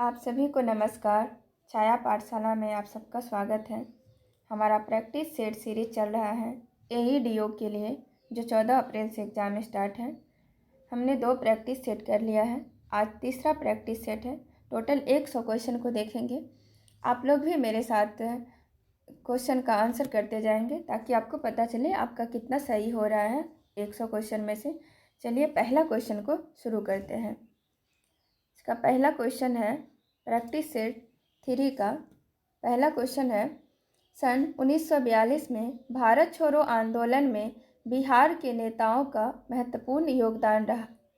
आप सभी को नमस्कार। छाया पाठशाला में आप सबका स्वागत है। हमारा प्रैक्टिस सेट सीरीज चल रहा है AEDO के लिए, जो 14 अप्रैल से एग्ज़ाम स्टार्ट है। हमने 2 प्रैक्टिस सेट कर लिया है, आज तीसरा प्रैक्टिस सेट है। टोटल 100 क्वेश्चन को देखेंगे। आप लोग भी मेरे साथ क्वेश्चन का आंसर करते जाएंगे ताकि आपको पता चले आपका कितना सही हो रहा है 100 क्वेश्चन में से। चलिए पहला क्वेश्चन को शुरू करते हैं। इसका पहला क्वेश्चन है प्रैक्टिस सेट 3 का। पहला क्वेश्चन है, सन 1942 में भारत छोड़ो आंदोलन में बिहार के नेताओं का महत्वपूर्ण योगदान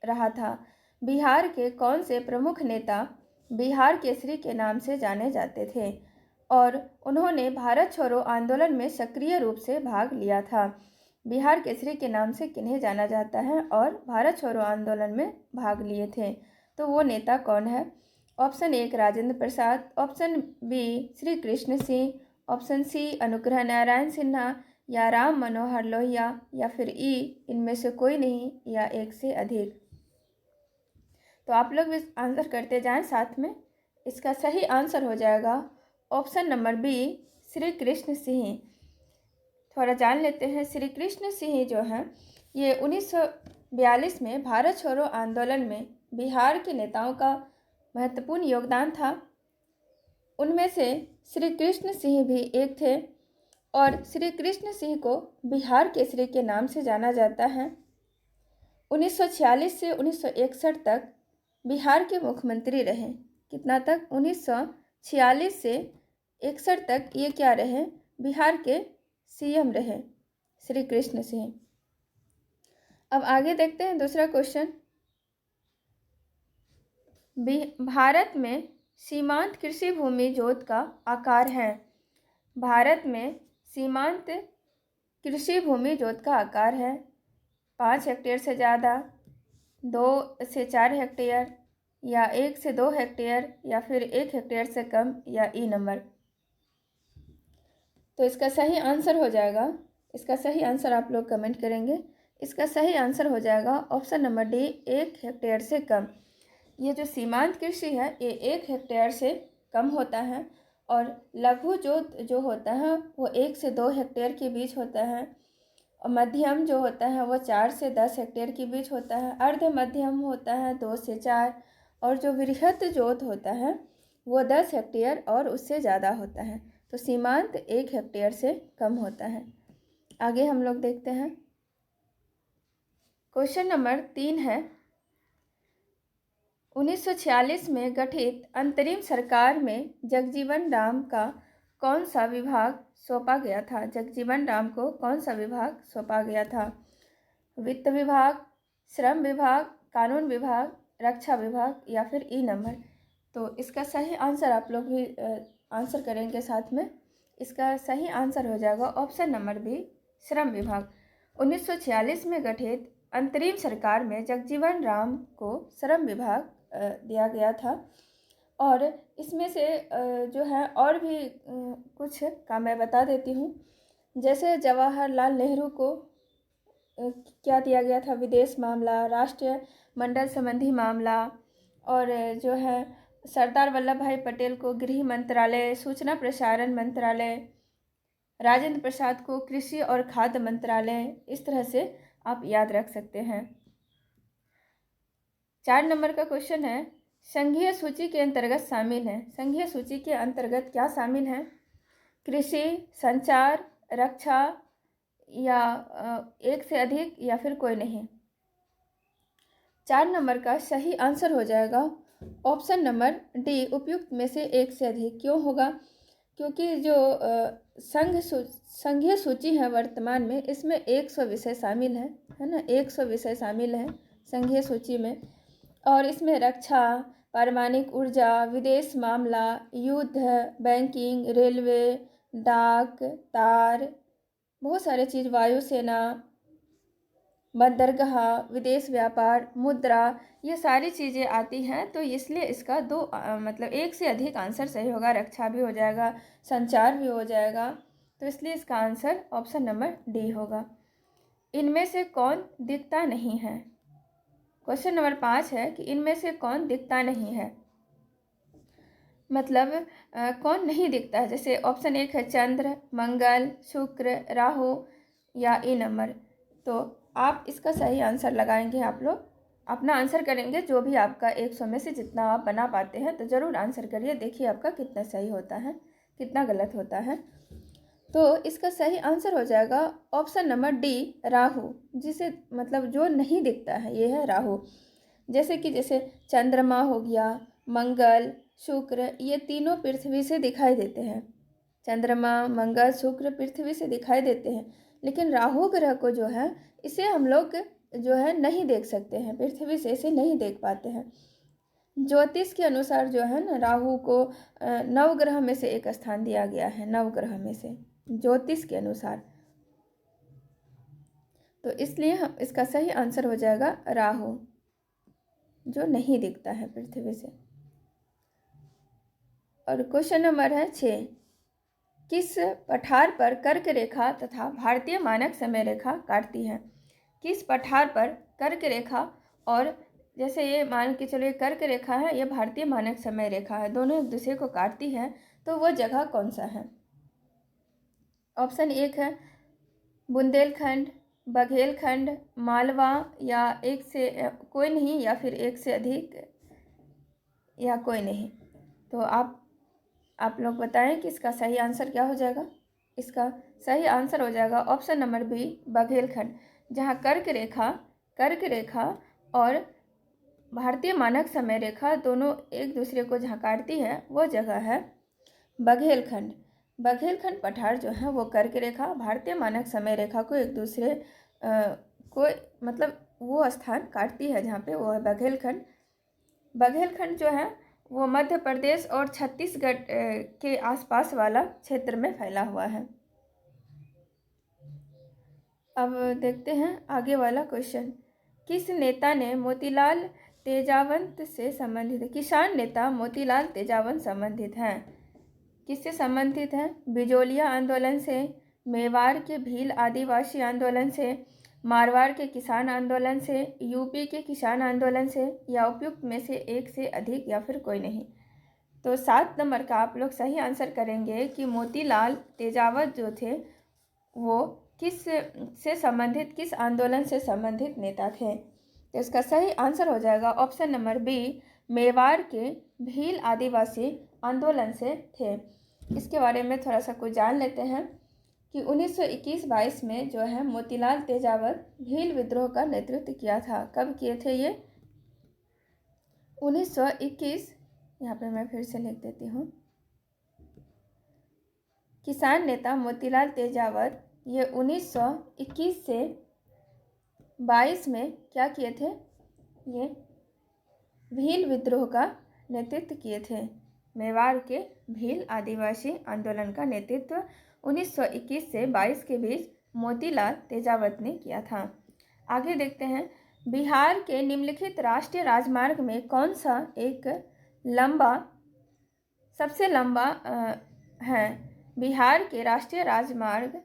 रहा था। बिहार के कौन से प्रमुख नेता बिहार केसरी के नाम से जाने जाते थे और उन्होंने भारत छोड़ो आंदोलन में सक्रिय रूप से भाग लिया था? बिहार केसरी के नाम से किन्हें जाना जाता है और भारत छोड़ो आंदोलन में भाग लिए थे? तो वो नेता कौन है? Option 1 Rajendra Prasad, option B Shri Krishna Singh, option C Anugrah Narayan Sinha या राम मनोहर लोहिया या फिर ई इनमें से कोई नहीं या एक से अधिक। तो आप लोग भी आंसर करते जाएं साथ में। इसका सही आंसर हो जाएगा option number B Shri Krishna Singh. थोड़ा जान लेते हैं। श्री कृष्ण सिंह जो हैं ये 1942 में भारत छोड़ो आंदोलन में बिहार के नेताओं का महत्वपूर्ण योगदान था। उनमें से श्री कृष्ण सिंह भी एक थे और श्री कृष्ण सिंह को बिहार केसरी के नाम से जाना जाता है। 1946 से 1961 तक बिहार के मुख्यमंत्री रहे। कितना तक? 1946 से 61 तक ये क्या रहे? बिहार के CM रहे श्री कृष्ण सिंह। अब आगे देखते हैं दूसरा क्वेश्चन। भारत में सीमांत कृषि भूमि जोत का आकार है। भारत में सीमांत कृषि भूमि जोत का आकार है 5 हेक्टेयर से ज़्यादा, 2 से 4 हेक्टेयर या 1 से 2 हेक्टेयर या फिर 1 हेक्टेयर से कम या ई नंबर। तो इसका सही आंसर हो जाएगा, इसका सही आंसर आप लोग कमेंट करेंगे। इसका सही आंसर हो जाएगा ऑप्शन नंबर डी 1 हेक्टेयर से कम। ये जो सीमांत कृषि है ये 1 हेक्टेयर से कम होता है और लघु जोत जो होता है वो 1 से 2 हेक्टेयर के बीच होता है और मध्यम जो होता है वो 4 से 10 हेक्टेयर के बीच होता है। अर्ध मध्यम होता है 2 से 4 और जो वृहत जोत होता है वो 10 हेक्टेयर और उससे ज़्यादा होता है। तो सीमांत 1 हेक्टेयर से कम होता है। आगे हम लोग देखते हैं। क्वेश्चन नंबर 3 है, 1946 में गठित अंतरिम सरकार में जगजीवन राम का कौन सा विभाग सौंपा गया था? जगजीवन राम को कौन सा विभाग सौंपा गया था? वित्त विभाग, श्रम विभाग, कानून विभाग, रक्षा विभाग या फिर ई नंबर। तो इसका सही आंसर आप लोग भी आंसर करेंगे साथ में। इसका सही आंसर हो जाएगा ऑप्शन नंबर बी श्रम विभाग। 1946 में गठित अंतरिम सरकार में जगजीवन राम को श्रम विभाग दिया गया था और इसमें से जो है और भी कुछ का मैं बता देती हूँ। जैसे जवाहरलाल नेहरू को क्या दिया गया था? विदेश मामला, राष्ट्रीय मंडल संबंधी मामला, और जो है सरदार वल्लभ भाई पटेल को गृह मंत्रालय, सूचना प्रसारण मंत्रालय, राजेंद्र प्रसाद को कृषि और खाद्य मंत्रालय। इस तरह से आप याद रख सकते हैं। 4 नंबर का क्वेश्चन है, संघीय सूची के अंतर्गत शामिल है। संघीय सूची के अंतर्गत क्या शामिल है? कृषि, संचार, रक्षा या एक से अधिक या फिर कोई नहीं। 4 नंबर का सही आंसर हो जाएगा ऑप्शन नंबर डी उपयुक्त में से एक से अधिक। क्यों होगा? क्योंकि जो संघीय सूची है वर्तमान में, इसमें 100 विषय शामिल है ना। 100 विषय शामिल है संघीय सूची में और इसमें रक्षा, परमाणु ऊर्जा, विदेश मामला, युद्ध, बैंकिंग, रेलवे, डाक, तार, बहुत सारे चीज़, वायुसेना, बंदरगाह, विदेश व्यापार, मुद्रा, ये सारी चीज़ें आती हैं। तो इसलिए इसका मतलब एक से अधिक आंसर सही होगा। रक्षा भी हो जाएगा, संचार भी हो जाएगा, तो इसलिए इसका आंसर ऑप्शन नंबर डी होगा। इनमें से कौन दिखता नहीं है? क्वेश्चन नंबर 5 है कि इनमें से कौन दिखता नहीं है? मतलब कौन नहीं दिखता है। जैसे ऑप्शन 1 है चंद्र, मंगल, शुक्र, राहु या ई नंबर। तो आप इसका सही आंसर लगाएंगे। आप लोग अपना आंसर करेंगे, जो भी आपका 100 में से जितना आप बना पाते हैं तो ज़रूर आंसर करिए। देखिए आपका कितना सही होता है, कितना गलत होता है। तो इसका सही आंसर हो जाएगा ऑप्शन नंबर डी, राहु। जिसे मतलब जो नहीं दिखता है ये है राहु। जैसे चंद्रमा हो गया, मंगल, शुक्र, ये तीनों पृथ्वी से दिखाई देते हैं। चंद्रमा, मंगल, शुक्र पृथ्वी से दिखाई देते हैं, लेकिन राहु ग्रह को जो है इसे हम लोग जो है नहीं देख सकते हैं, पृथ्वी से इसे नहीं देख पाते हैं। ज्योतिष के अनुसार जो है ना, राहु को नवग्रह में से एक स्थान दिया गया है, नवग्रह में से ज्योतिष के अनुसार। तो इसलिए हम इसका सही आंसर हो जाएगा राहु, जो नहीं दिखता है पृथ्वी से। और क्वेश्चन नंबर है 6, किस पठार पर कर्क रेखा तथा भारतीय मानक समय रेखा काटती है। किस पठार पर कर्क रेखा, और जैसे ये मान के चलो ये कर्क रेखा है, ये भारतीय मानक समय रेखा है, दोनों एक दूसरे को काटती है, तो वो जगह कौन सा है। ऑप्शन 1 है बुंदेलखंड, बघेलखंड, मालवा, या एक से कोई नहीं, या फिर एक से अधिक, या कोई नहीं। तो आप लोग बताएं कि इसका सही आंसर क्या हो जाएगा। इसका सही आंसर हो जाएगा ऑप्शन नंबर बी, बघेलखंड। जहाँ कर्क रेखा और भारतीय मानक समय रेखा दोनों एक दूसरे को जहाँ काटती है वो जगह है बघेलखंड। बघेलखंड पठार जो है वो कर्क रेखा, भारतीय मानक समय रेखा को एक दूसरे को मतलब वो स्थान काटती है जहाँ पे, वो है बघेलखंड। बघेलखंड जो है वो मध्य प्रदेश और छत्तीसगढ़ के आसपास वाला क्षेत्र में फैला हुआ है। अब देखते हैं आगे वाला क्वेश्चन। किस नेता ने मोतीलाल तेजावंत से संबंधित है। किसान नेता मोतीलाल तेजावंत संबंधित हैं। किससे संबंधित हैं। बिजोलिया आंदोलन से, मेवाड़ के भील आदिवासी आंदोलन से, मारवाड़ के किसान आंदोलन से, यूपी के किसान आंदोलन से, या उपयुक्त में से एक से अधिक, या फिर कोई नहीं। तो 7 नंबर का आप लोग सही आंसर करेंगे कि मोतीलाल तेजावत जो थे वो किस से संबंधित, किस आंदोलन से संबंधित नेता थे। तो इसका सही आंसर हो जाएगा ऑप्शन नंबर बी, मेवाड़ के भील आदिवासी आंदोलन से थे। इसके बारे में थोड़ा सा कुछ जान लेते हैं कि 1921-22 में जो है मोतीलाल तेजावत भील विद्रोह का नेतृत्व किया था। कब किए थे ये। 1921, यहाँ पे मैं फिर से लिख देती हूँ। किसान नेता मोतीलाल तेजावत ये 1921 से 22 में क्या किए थे, ये भील विद्रोह का नेतृत्व किए थे। मेवाड़ के भील आदिवासी आंदोलन का नेतृत्व 1921 से 22 के बीच मोतीलाल तेजावत ने किया था। आगे देखते हैं, बिहार के निम्नलिखित राष्ट्रीय राजमार्ग में कौन सा एक सबसे लंबा है। बिहार के राष्ट्रीय राजमार्ग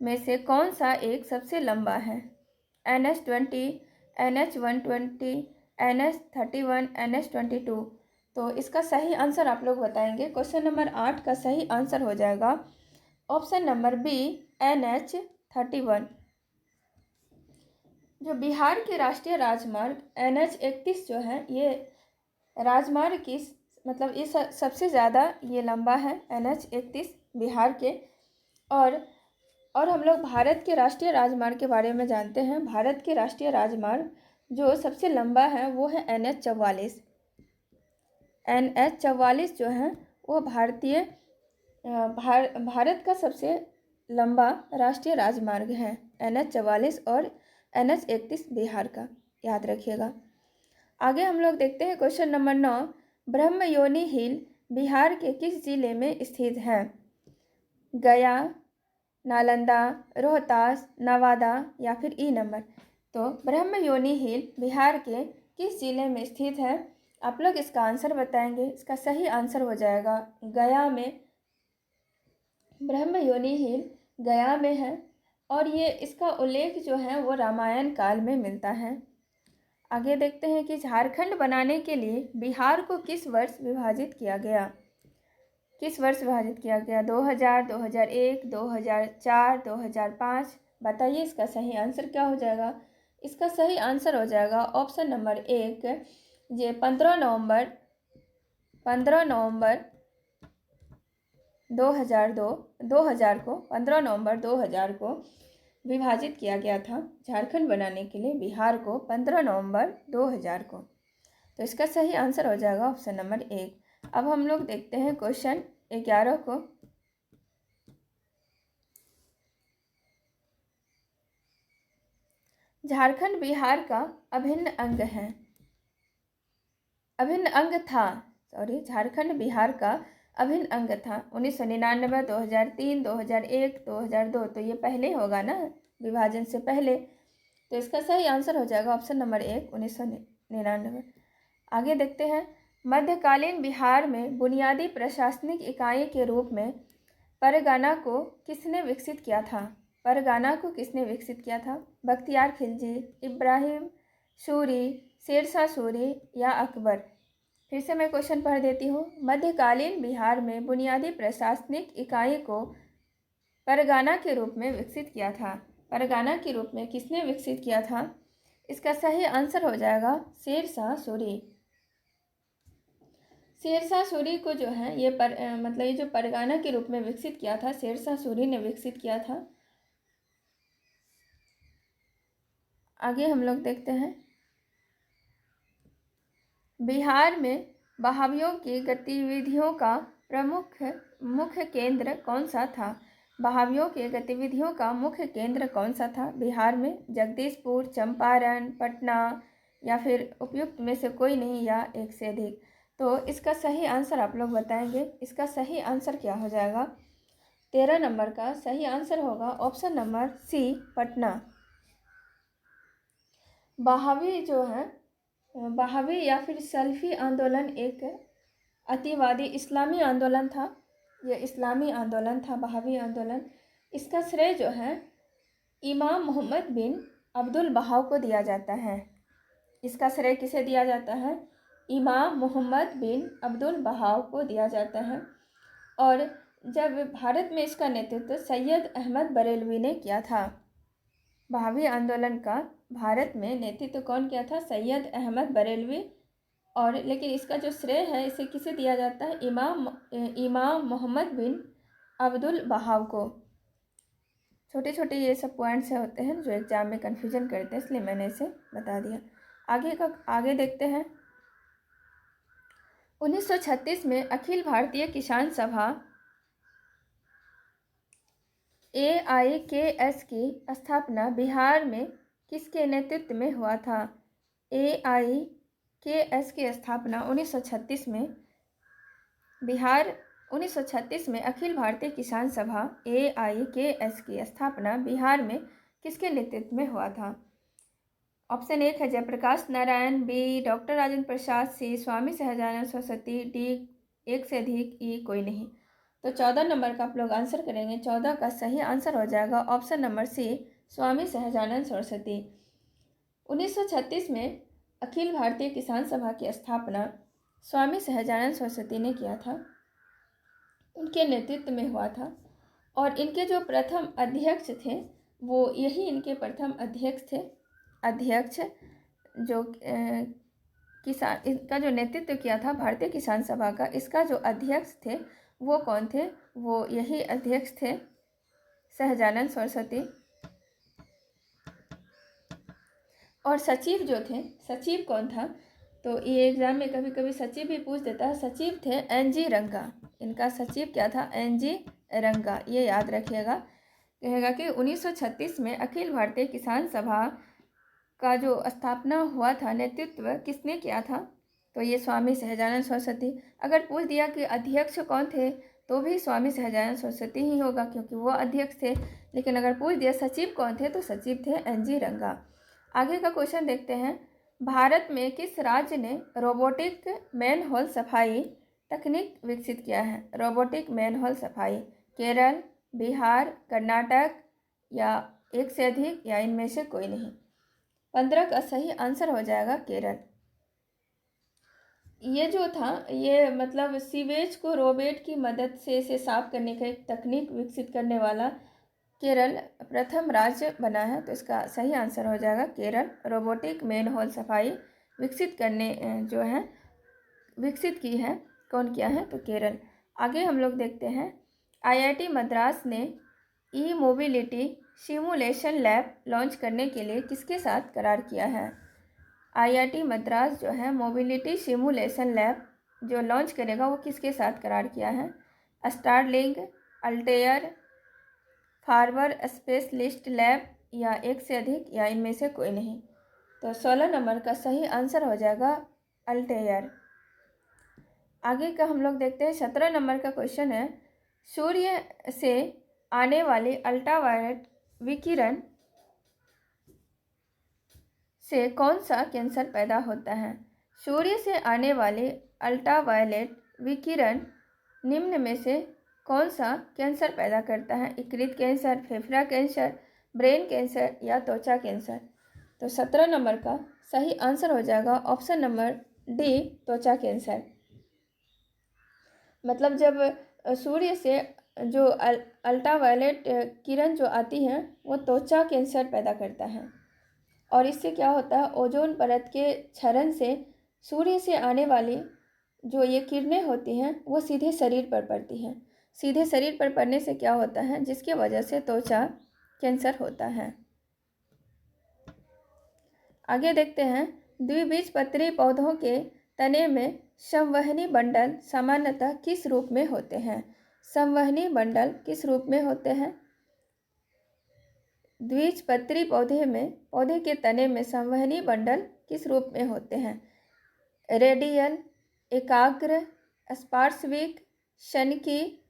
में से कौन सा एक सबसे लंबा है। NH-20, NH-120, NH-31, NH-22। तो इसका सही आंसर आप लोग बताएंगे। क्वेश्चन नंबर 8 का सही आंसर हो जाएगा ऑप्शन नंबर बी, NH-31। जो बिहार के राष्ट्रीय राजमार्ग NH-31 जो है, ये राजमार्ग की मतलब ये सबसे ज़्यादा ये लंबा है, NH-31 बिहार के। और हम लोग भारत के राष्ट्रीय राजमार्ग के बारे में जानते हैं। भारत के राष्ट्रीय राजमार्ग जो सबसे लंबा है वो है NH-44। NH-44 जो है वो भारत का सबसे लंबा राष्ट्रीय राजमार्ग है, NH-44 और NH-31 बिहार का, याद रखिएगा। आगे हम लोग देखते हैं क्वेश्चन नंबर 9, ब्रह्मयोनी हिल बिहार के किस जिले में स्थित है। गया, नालंदा, रोहतास, नवादा, या फिर ई नंबर। तो ब्रह्मयोनी हिल बिहार के किस जिले में स्थित है। आप लोग इसका आंसर बताएंगे। इसका सही आंसर हो जाएगा गया में। ब्रह्मयोनी हिल गया में है, और ये इसका उल्लेख जो है वो रामायण काल में मिलता है। आगे देखते हैं कि झारखंड बनाने के लिए बिहार को किस वर्ष विभाजित किया गया। किस वर्ष विभाजित किया गया? 2000, 2001, 2004, 2005। बताइए इसका सही आंसर क्या हो जाएगा? इसका सही आंसर हो जाएगा ऑप्शन नंबर 1, ये 15 नवंबर 2000 को 15 नवंबर 2000 को विभाजित किया गया था झारखंड बनाने के लिए बिहार को 15 नवंबर 2000 को। तो इसका सही आंसर हो जाएगा ऑप्शन नंबर 1। अब हम लोग देखते हैं क्वेश्चन 11 को। झारखंड बिहार का अभिन्न अंग है, अभिन्न अंग था, झारखंड बिहार का अभिन्न अंग था 1999, 2003, 2001, 2002। तो ये पहले होगा ना, विभाजन से पहले। तो इसका सही आंसर हो जाएगा ऑप्शन नंबर 1, 1999। आगे देखते हैं, मध्यकालीन बिहार में बुनियादी प्रशासनिक इकाई के रूप में परगना को किसने विकसित किया था? परगना को किसने विकसित किया था? बख्तियार खिलजी, इब्राहिम सूरी, शेरशाह सूरी या अकबर? फिर से मैं क्वेश्चन पढ़ देती हूँ। मध्यकालीन बिहार में बुनियादी प्रशासनिक इकाई को परगना के रूप में विकसित किया था। परगना के रूप में किसने विकसित किया था? इसका सही आंसर हो जाएगा शेरशाह सूरी। शेरशाह सूरी को जो है ये मतलब ये जो परगना के रूप में विकसित किया था, शेरशाह सूरी ने विकसित किया था। आगे हम लोग देखते हैं, बिहार में बहावियों की गतिविधियों का प्रमुख मुख्य केंद्र कौन सा था? बहावियों के गतिविधियों का मुख्य केंद्र कौन सा था बिहार में? जगदीशपुर, चंपारण, पटना या फिर उपयुक्त में से कोई नहीं या एक से अधिक? तो इसका सही आंसर आप लोग बताएंगे। इसका सही आंसर क्या हो जाएगा? 13 नंबर का सही आंसर होगा ऑप्शन नंबर सी, पटना। बहावी जो है, बहावी या फिर सल्फी आंदोलन एक अतिवादी इस्लामी आंदोलन था। यह इस्लामी आंदोलन था बहावी आंदोलन। इसका श्रेय जो है इमाम मोहम्मद बिन अब्दुल बहाव को दिया जाता है। इसका श्रेय किसे दिया जाता है? इमाम मोहम्मद बिन अब्दुल बहाव को दिया जाता है। और जब भारत में इसका नेतृत्व सैयद अहमद बरेलवी ने किया था। बहावी आंदोलन का भारत में नेतृत्व कौन किया था? सैयद अहमद बरेलवी। और लेकिन इसका जो श्रेय है इसे किसे दिया जाता है? इमाम मोहम्मद बिन अब्दुल बहाव को। छोटे छोटे ये सब पॉइंट्स होते हैं जो एग्जाम में कन्फ्यूजन करते हैं, इसलिए मैंने इसे बता दिया। आगे देखते हैं, 1936 में अखिल भारतीय किसान सभा AIKS की स्थापना बिहार में किसके नेतृत्व में हुआ था? AIKS की स्थापना 1936 में 1936 में अखिल भारतीय किसान सभा AIKS की स्थापना बिहार में किसके नेतृत्व में हुआ था? ऑप्शन 1 है जयप्रकाश नारायण, बी डॉक्टर राजेंद्र प्रसाद, सी स्वामी सहजानंद सरस्वती, डी एक से अधिक, ई कोई नहीं। तो 14 नंबर का आप लोग आंसर करेंगे। 14 का सही आंसर हो जाएगा ऑप्शन नंबर सी, स्वामी सहजानंद सरस्वती। 1936 में अखिल भारतीय किसान सभा की स्थापना स्वामी सहजानंद सरस्वती ने किया था, उनके नेतृत्व में हुआ था। और इनके जो प्रथम अध्यक्ष थे वो यही इनके प्रथम अध्यक्ष थे। अध्यक्ष जो किसान इसका जो नेतृत्व किया था भारतीय किसान सभा का, इसका जो अध्यक्ष थे वो कौन थे? वो यही अध्यक्ष थे सहजानंद सरस्वती। और सचिव जो थे, सचिव कौन था? तो ये एग्जाम में कभी कभी सचिव भी पूछ देता है। सचिव थे NG रंगा। इनका सचिव क्या था? NG रंगा। ये याद रखिएगा। कहेगा कि 1936 में अखिल भारतीय किसान सभा का जो स्थापना हुआ था, नेतृत्व किसने किया था? तो ये स्वामी सहजानंद सरस्वती। अगर पूछ दिया कि अध्यक्ष कौन थे तो भी स्वामी सहजानंद सरस्वती ही होगा क्योंकि वो अध्यक्ष थे। लेकिन अगर पूछ दिया सचिव कौन थे तो सचिव थे NG रंगा। आगे का क्वेश्चन देखते हैं, भारत में किस राज्य ने रोबोटिक मैनहोल सफाई तकनीक विकसित किया है? रोबोटिक मैनहोल सफाई। केरल, बिहार, कर्नाटक या एक से अधिक या इनमें से कोई नहीं? 15 का सही आंसर हो जाएगा केरल। ये जो था ये मतलब सीवेज को रोबोट की मदद से इसे साफ करने का एक तकनीक विकसित करने वाला केरल प्रथम राज्य बना है। तो इसका सही आंसर हो जाएगा केरल। रोबोटिक मेन होल सफाई विकसित करने जो है विकसित की है, कौन किया है? तो केरल। आगे हम लोग देखते हैं आईआईटी मद्रास ने ई मोबिलिटी सिमुलेशन लैब लॉन्च करने के लिए किसके साथ करार किया है? आईआईटी मद्रास जो है मोबिलिटी सिमुलेशन लैब जो लॉन्च करेगा वो किसके साथ करार किया है? स्टारलिंक, अल्टेयर, फार्वर स्पेशलिस्ट लैब या एक से अधिक या इनमें से कोई नहीं। तो 16 नंबर का सही आंसर हो जाएगा अल्टेयर। आगे का हम लोग देखते हैं 17 नंबर का क्वेश्चन है सूर्य से आने वाली अल्ट्रावायलेट विकिरण से कौन सा कैंसर पैदा होता है? सूर्य से आने वाले अल्ट्रावायलेट विकिरण निम्न में से कौन सा कैंसर पैदा करता है? यकृत कैंसर, फेफड़ा कैंसर, ब्रेन कैंसर या त्वचा कैंसर। तो 17 नंबर का सही आंसर हो जाएगा ऑप्शन नंबर डी, त्वचा कैंसर। मतलब जब सूर्य से जो अल्ट्रावायलेट किरण जो आती हैं वो त्वचा कैंसर पैदा करता है और इससे क्या होता है ओजोन परत के क्षरण से सूर्य से आने वाली जो ये किरणें होती हैं वो सीधे शरीर पर पड़ती हैं। सीधे शरीर पर पड़ने से क्या होता है जिसकी वजह से त्वचा कैंसर होता है। आगे देखते हैं द्विबीजपत्री पौधों के तने में संवहनी बंडल सामान्यतः किस रूप में होते हैं? संवहनी बंडल किस रूप में होते हैं? द्विबीजपत्री पौधे के तने में संवहनी बंडल किस रूप में होते हैं? रेडियल, एकाग्र, स्पार्शविक, शनकी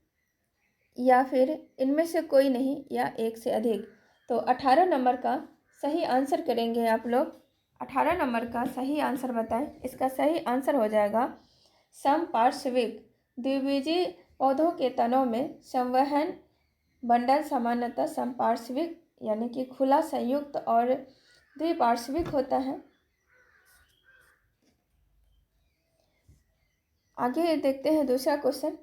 या फिर इनमें से कोई नहीं या एक से अधिक। तो 18 नंबर का सही आंसर करेंगे आप लोग। 18 नंबर का सही आंसर बताएं। इसका सही आंसर हो जाएगा समपार्श्विक। द्विबीजी पौधों के तनों में संवहन बंडल सामान्यतः समपार्श्विक यानी कि खुला संयुक्त और द्विपार्श्विक होता है। आगे देखते हैं दूसरा क्वेश्चन।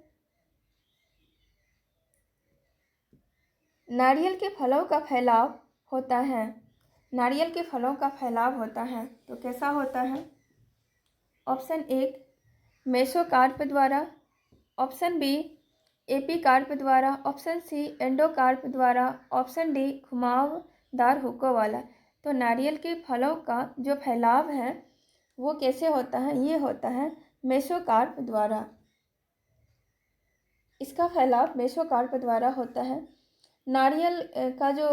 नारियल के फलों का फैलाव होता है। नारियल के फलों का फैलाव होता है तो कैसा होता है? ऑप्शन 1 मेसोकार्प द्वारा, ऑप्शन बी एपीकार्प द्वारा, ऑप्शन सी एंडोकार्प द्वारा, ऑप्शन डी घुमावदार हुकों वाला। तो नारियल के फलों का जो फैलाव है वो कैसे होता है? ये होता है मेसोकार्प द्वारा। इसका फैलाव मेसोकार्प द्वारा होता है। नारियल का जो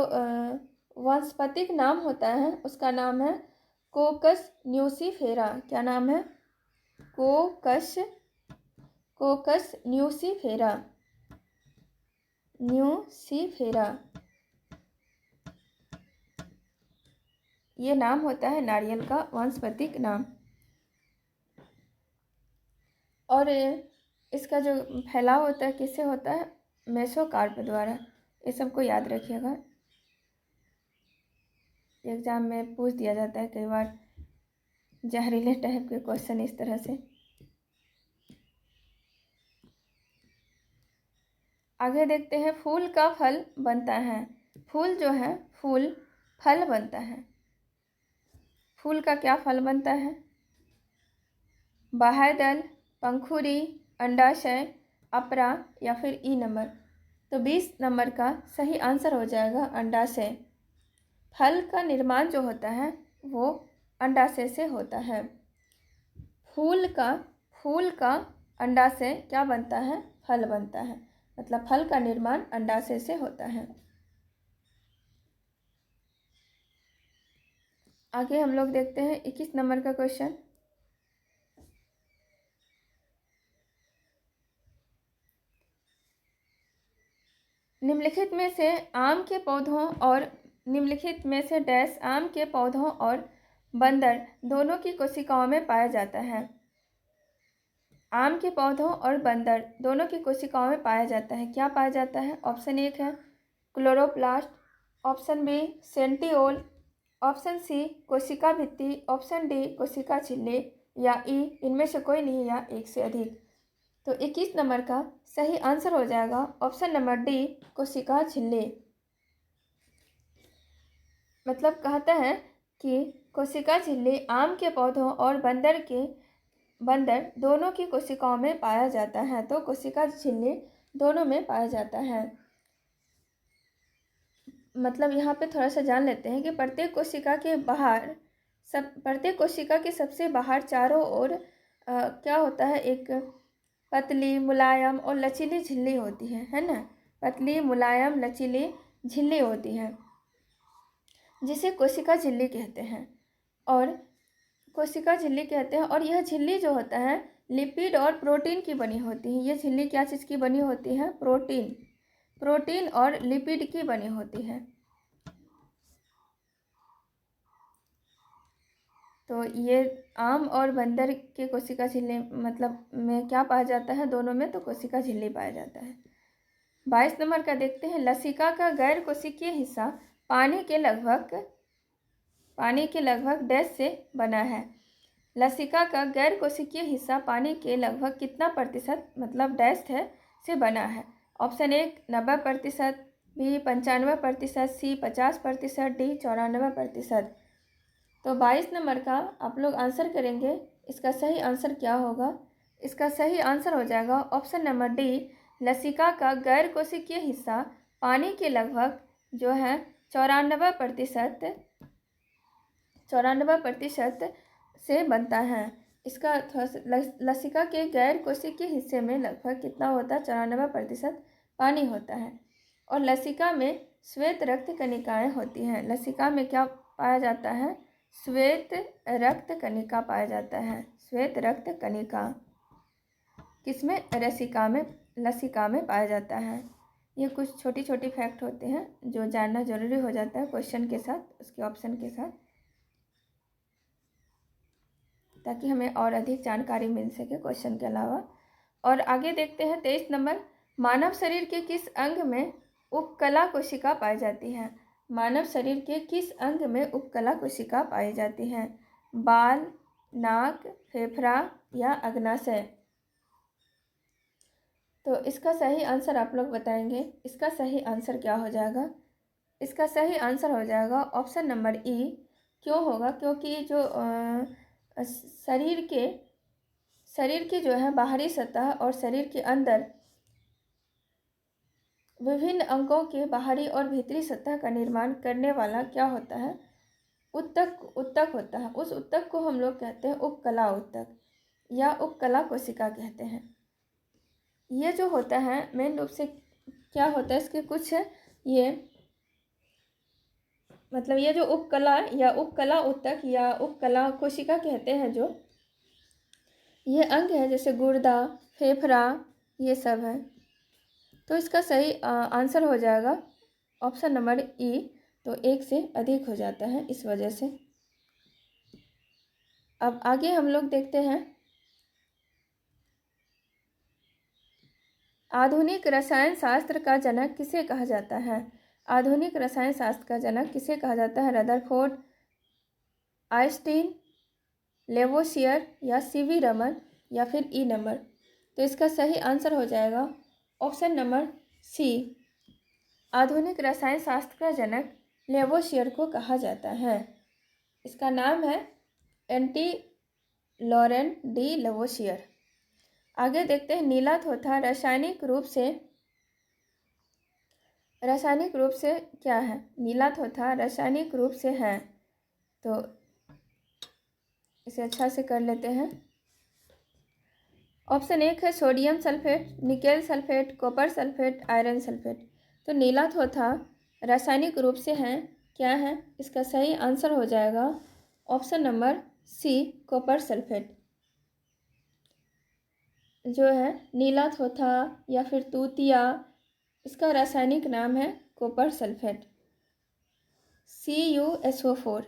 वानस्पतिक नाम होता है उसका नाम है कोकस न्यूसीफेरा। क्या नाम है? कोकस न्यूसीफेरा। ये नाम होता है नारियल का वानस्पतिक नाम। और इसका जो फैलाव होता है किससे होता है? मेसोकार्प द्वारा। ये सबको याद रखिएगा, एग्जाम में पूछ दिया जाता है कई बार जहरीले टाइप के क्वेश्चन इस तरह से। आगे देखते हैं फूल का फल बनता है। फूल जो है फल बनता है। फूल का क्या फल बनता है? बाह्यदल, पंखुड़ी, अंडाशय, अपरा या फिर ई नंबर। तो 20 नंबर का सही आंसर हो जाएगा अंडाशय। फल का निर्माण जो होता है वो अंडाशय से होता है। फूल का अंडाशय क्या बनता है? फल बनता है। मतलब फल का निर्माण अंडाशय से होता है। आगे हम लोग देखते हैं 21 नंबर का क्वेश्चन। निम्नलिखित में से आम के पौधों और निम्नलिखित में से डैश आम के पौधों और बंदर दोनों की कोशिकाओं में पाया जाता है। आम के पौधों और बंदर दोनों की कोशिकाओं में पाया जाता है। क्या पाया जाता है? ऑप्शन 1 है chloroplast, option B centriole, option C कोशिका भित्ति, ऑप्शन डी कोशिका झिल्ली या ई, इनमें से कोई नहीं या एक से अधिक। तो 21 नंबर का सही आंसर हो जाएगा ऑप्शन नंबर डी, कोशिका झिल्ली। मतलब कहते हैं कि कोशिका झिल्ली आम के पौधों और बंदर दोनों की कोशिकाओं में पाया जाता है। तो कोशिका झिल्ली दोनों में पाया जाता है। मतलब यहाँ पे थोड़ा सा जान लेते हैं कि प्रत्येक कोशिका के सबसे बाहर चारों ओर क्या होता है, एक पतली, मुलायम और लचीली झिल्ली होती है ना। पतली, मुलायम, लचीली झिल्ली होती है जिसे कोशिका झिल्ली कहते हैं। और यह झिल्ली जो होता है लिपिड और प्रोटीन की बनी होती है। ये झिल्ली क्या चीज़ की बनी होती है? प्रोटीन और लिपिड की बनी होती है। तो ये आम और बंदर के कोशिका झिल्ली मतलब में क्या पाया जाता है? दोनों में तो कोशिका झिल्ली पाया जाता है। 22 नंबर का देखते हैं। लसिका का गैर कोशिकीय हिस्सा पानी के लगभग डैश से बना है। लसिका का गैर कोशिकीय हिस्सा पानी के लगभग कितना प्रतिशत मतलब डैश है से बना है? ऑप्शन 1 90%, बी 95%, सी 50%, डी 94%। तो 22 नंबर का आप लोग आंसर करेंगे। इसका सही आंसर क्या होगा? इसका सही आंसर हो जाएगा ऑप्शन नंबर डी, लसिका का गैर कोशिकीय हिस्सा पानी के लगभग जो है 94% से बनता है। इसका लसिका के गैर कोशिकीय हिस्से में लगभग कितना होता है? 94% पानी होता है। और लसिका में श्वेत रक्त कणिकाएँ होती हैं। लसिका में क्या पाया जाता है? श्वेत रक्त कणिका पाया जाता है। श्वेत रक्त कणिका किसमें? लसिका में पाया जाता है। ये कुछ छोटी छोटी फैक्ट होते हैं जो जानना जरूरी हो जाता है क्वेश्चन के साथ, उसके ऑप्शन के साथ, ताकि हमें और अधिक जानकारी मिल सके क्वेश्चन के अलावा। और आगे देखते हैं 23 नंबर। मानव शरीर के किस अंग में उपकला कोशिका पाई जाती है? मानव शरीर के किस अंग में उपकला कोशिका पाई जाती है? बाल, नाक, फेफड़ा या अग्नाशय? तो इसका सही आंसर आप लोग बताएंगे। इसका सही आंसर क्या हो जाएगा? इसका सही आंसर हो जाएगा ऑप्शन नंबर ई। क्यों होगा? क्योंकि जो शरीर की जो है बाहरी सतह और शरीर के अंदर विभिन्न अंगों के बाहरी और भीतरी सतह का निर्माण करने वाला क्या होता है? उत्तक होता है। उस उत्तक को हम लोग कहते हैं उपकला उत्तक या उपकला कोशिका कहते हैं। ये जो होता है मेन रूप से क्या होता है, इसके कुछ ये मतलब ये जो उपकला उत्तक या उपकला कोशिका कहते हैं, जो ये अंग है जैसे गुर्दा, फेफड़ा, ये सब है। तो इसका सही आंसर हो जाएगा ऑप्शन नंबर ई। तो एक से अधिक हो जाता है इस वजह से। अब आगे हम लोग देखते हैं आधुनिक रसायन शास्त्र का जनक किसे कहा जाता है? आधुनिक रसायन शास्त्र का जनक किसे कहा जाता है? रदरफोर्ड, आइंस्टीन, लेवोसियर या सीवी रमन या फिर ई नंबर? तो इसका सही आंसर हो जाएगा ऑप्शन नंबर सी। आधुनिक रसायन शास्त्र का जनक लेवोसियर को कहा जाता है। इसका नाम है एंटी लॉरेंट डी लेवोसियर। आगे देखते हैं नीला थोथा रासायनिक रूप से क्या है? नीला थोथा रासायनिक रूप से है। तो इसे अच्छा से कर लेते हैं। ऑप्शन 1 है sodium sulphate, nickel sulphate, copper sulphate, iron sulphate. तो नीला थोथा रासायनिक रूप से है क्या है? इसका सही आंसर हो जाएगा option number C, copper sulphate. जो है नीला थोथा या फिर तूतिया, इसका रासायनिक नाम है कॉपर सल्फेट, CuSO4।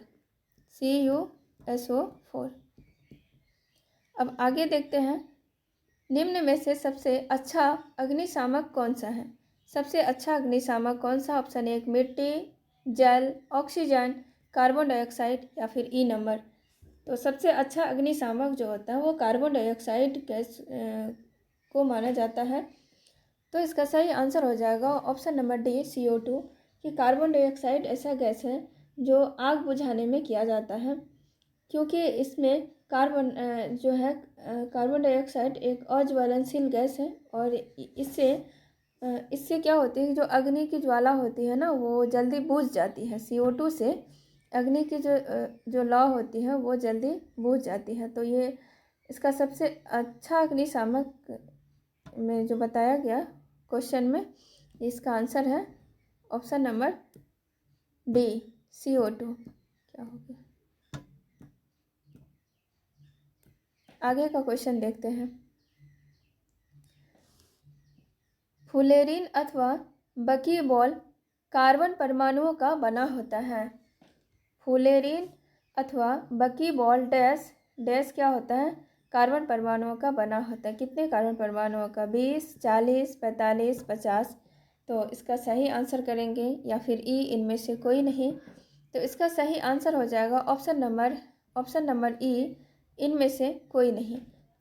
अब आगे देखते हैं निम्न में से सबसे अच्छा अग्निशामक कौन सा है? सबसे अच्छा अग्निशामक कौन सा? ऑप्शन 1 मिट्टी, जल, ऑक्सीजन, कार्बन डाइऑक्साइड या फिर ई नंबर? तो सबसे अच्छा अग्निशामक जो होता है वो कार्बन डाइऑक्साइड गैस को माना जाता है। तो इसका सही आंसर हो जाएगा ऑप्शन नंबर डी CO2, कि कार्बन डाइऑक्साइड ऐसा गैस है जो आग बुझाने में किया जाता है, क्योंकि इसमें जो है कार्बन डाइऑक्साइड एक अज्वलनशील गैस है और इससे क्या होती है कि जो अग्नि की ज्वाला होती है ना वो जल्दी बुझ जाती है। CO2 से अग्नि की जो लौ होती है वो जल्दी बुझ जाती है। तो ये इसका सबसे अच्छा अग्निशामक में जो बताया गया क्वेश्चन में, इसका आंसर है ऑप्शन नंबर डी CO2। क्या हो गया, आगे का क्वेश्चन देखते हैं। फुलेरिन अथवा बकीबॉल कार्बन परमाणुओं का बना होता है। फुलेरिन अथवा बकीबॉल डैश डैश क्या होता है, कार्बन परमाणुओं का बना होता है। कितने कार्बन परमाणुओं का, 20, 40, 45, 50। तो इसका सही आंसर करेंगे या फिर ई, इनमें से कोई नहीं। तो इसका सही आंसर हो जाएगा ऑप्शन नंबर ई, इनमें से कोई नहीं।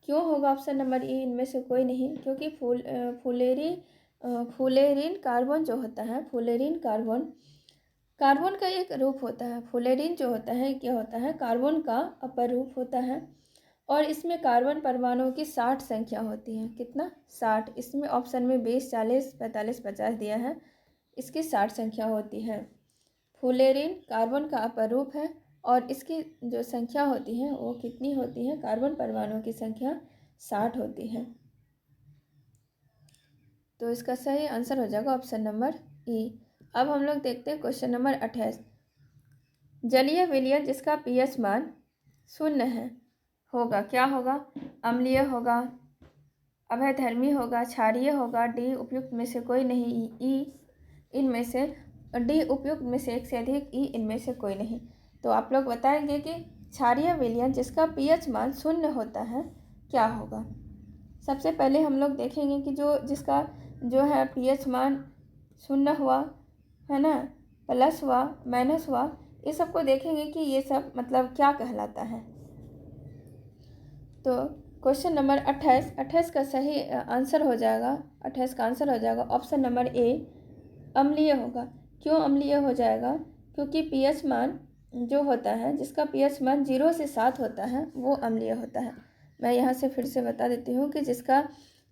क्यों होगा ऑप्शन नंबर ई, इनमें से कोई नहीं? क्योंकि फुलेरिन कार्बन जो होता है, फुलेरिन कार्बन का एक रूप होता है। फुलेरिन जो होता है क्या होता है, कार्बन का अपर रूप होता है और इसमें कार्बन परमाणुओं की 60 संख्या होती है। कितना, 60। इसमें ऑप्शन में 20, 40, 45, 50 दिया है, इसकी 60 संख्या होती है। फुलेरिन कार्बन का अपर रूप है और इसकी जो संख्या होती है वो कितनी होती है, कार्बन परमाणुओं की संख्या 60 होती है। तो इसका सही आंसर हो जाएगा ऑप्शन नंबर ई। अब हम लोग देखते हैं क्वेश्चन नंबर 28। जलीय विलयन जिसका pH मान 0 है होगा, क्या होगा? अम्लीय होगा, अभयधर्मी होगा, क्षारीय होगा, डी उपयुक्त में से कोई नहीं, ई इनमें से डी उपयुक्त में से एक से अधिक, ई इनमें से कोई नहीं। तो आप लोग बताएंगे कि क्षारीय विलयन जिसका pH मान 0 होता है क्या होगा। सबसे पहले हम लोग देखेंगे कि जिसका जो है pH मान 0 हुआ है ना, प्लस हुआ, माइनस हुआ, ये सबको देखेंगे कि ये सब मतलब क्या कहलाता है। तो क्वेश्चन नंबर 28 का सही आंसर हो जाएगा, 28 का आंसर हो जाएगा ऑप्शन नंबर ए, अम्लीय होगा। क्यों अम्लीय हो जाएगा? क्योंकि pH मान जो होता है, जिसका pH मान 0 से 7 होता है वो अम्लीय होता है। मैं यहाँ से फिर से बता देती हूँ कि जिसका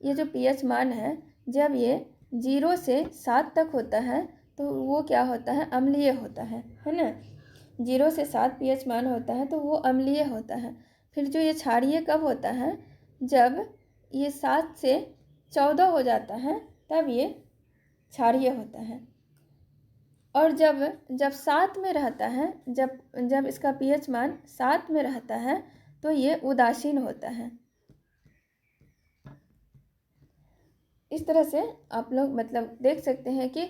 ये जो pH मान है, जब ये 0 से 7 तक होता है तो वो क्या होता है, अम्लीय होता है ना। 0 से 7 pH मान होता है तो वो अम्लीय होता है। फिर जो ये क्षारीय कब होता है, जब ये 7 से 14 हो जाता है तब ये क्षारीय होता है। और जब 7 में रहता है, जब इसका pH मान 7 में रहता है तो ये उदासीन होता है। इस तरह से आप लोग मतलब देख सकते हैं कि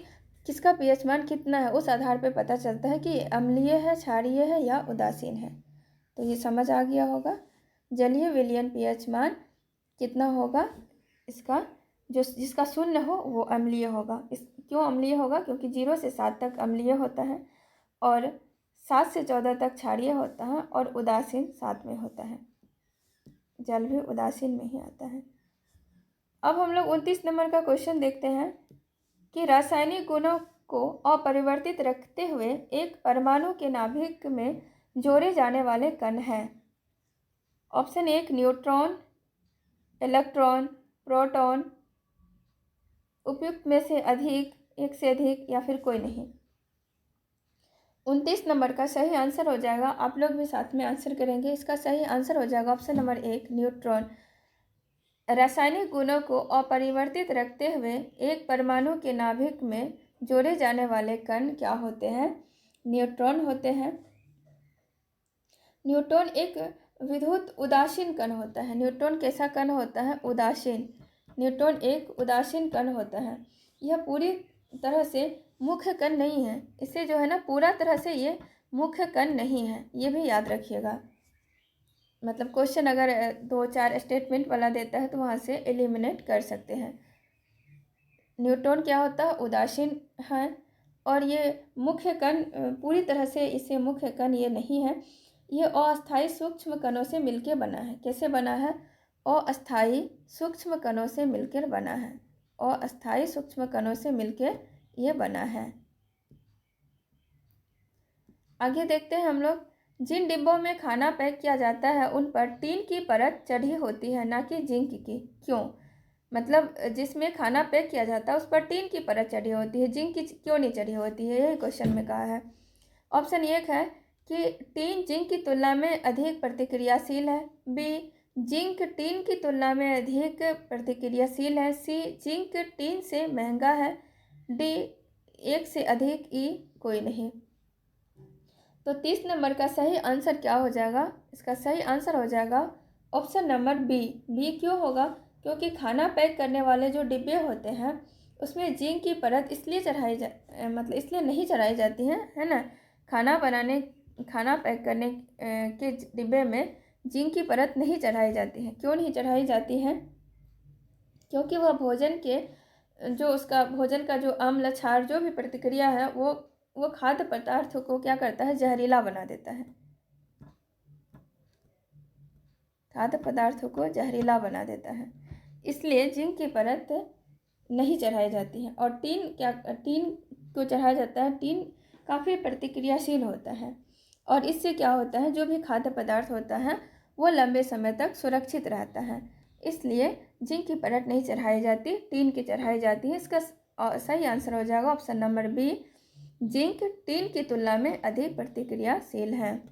किसका pH मान कितना है, उस आधार पे पता चलता है कि अम्लीय है, क्षारीय है या उदासीन है। तो ये समझ आ गया होगा। जलीय विलयन pH मान कितना होगा, इसका जिसका 0 हो वो अम्लीय होगा। क्यों अम्लीय होगा? क्योंकि 0 से 7 तक अम्लीय होता है और 7 से 14 तक क्षारीय होता है और उदासीन 7 में होता है। जल भी उदासीन में ही आता है। अब हम लोग 29 नंबर का क्वेश्चन देखते हैं कि रासायनिक गुणों को अपरिवर्तित रखते हुए एक परमाणु के नाभिक में जोड़े जाने वाले कण हैं। ऑप्शन 1 न्यूट्रॉन, इलेक्ट्रॉन, प्रोटॉन, उपयुक्त में से अधिक, एक से अधिक या फिर कोई नहीं। 29 नंबर का सही आंसर हो जाएगा, आप लोग भी साथ में आंसर करेंगे। इसका सही आंसर हो जाएगा ऑप्शन नंबर 1 न्यूट्रॉन। रासायनिक गुणों को अपरिवर्तित रखते हुए एक परमाणु के नाभिक में जोड़े जाने वाले कण क्या होते हैं? न्यूट्रॉन होते हैं। न्यूट्रॉन एक विद्युत उदासीन कण होता है। न्यूट्रॉन कैसा कण होता है? उदासीन। न्यूट्रॉन एक उदासीन कण होता है। यह पूरी तरह से मुख्य कण नहीं है। इसे जो है ना पूरा तरह से ये मुख्य कण नहीं है, ये भी याद रखिएगा। मतलब क्वेश्चन अगर 2-4 स्टेटमेंट वाला देता है तो वहाँ से एलिमिनेट कर सकते हैं। न्यूट्रॉन क्या होता है? उदासीन है और ये मुख्य कण पूरी तरह से इसे मुख्य कण ये नहीं है। ये अस्थायी सूक्ष्म कणों से मिलकर बना है। कैसे बना है? अस्थायी सूक्ष्म कणों से मिलकर बना है। अस्थायी सूक्ष्म कणों से मिलकर ये बना है। आगे देखते हैं हम लोग। जिन डिब्बों में खाना पैक किया जाता है उन पर टीन की परत चढ़ी होती है, ना कि जिंक की। क्यों? मतलब जिसमें खाना पैक किया जाता है उस पर टीन की परत चढ़ी होती है, जिंक की क्यों नहीं चढ़ी होती है? यही क्वेश्चन में कहा है। ऑप्शन एक है कि टीन जिंक की तुलना में अधिक प्रतिक्रियाशील है। बी, जिंक टीन की तुलना में अधिक प्रतिक्रियाशील है। सी, जिंक टीन से महंगा है। डी, एक से अधिक। ई, कोई नहीं। तो 30 नंबर का सही आंसर क्या हो जाएगा? इसका सही आंसर हो जाएगा ऑप्शन नंबर बी। बी क्यों होगा? क्योंकि खाना पैक करने वाले जो डिब्बे होते हैं उसमें जिंक की परत इसलिए मतलब इसलिए नहीं चढ़ाई जाती है ना। खाना पैक करने के डिब्बे में जिंक की परत नहीं चढ़ाई जाती है। क्यों नहीं चढ़ाई जाती है? क्योंकि वह भोजन का जो अम्ल क्षार जो भी प्रतिक्रिया है वो खाद्य पदार्थों को क्या करता है? जहरीला बना देता है। खाद्य पदार्थों को जहरीला बना देता है, इसलिए जिंक की परत नहीं चढ़ाई जाती है। और टीन को चढ़ाया जाता है। टीन काफ़ी प्रतिक्रियाशील होता है और इससे क्या होता है? जो भी खाद्य पदार्थ होता है वो लंबे समय तक सुरक्षित रहता है, इसलिए जिंक की परत नहीं चढ़ाई जाती, टीन की चढ़ाई जाती है। इसका सही आंसर हो जाएगा option number B, zinc tin की तुलना में अधिक प्रतिक्रियाशील है।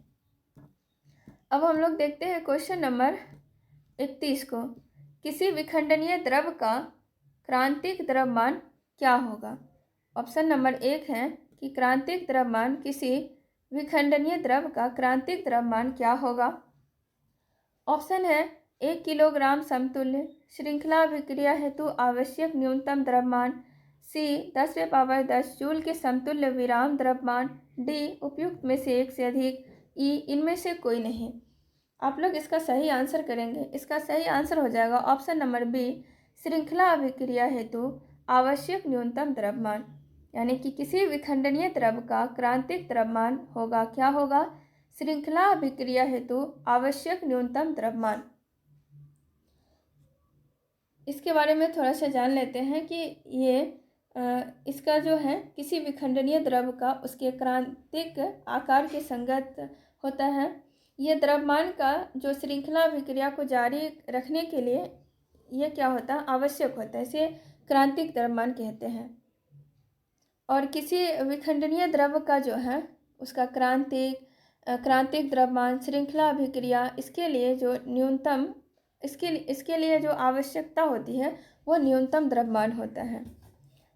अब हम लोग देखते हैं क्वेश्चन नंबर 31 को। किसी विखंडनीय द्रव का क्रांतिक द्रव्यमान क्या होगा? ऑप्शन नंबर एक है कि क्रांतिक द्रव्यमान, किसी विखंडनीय द्रव का क्रांतिक द्रव्यमान क्या होगा? ऑप्शन है 1 किलोग्राम समतुल्य श्रृंखला अभिक्रिया हेतु आवश्यक न्यूनतम द्रव्यमान। सी, 10⁻10 जूल के समतुल्य विराम द्रव्यमान। डी, उपयुक्त में से एक से अधिक। ई, इनमें से कोई नहीं। आप लोग इसका सही आंसर करेंगे। इसका सही आंसर हो जाएगा ऑप्शन नंबर बी, श्रृंखला अभिक्रिया हेतु आवश्यक न्यूनतम द्रव्यमान। यानी कि किसी विखंडनीय द्रव का क्रांतिक द्रव्यमान होगा, क्या होगा? श्रृंखला अभिक्रिया हेतु आवश्यक न्यूनतम द्रव्यमान। इसके बारे में थोड़ा सा जान लेते हैं कि ये इसका जो है किसी विखंडनीय द्रव का उसके क्रांतिक आकार के संगत होता है। ये द्रव्यमान का जो श्रृंखला अभिक्रिया को जारी रखने के लिए ये क्या होता है? आवश्यक होता है। इसे क्रांतिक द्रव्यमान कहते हैं। और किसी विखंडनीय द्रव का जो है उसका क्रांतिक द्रव्यमान, श्रृंखला अभिक्रिया, इसके लिए जो न्यूनतम इसके लिए जो आवश्यकता होती है वो न्यूनतम द्रव्यमान होता है।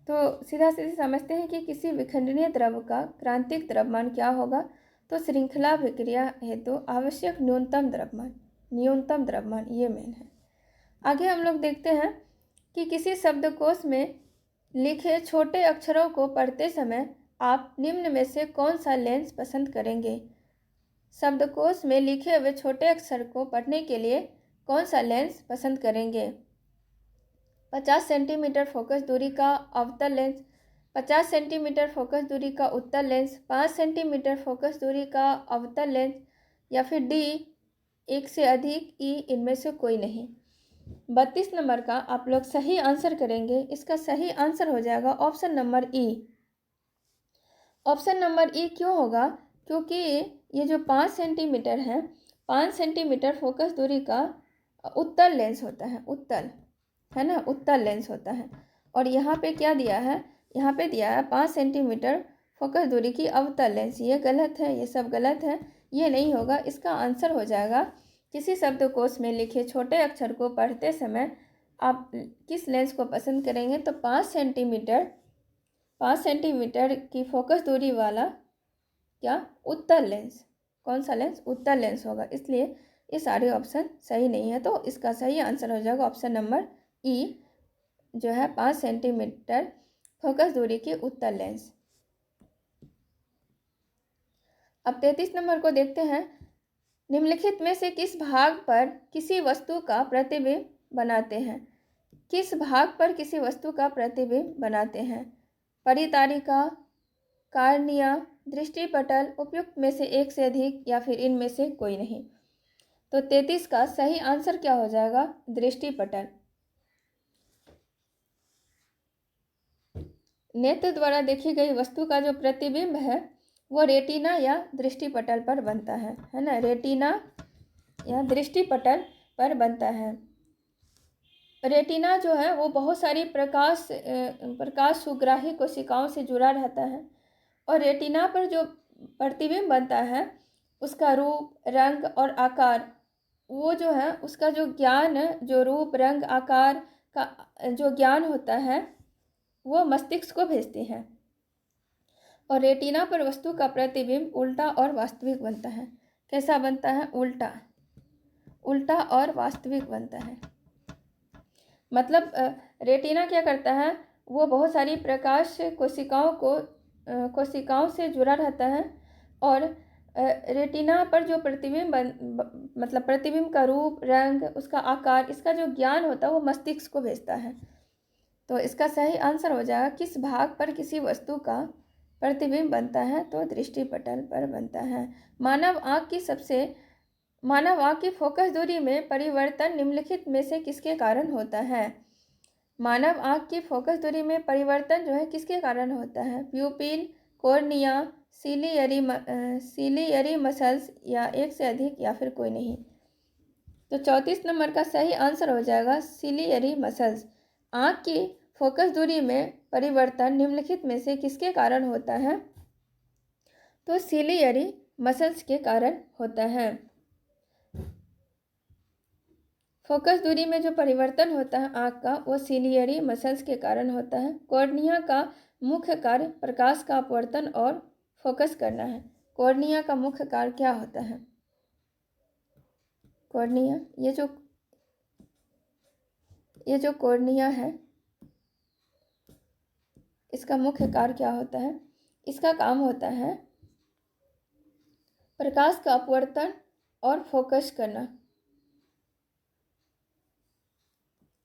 तो सीधा समझते हैं कि किसी विखंडनीय द्रव का क्रांतिक द्रव्यमान क्या होगा? तो श्रृंखला अभिक्रिया हेतु आवश्यक न्यूनतम द्रव्यमान ये मेन है। आगे हम लोग देखते हैं कि किसी शब्दकोश में लिखे छोटे अक्षरों को पढ़ते समय आप निम्न में से कौन सा लेंस पसंद करेंगे? शब्दकोश में लिखे हुए छोटे अक्षर को पढ़ने के लिए कौन सा लेंस पसंद करेंगे? 50 सेंटीमीटर फोकस दूरी का अवतल लेंस, 50 सेंटीमीटर फोकस दूरी का उत्तल लेंस, 5 सेंटीमीटर फोकस दूरी का अवतल लेंस, या फिर डी, एक से अधिक। ई, इनमें से कोई नहीं। 32 नंबर का आप लोग सही आंसर करेंगे। इसका सही आंसर हो जाएगा ऑप्शन नंबर ई। ऑप्शन नंबर ई क्यों होगा? क्योंकि ये जो 5 सेंटीमीटर है, 5 सेंटीमीटर फोकस दूरी का उत्तल लेंस होता है, उत्तल है ना, उत्तल लेंस होता है। और यहाँ पे क्या दिया है? यहाँ पे दिया है 5 सेंटीमीटर फोकस दूरी की अवतल लेंस। ये गलत है, ये सब गलत है, ये नहीं होगा। इसका आंसर हो जाएगा किसी शब्दकोश में लिखे छोटे अक्षर को पढ़ते समय आप किस लेंस को पसंद करेंगे? तो 5 सेंटीमीटर की फोकस दूरी वाला क्या? उत्तल लेंस। कौन सा लेंस? उत्तल लेंस होगा। इसलिए ये सारे ऑप्शन सही नहीं है। तो इसका सही आंसर हो जाएगा ऑप्शन नंबर ई, जो है 5 सेंटीमीटर फोकस दूरी की उत्तल लेंस। अब 33 नंबर को देखते हैं। निम्नलिखित में से किस भाग पर किसी वस्तु का प्रतिबिंब बनाते हैं? किस भाग पर किसी वस्तु का प्रतिबिंब बनाते हैं? परितारिका, कार्निया, दृष्टिपटल, उपयुक्त में से एक से अधिक या फिर इनमें से कोई नहीं। तो 33 का सही आंसर क्या हो जाएगा? दृष्टिपटल। नेत्र द्वारा देखी गई वस्तु का जो प्रतिबिंब है वो रेटिना या दृष्टिपटल पर बनता है ना, रेटिना या दृष्टिपटल पर बनता है। रेटिना जो है वो बहुत सारी प्रकाश सुग्राही कोशिकाओं से जुड़ा रहता है और रेटिना पर जो प्रतिबिंब बनता है उसका रूप, रंग और आकार, वो जो है उसका जो ज्ञान, जो रूप, रंग, आकार का जो ज्ञान होता है वो मस्तिष्क को भेजते हैं और रेटिना पर वस्तु का प्रतिबिंब उल्टा और वास्तविक बनता है। कैसा बनता है? उल्टा, उल्टा और वास्तविक बनता है। मतलब रेटिना क्या करता है, वो बहुत सारी प्रकाश कोशिकाओं से जुड़ा रहता है और रेटिना पर जो प्रतिबिंब मतलब प्रतिबिंब का रूप, रंग, उसका आकार, इसका जो ज्ञान होता है वो मस्तिष्क को भेजता है। तो इसका सही आंसर हो जाएगा किस भाग पर किसी वस्तु का प्रतिबिंब बनता है? तो दृष्टिपटल पर बनता है। मानव आँख की फोकस दूरी में परिवर्तन निम्नलिखित में से किसके कारण होता है? मानव आँख की फोकस दूरी में परिवर्तन जो है किसके कारण होता है? प्यूपिल, कॉर्निया, सीलियरी मसल्स या एक से अधिक या फिर कोई नहीं। तो 34 नंबर का सही आंसर हो जाएगा सीलियरी मसल्स। आँख की फोकस दूरी में परिवर्तन निम्नलिखित में से किसके कारण होता है? तो सीलियरी मसल्स के कारण होता है। फोकस दूरी में जो परिवर्तन होता है आँख का वो सीलियरी मसल्स के कारण होता है। कॉर्निया का मुख्य कार्य प्रकाश का अपवर्तन और फोकस करना है। कॉर्निया का मुख्य कार्य क्या होता है? कॉर्निया, ये जो कॉर्निया है इसका मुख्य कार्य क्या होता है? इसका काम होता है प्रकाश का अपवर्तन और फोकस करना।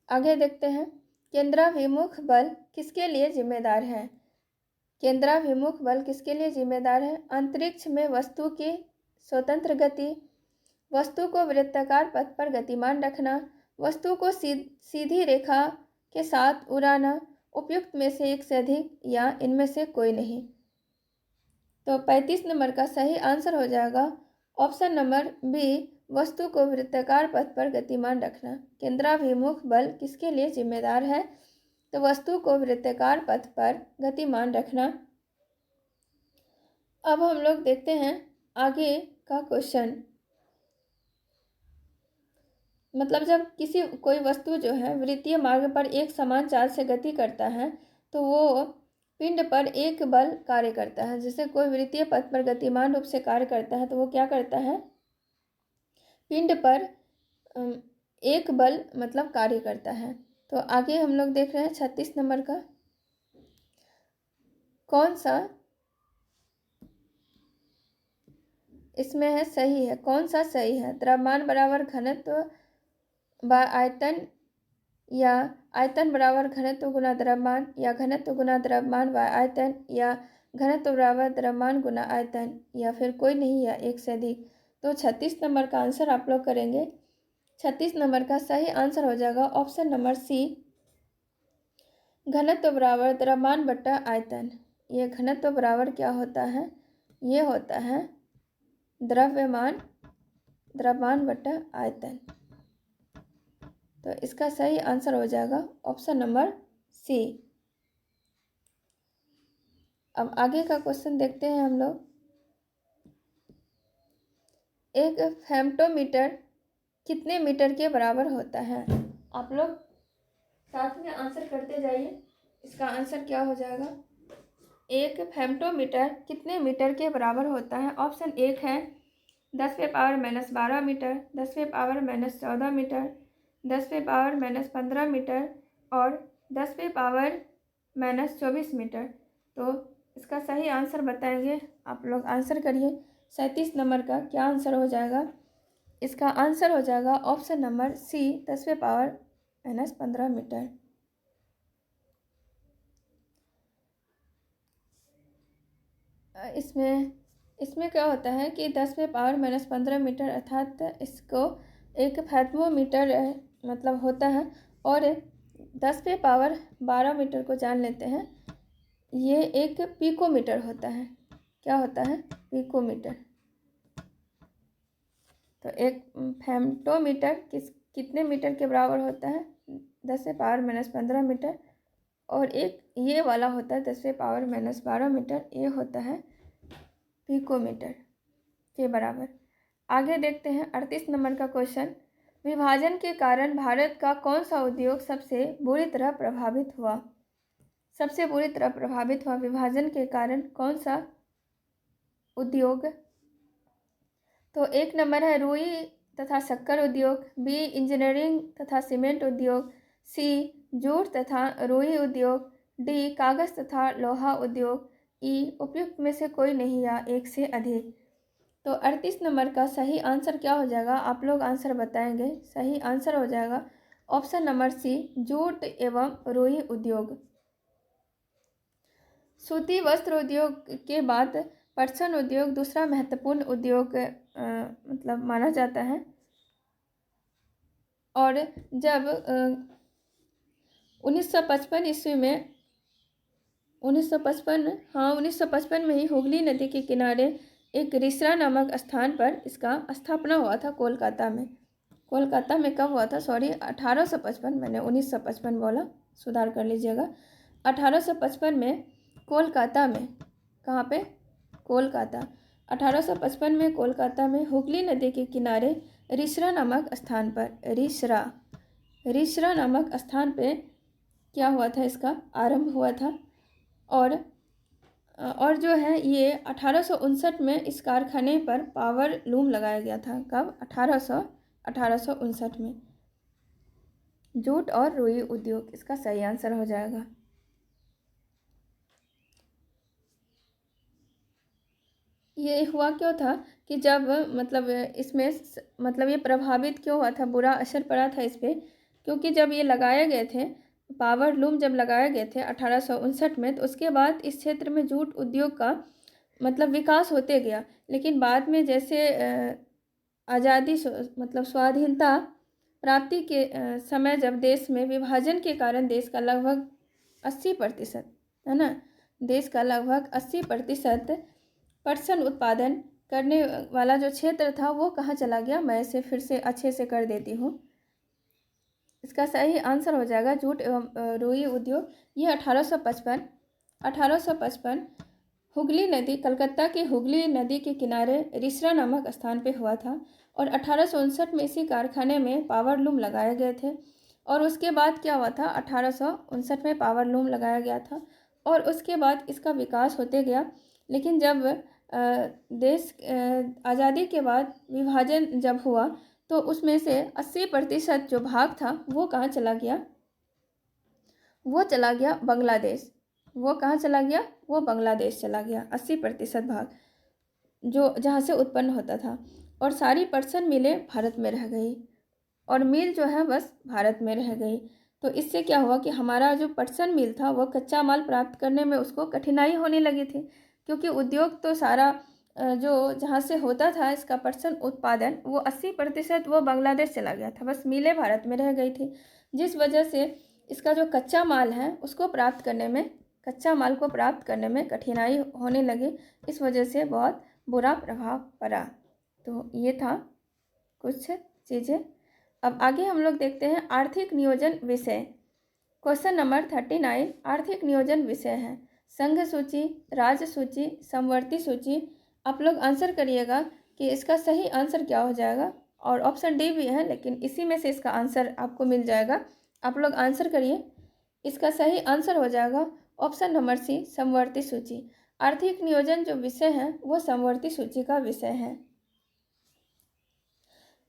आगे देखते हैं, केंद्राभिमुख बल किसके लिए जिम्मेदार है? केंद्राभिमुख बल किसके लिए जिम्मेदार है? अंतरिक्ष में वस्तु की स्वतंत्र गति, वस्तु को वृत्ताकार पथ पर गतिमान रखना, वस्तु को सीधी रेखा के साथ उड़ाना, उपयुक्त में से एक से अधिक या इनमें से कोई नहीं। तो 35 नंबर का सही आंसर हो जाएगा ऑप्शन नंबर बी, वस्तु को वृत्ताकार पथ पर गतिमान रखना। केंद्राभिमुख बल किसके लिए जिम्मेदार है? तो वस्तु को वृत्ताकार पथ पर गतिमान रखना। अब हम लोग देखते हैं आगे का क्वेश्चन। मतलब जब कोई वस्तु जो है वृत्तीय मार्ग पर एक समान चाल से गति करता है तो वो पिंड पर एक बल कार्य करता है। जैसे कोई वृत्तीय पथ पर गतिमान रूप से कार्य करता है तो वो क्या करता है? पिंड पर एक बल मतलब कार्य करता है। तो आगे हम लोग देख रहे हैं 36 नंबर का, कौन सा इसमें है सही है? कौन सा सही है? द्रव्यमान बराबर घनत्व बाय आयतन, या आयतन बराबर घनत्व गुना द्रव्यमान, या घनत्व गुना द्रव्यमान बाय आयतन, या घनत्व बराबर द्रव्यमान गुना आयतन, या फिर कोई नहीं या एक से अधिक। तो 36 नंबर का आंसर आप लोग करेंगे। 36 नंबर का सही आंसर हो जाएगा ऑप्शन नंबर सी, घनत्व बराबर द्रव्यमान बट्टा आयतन। ये घनत्व बराबर क्या होता है? ये होता है द्रव्यमान बट्टा आयतन। तो इसका सही आंसर हो जाएगा ऑप्शन नंबर सी। अब आगे का क्वेश्चन देखते हैं हम लोग। एक फेम्टोमीटर कितने मीटर के बराबर होता है? आप लोग साथ में आंसर करते जाइए। इसका आंसर क्या हो जाएगा? एक फेम्टोमीटर कितने मीटर के बराबर होता है? ऑप्शन एक है 10⁻⁻12 मीटर, 10⁻⁻14 मीटर, 10⁻⁻15 मीटर और 10⁻⁻24 मीटर। तो इसका सही आंसर बताएंगे। आप लोग आंसर करिए। 37 नंबर का क्या आंसर हो जाएगा? इसका आंसर हो जाएगा ऑप्शन नंबर सी, 10⁻⁻15 मीटर। इसमें इसमें क्या होता है कि 10⁻⁻15 मीटर अर्थात इसको एक फैथमोमीटर मतलब होता है, और 10⁻12 मीटर को जान लेते हैं, ये एक पिकोमीटर होता है। क्या होता है? पिकोमीटर। तो एक फेम्टोमीटर कितने मीटर के बराबर होता है? 10⁻⁻15 मीटर। और एक ये वाला होता है 10⁻12 मीटर, ये होता है पिकोमीटर के बराबर। आगे देखते हैं 38 नंबर का क्वेश्चन। विभाजन के कारण भारत का कौन सा उद्योग सबसे बुरी तरह प्रभावित हुआ? सबसे बुरी तरह प्रभावित हुआ विभाजन के कारण कौन सा उद्योग? तो एक नंबर है रुई तथा शक्कर उद्योग, बी इंजीनियरिंग तथा सीमेंट उद्योग, सी जूट तथा रुई उद्योग, डी कागज तथा लोहा उद्योग, ई उपयुक्त में से कोई नहीं या एक से अधिक। तो 38 नंबर का सही आंसर क्या हो जाएगा? आप लोग आंसर बताएंगे। सही आंसर हो जाएगा ऑप्शन नंबर सी, जूट एवं रुई उद्योग। सूती वस्त्र उद्योग के बाद पटसन उद्योग दूसरा महत्वपूर्ण उद्योग मतलब माना जाता है। और जब 1955 ईस्वी में 1955 में ही हुगली नदी के किनारे एक रिसरा नामक स्थान पर इसका स्थापना हुआ था, कोलकाता में। कोलकाता में कब हुआ था? सॉरी, 1855, मैंने 1955 बोला, सुधार कर लीजिएगा। 1855 में कोलकाता में, कहाँ पे? कोलकाता। 1855 में कोलकाता में हुगली नदी के किनारे रिसरा नामक स्थान पर, रिसरा नामक स्थान पे क्या हुआ था? इसका आरंभ हुआ था। और जो है ये 1859 में इस कारखाने पर पावर लूम लगाया गया था। कब? 1859 में। जूट और रुई उद्योग इसका सही आंसर हो जाएगा। ये हुआ क्यों था कि जब मतलब इसमें मतलब ये प्रभावित क्यों हुआ था, बुरा असर पड़ा था इस पर? क्योंकि जब ये लगाए गए थे, पावर लूम जब लगाए गए थे 1859 में, तो उसके बाद इस क्षेत्र में जूट उद्योग का मतलब विकास होते गया। लेकिन बाद में जैसे आज़ादी मतलब स्वाधीनता प्राप्ति के समय जब देश में विभाजन के कारण देश का लगभग 80%, है ना, देश का लगभग 80% पटसन उत्पादन करने वाला जो क्षेत्र था वो कहाँ चला गया? मैं इसे फिर से अच्छे से कर देती हूँ। इसका सही आंसर हो जाएगा जूट एवं रुई उद्योग। ये 1855 हुगली नदी, कलकत्ता की हुगली नदी के किनारे रिसरा नामक स्थान पे हुआ था। और 1859 में इसी कारखाने में पावर लूम लगाए गए थे। और उसके बाद क्या हुआ था? 1859 में पावर लूम लगाया गया था और उसके बाद इसका विकास होते गया। लेकिन जब देश आज़ादी के बाद विभाजन जब हुआ तो उसमें से 80% जो भाग था वो कहाँ चला गया? वो चला गया बांग्लादेश। वो कहाँ चला गया? वो बांग्लादेश चला गया। 80% भाग जो जहाँ से उत्पन्न होता था। और सारी पटसन मिलें भारत में रह गई, और मिल जो है बस भारत में रह गई। तो इससे क्या हुआ कि हमारा जो पटसन मिल था वो कच्चा माल प्राप्त करने में उसको कठिनाई होने लगी थी, क्योंकि उद्योग तो सारा जो जहाँ से होता था इसका पटसन उत्पादन, वो 80% वो बांग्लादेश चला गया था, बस मिलें भारत में रह गई थी। जिस वजह से इसका जो कच्चा माल है उसको प्राप्त करने में, कच्चा माल को प्राप्त करने में कठिनाई होने लगी। इस वजह से बहुत बुरा प्रभाव पड़ा। तो ये था कुछ चीज़ें। अब आगे हम लोग देखते हैं आर्थिक नियोजन विषय। क्वेश्चन नंबर 39 आर्थिक नियोजन विषय है। संघ सूची, राज्य सूची, समवर्ती सूची। आप लोग आंसर करिएगा कि इसका सही आंसर क्या हो जाएगा। और ऑप्शन डी भी है, लेकिन इसी में से इसका आंसर आपको मिल जाएगा। आप लोग आंसर करिए। इसका सही आंसर हो जाएगा ऑप्शन नंबर सी, समवर्ती सूची। आर्थिक नियोजन जो विषय है वो समवर्ती सूची का विषय है।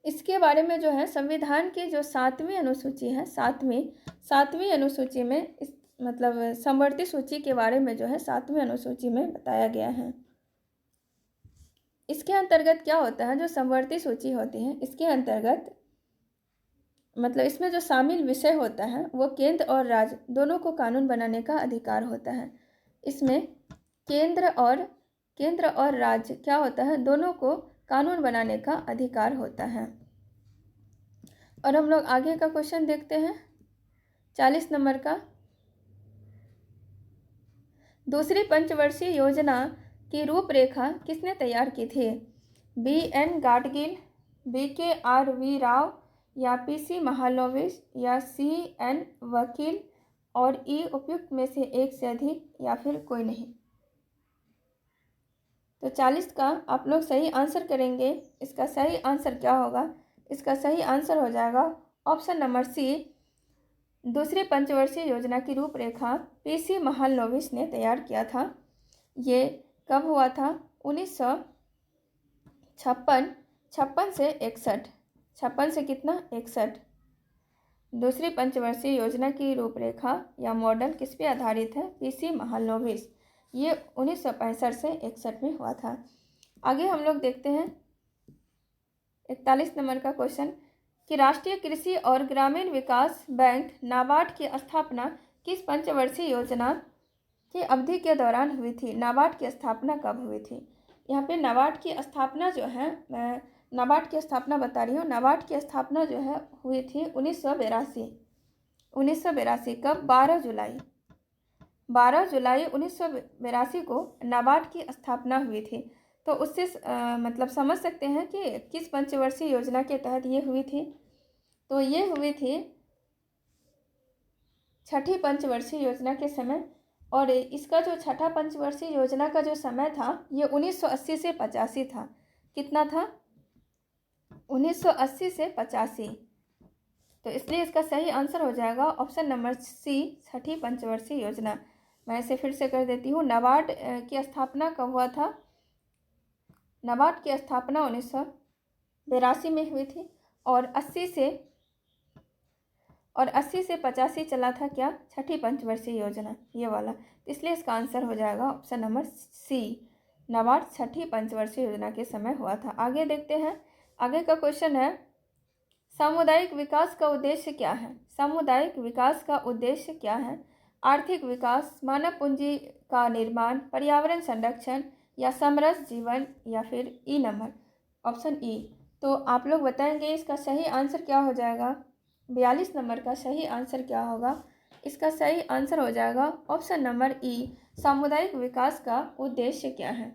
इसके बारे में जो है संविधान की जो 7वीं अनुसूची है, सातवीं अनुसूची में इस मतलब समवर्ती सूची के बारे में जो है 7वीं अनुसूची में बताया गया है। इसके अंतर्गत क्या होता है? जो समवर्ती सूची होती है इसके अंतर्गत मतलब इसमें जो शामिल विषय होता है वो केंद्र और राज्य दोनों को कानून बनाने का अधिकार होता है। इसमें केंद्र और केंद्र और राज्य क्या होता है, दोनों को कानून बनाने का अधिकार होता है। और हम लोग आगे का क्वेश्चन देखते हैं 40 नंबर का। दूसरी पंचवर्षीय योजना की रूपरेखा किसने तैयार की थी? B.N. गाडगिल, B.K.R.V. राव या P.C. महालनोबिस या C.N. वकील और E उपयुक्त में से एक से अधिक या फिर कोई नहीं। तो 40 का आप लोग सही आंसर करेंगे। इसका सही आंसर क्या होगा? इसका सही आंसर हो जाएगा ऑप्शन नंबर सी, दूसरी पंचवर्षीय योजना की रूपरेखा P.C. महालनोबिस ने तैयार किया था। ये कब हुआ था? 1956 से 61, 56 से कितना? 61। दूसरी पंचवर्षीय योजना की रूपरेखा या मॉडल किस पे आधारित है? P.C. महालनोबिस। ये 1965 से 61 में हुआ था। आगे हम लोग देखते हैं 41 नंबर का क्वेश्चन कि राष्ट्रीय कृषि और ग्रामीण विकास बैंक नाबार्ड की स्थापना किस पंचवर्षीय योजना की अवधि के दौरान हुई थी? नाबार्ड की स्थापना कब हुई थी? यहाँ पे नाबार्ड की स्थापना जो है, मैं नाबार्ड की स्थापना बता रही हूँ। नाबार्ड की स्थापना जो है हुई थी 1982। कब? 12 जुलाई 1982 को नाबार्ड की स्थापना हुई थी। तो उससे मतलब समझ सकते हैं कि किस पंचवर्षीय योजना के तहत ये हुई थी। तो ये हुई थी छठी पंचवर्षीय योजना के समय। और इसका जो छठा पंचवर्षीय योजना का जो समय था ये 1980 से 85 था। कितना था? 1980 से 85। तो इसलिए इसका सही आंसर हो जाएगा ऑप्शन नंबर सी, छठी पंचवर्षीय योजना। मैं इसे फिर से कर देती हूँ। नाबार्ड की स्थापना कब हुआ था? नाबार्ड की स्थापना 1982 में हुई थी और 80 से 85 चला था क्या? छठी पंचवर्षीय योजना, ये वाला। इसलिए इसका आंसर हो जाएगा ऑप्शन नंबर सी, नाबार्ड छठी पंचवर्षीय योजना के समय हुआ था। आगे देखते हैं। आगे का क्वेश्चन है सामुदायिक विकास का उद्देश्य क्या है? सामुदायिक विकास का उद्देश्य क्या है? आर्थिक विकास, मानव पूंजी का निर्माण, पर्यावरण संरक्षण या समरस जीवन या फिर ई नंबर, ऑप्शन ई। तो आप लोग बताएंगे इसका सही आंसर क्या हो जाएगा? 42 नंबर का सही आंसर क्या होगा? इसका सही आंसर हो जाएगा ऑप्शन नंबर ई, सामुदायिक विकास का उद्देश्य क्या है।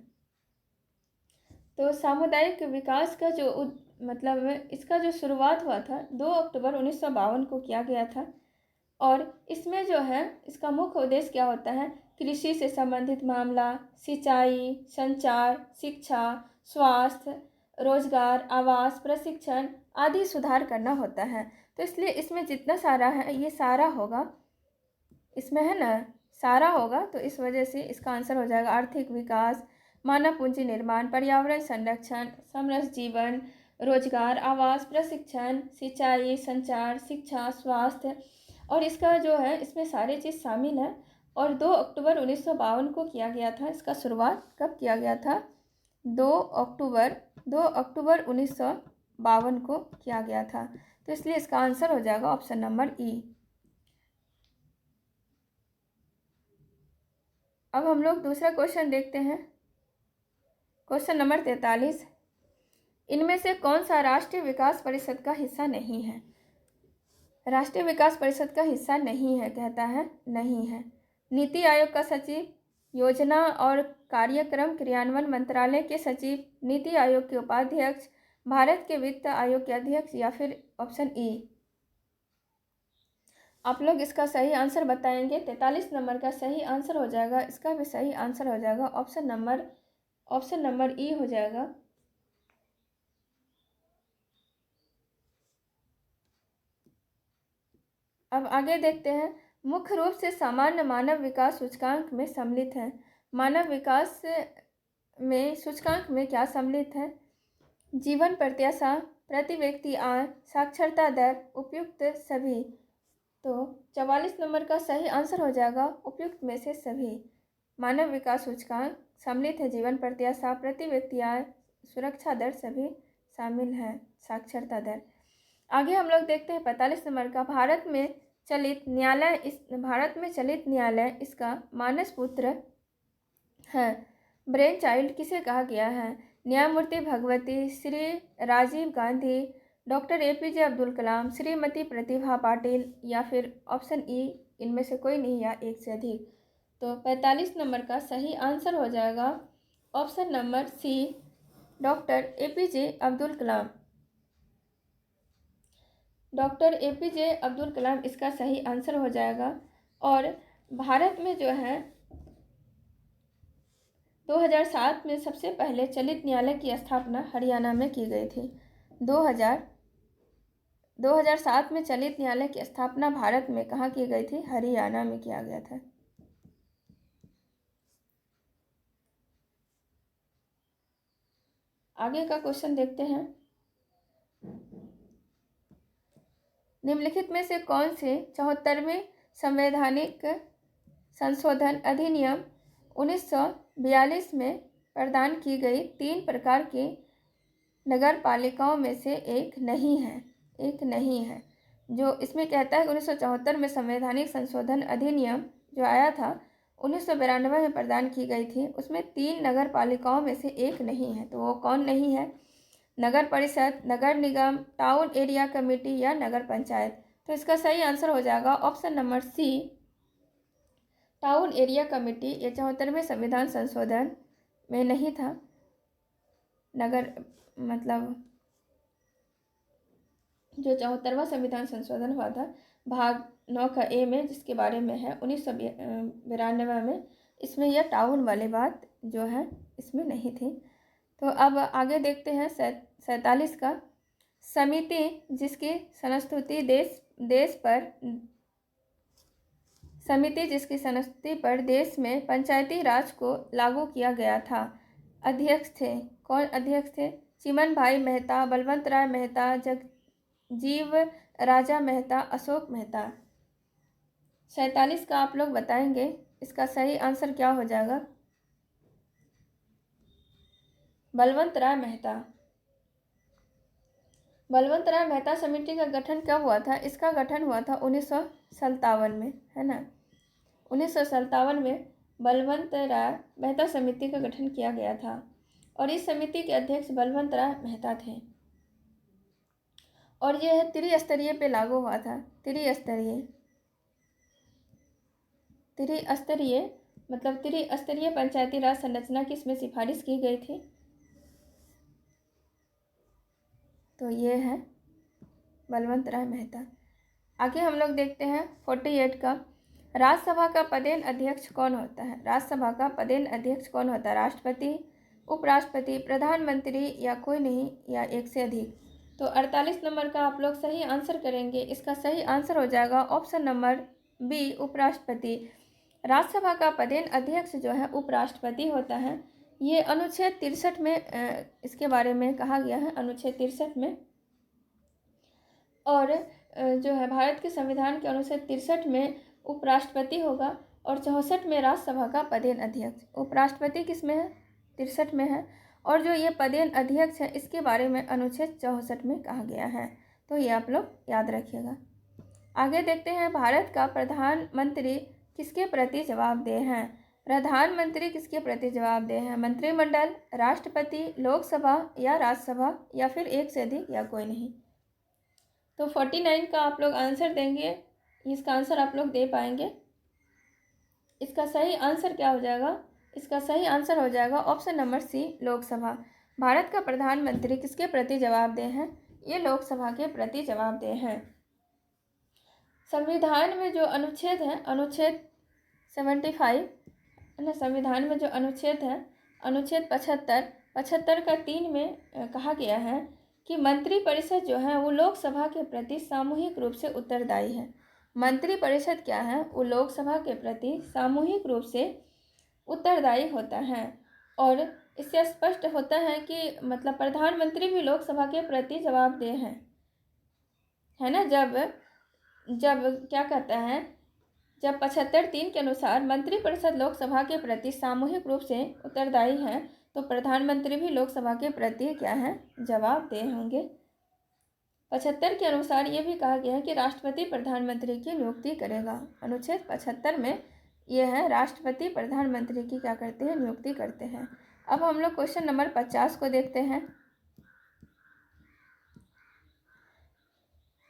तो सामुदायिक विकास का जो मतलब इसका जो शुरुआत हुआ था 2 अक्टूबर 1952 को किया गया था। और इसमें जो है इसका मुख्य उद्देश्य क्या होता है? कृषि से संबंधित मामला, सिंचाई, संचार, शिक्षा, स्वास्थ्य, रोजगार, आवास, प्रशिक्षण आदि सुधार करना होता है। तो इसलिए इसमें जितना सारा है ये सारा होगा, इसमें है ना, सारा होगा। तो इस वजह से इसका आंसर हो जाएगा आर्थिक विकास, मानव पूंजी निर्माण, पर्यावरण संरक्षण, समरस जीवन, रोजगार, आवास, प्रशिक्षण, सिंचाई, संचार, शिक्षा, स्वास्थ्य। और इसका जो है इसमें सारी चीज़ शामिल है। और 2 अक्टूबर 1952 को किया गया था। इसका शुरुआत कब किया गया था? 2 अक्टूबर 1952 को किया गया था। तो इसलिए इसका आंसर हो जाएगा ऑप्शन नंबर ई। अब हम लोग दूसरा क्वेश्चन देखते हैं, क्वेश्चन नंबर 43। इनमें से कौन सा राष्ट्रीय विकास परिषद का हिस्सा नहीं है? राष्ट्रीय विकास परिषद का हिस्सा नहीं है, कहता है नहीं है। नीति आयोग का सचिव, योजना और कार्यक्रम क्रियान्वयन मंत्रालय के सचिव, नीति आयोग के उपाध्यक्ष, भारत के वित्त आयोग के अध्यक्ष या फिर ऑप्शन ई। आप लोग इसका सही आंसर बताएंगे। 43 नंबर का सही आंसर हो जाएगा, इसका भी सही आंसर हो जाएगा ऑप्शन नंबर ई हो जाएगा। अब आगे देखते हैं। मुख्य रूप से सामान्य मानव विकास सूचकांक में सम्मिलित है। मानव विकास में सूचकांक में क्या सम्मिलित है? जीवन प्रत्याशा, प्रति व्यक्ति आय, साक्षरता दर, उपयुक्त सभी। तो 44 नंबर का सही आंसर हो जाएगा उपयुक्त में से सभी। मानव विकास सूचकांक सम्मिलित है, जीवन प्रत्याशा, प्रति व्यक्ति आय, सुरक्षा दर सभी शामिल है, साक्षरता दर। आगे हम लोग देखते हैं 45 नंबर का। भारत में चलित न्यायालय इसका मानस पुत्र है। ब्रेन चाइल्ड किसे कहा गया है? न्यायमूर्ति भगवती, श्री राजीव गांधी, डॉक्टर APJ अब्दुल कलाम, श्रीमती प्रतिभा पाटिल या फिर ऑप्शन ई इनमें से कोई नहीं या एक से अधिक। तो 45 नंबर का सही आंसर हो जाएगा option number C, doctor APJ Abdul Kalam. Doctor APJ Abdul Kalam इसका सही आंसर हो जाएगा। और भारत में जो है 2007 में सबसे पहले चलित न्यायालय की स्थापना हरियाणा में की गई थी। 2007 में चलित न्यायालय की स्थापना भारत में कहाँ की गई थी? हरियाणा में किया गया था। आगे का क्वेश्चन देखते हैं। निम्नलिखित में से कौन से 74वें संवैधानिक संशोधन अधिनियम 1942 में प्रदान की गई 3 प्रकार की नगर पालिकाओं में से एक नहीं है? जो इसमें कहता है कि 1974 में संवैधानिक संशोधन अधिनियम जो आया था 1992 में प्रदान की गई थी, उसमें 3 नगर पालिकाओं में से एक नहीं है। तो वो कौन नहीं है? नगर परिषद, नगर निगम, टाउन एरिया कमेटी या नगर पंचायत। तो इसका सही आंसर हो जाएगा option number C, town area committee. ये 74वें संविधान संशोधन में नहीं था। नगर मतलब जो 74वां संविधान संशोधन हुआ था भाग 9 का ए में, जिसके बारे में है 1992 में, इसमें यह टाउन वाली बात जो है इसमें नहीं थी। तो अब आगे देखते हैं 47 का। समिति जिसकी संस्तुति देश में पंचायती राज को लागू किया गया था, अध्यक्ष थे। कौन अध्यक्ष थे? चिमन भाई मेहता, बलवंत राय मेहता, जगजीव राजा मेहता, अशोक मेहता। 47 का आप लोग बताएंगे इसका सही आंसर क्या हो जाएगा? बलवंत राय मेहता। बलवंत राय मेहता समिति का गठन कब हुआ था? इसका गठन हुआ था 1957 में, है ना। 1957 में बलवंत राय मेहता समिति का गठन किया गया था और इस समिति के अध्यक्ष बलवंत राय मेहता थे। और यह त्रिस्तरीय पे लागू हुआ था। त्रिस्तरीय मतलब त्रिस्तरीय पंचायती राज संरचना की इसमें सिफारिश की गई थी। तो ये है बलवंत राय मेहता। आगे हम लोग देखते हैं 48 का। राज्यसभा का पदेन अध्यक्ष कौन होता है? राज्यसभा का पदेन अध्यक्ष कौन होता है? राष्ट्रपति, उपराष्ट्रपति, प्रधानमंत्री या कोई नहीं या एक से अधिक। तो 48 नंबर का आप लोग सही आंसर करेंगे। इसका सही आंसर हो जाएगा ऑप्शन नंबर बी, उपराष्ट्रपति। राज्यसभा का पदेन अध्यक्ष जो है उपराष्ट्रपति होता है। ये अनुच्छेद 63 में इसके बारे में कहा गया है, अनुच्छेद 63 में। और जो है भारत के संविधान के अनुच्छेद 63 में उपराष्ट्रपति होगा और 64 में राज्यसभा का पदेन अध्यक्ष। उपराष्ट्रपति किस में है? 63 में है। और जो ये पदेन अध्यक्ष है इसके बारे में अनुच्छेद 64 में कहा गया है। तो ये आप लोग याद रखिएगा। आगे देखते हैं भारत का प्रधानमंत्री किसके प्रति जवाबदेह हैं? प्रधानमंत्री किसके प्रति जवाबदेह हैं? मंत्रिमंडल, राष्ट्रपति, लोकसभा या राज्यसभा या फिर एक से अधिक या कोई नहीं। तो 49 का आप लोग आंसर देंगे, इसका आंसर आप लोग दे पाएंगे। इसका सही आंसर क्या हो जाएगा? इसका सही आंसर हो जाएगा option number C, Lok Sabha. Bharat का प्रधानमंत्री किसके प्रति जवाबदेह हैं? ये लोकसभा के प्रति जवाबदेह हैं। संविधान में जो अनुच्छेद है, अनुच्छेद 75 है ना, संविधान में जो अनुच्छेद है, अनुच्छेद 75 का 3 में कहा गया है कि मंत्रिपरिषद जो है वो लोकसभा के प्रति सामूहिक रूप से उत्तरदायी है। मंत्रिपरिषद क्या है? वो लोकसभा के प्रति सामूहिक रूप से उत्तरदायी होता है। और इससे स्पष्ट होता है कि मतलब प्रधानमंत्री भी लोकसभा के प्रति जवाबदेह है ना। जब क्या कहता है, जब 75(3) के अनुसार मंत्रिपरिषद लोकसभा के प्रति सामूहिक रूप से उत्तरदायी है तो प्रधानमंत्री भी लोकसभा के प्रति क्या है? जवाबदेह होंगे। 75 के अनुसार ये भी कहा गया है कि राष्ट्रपति प्रधानमंत्री की नियुक्ति करेगा। अनुच्छेद 75 में ये है राष्ट्रपति प्रधानमंत्री की क्या करते हैं, नियुक्ति करते हैं। अब हम लोग क्वेश्चन नंबर 50 को देखते हैं।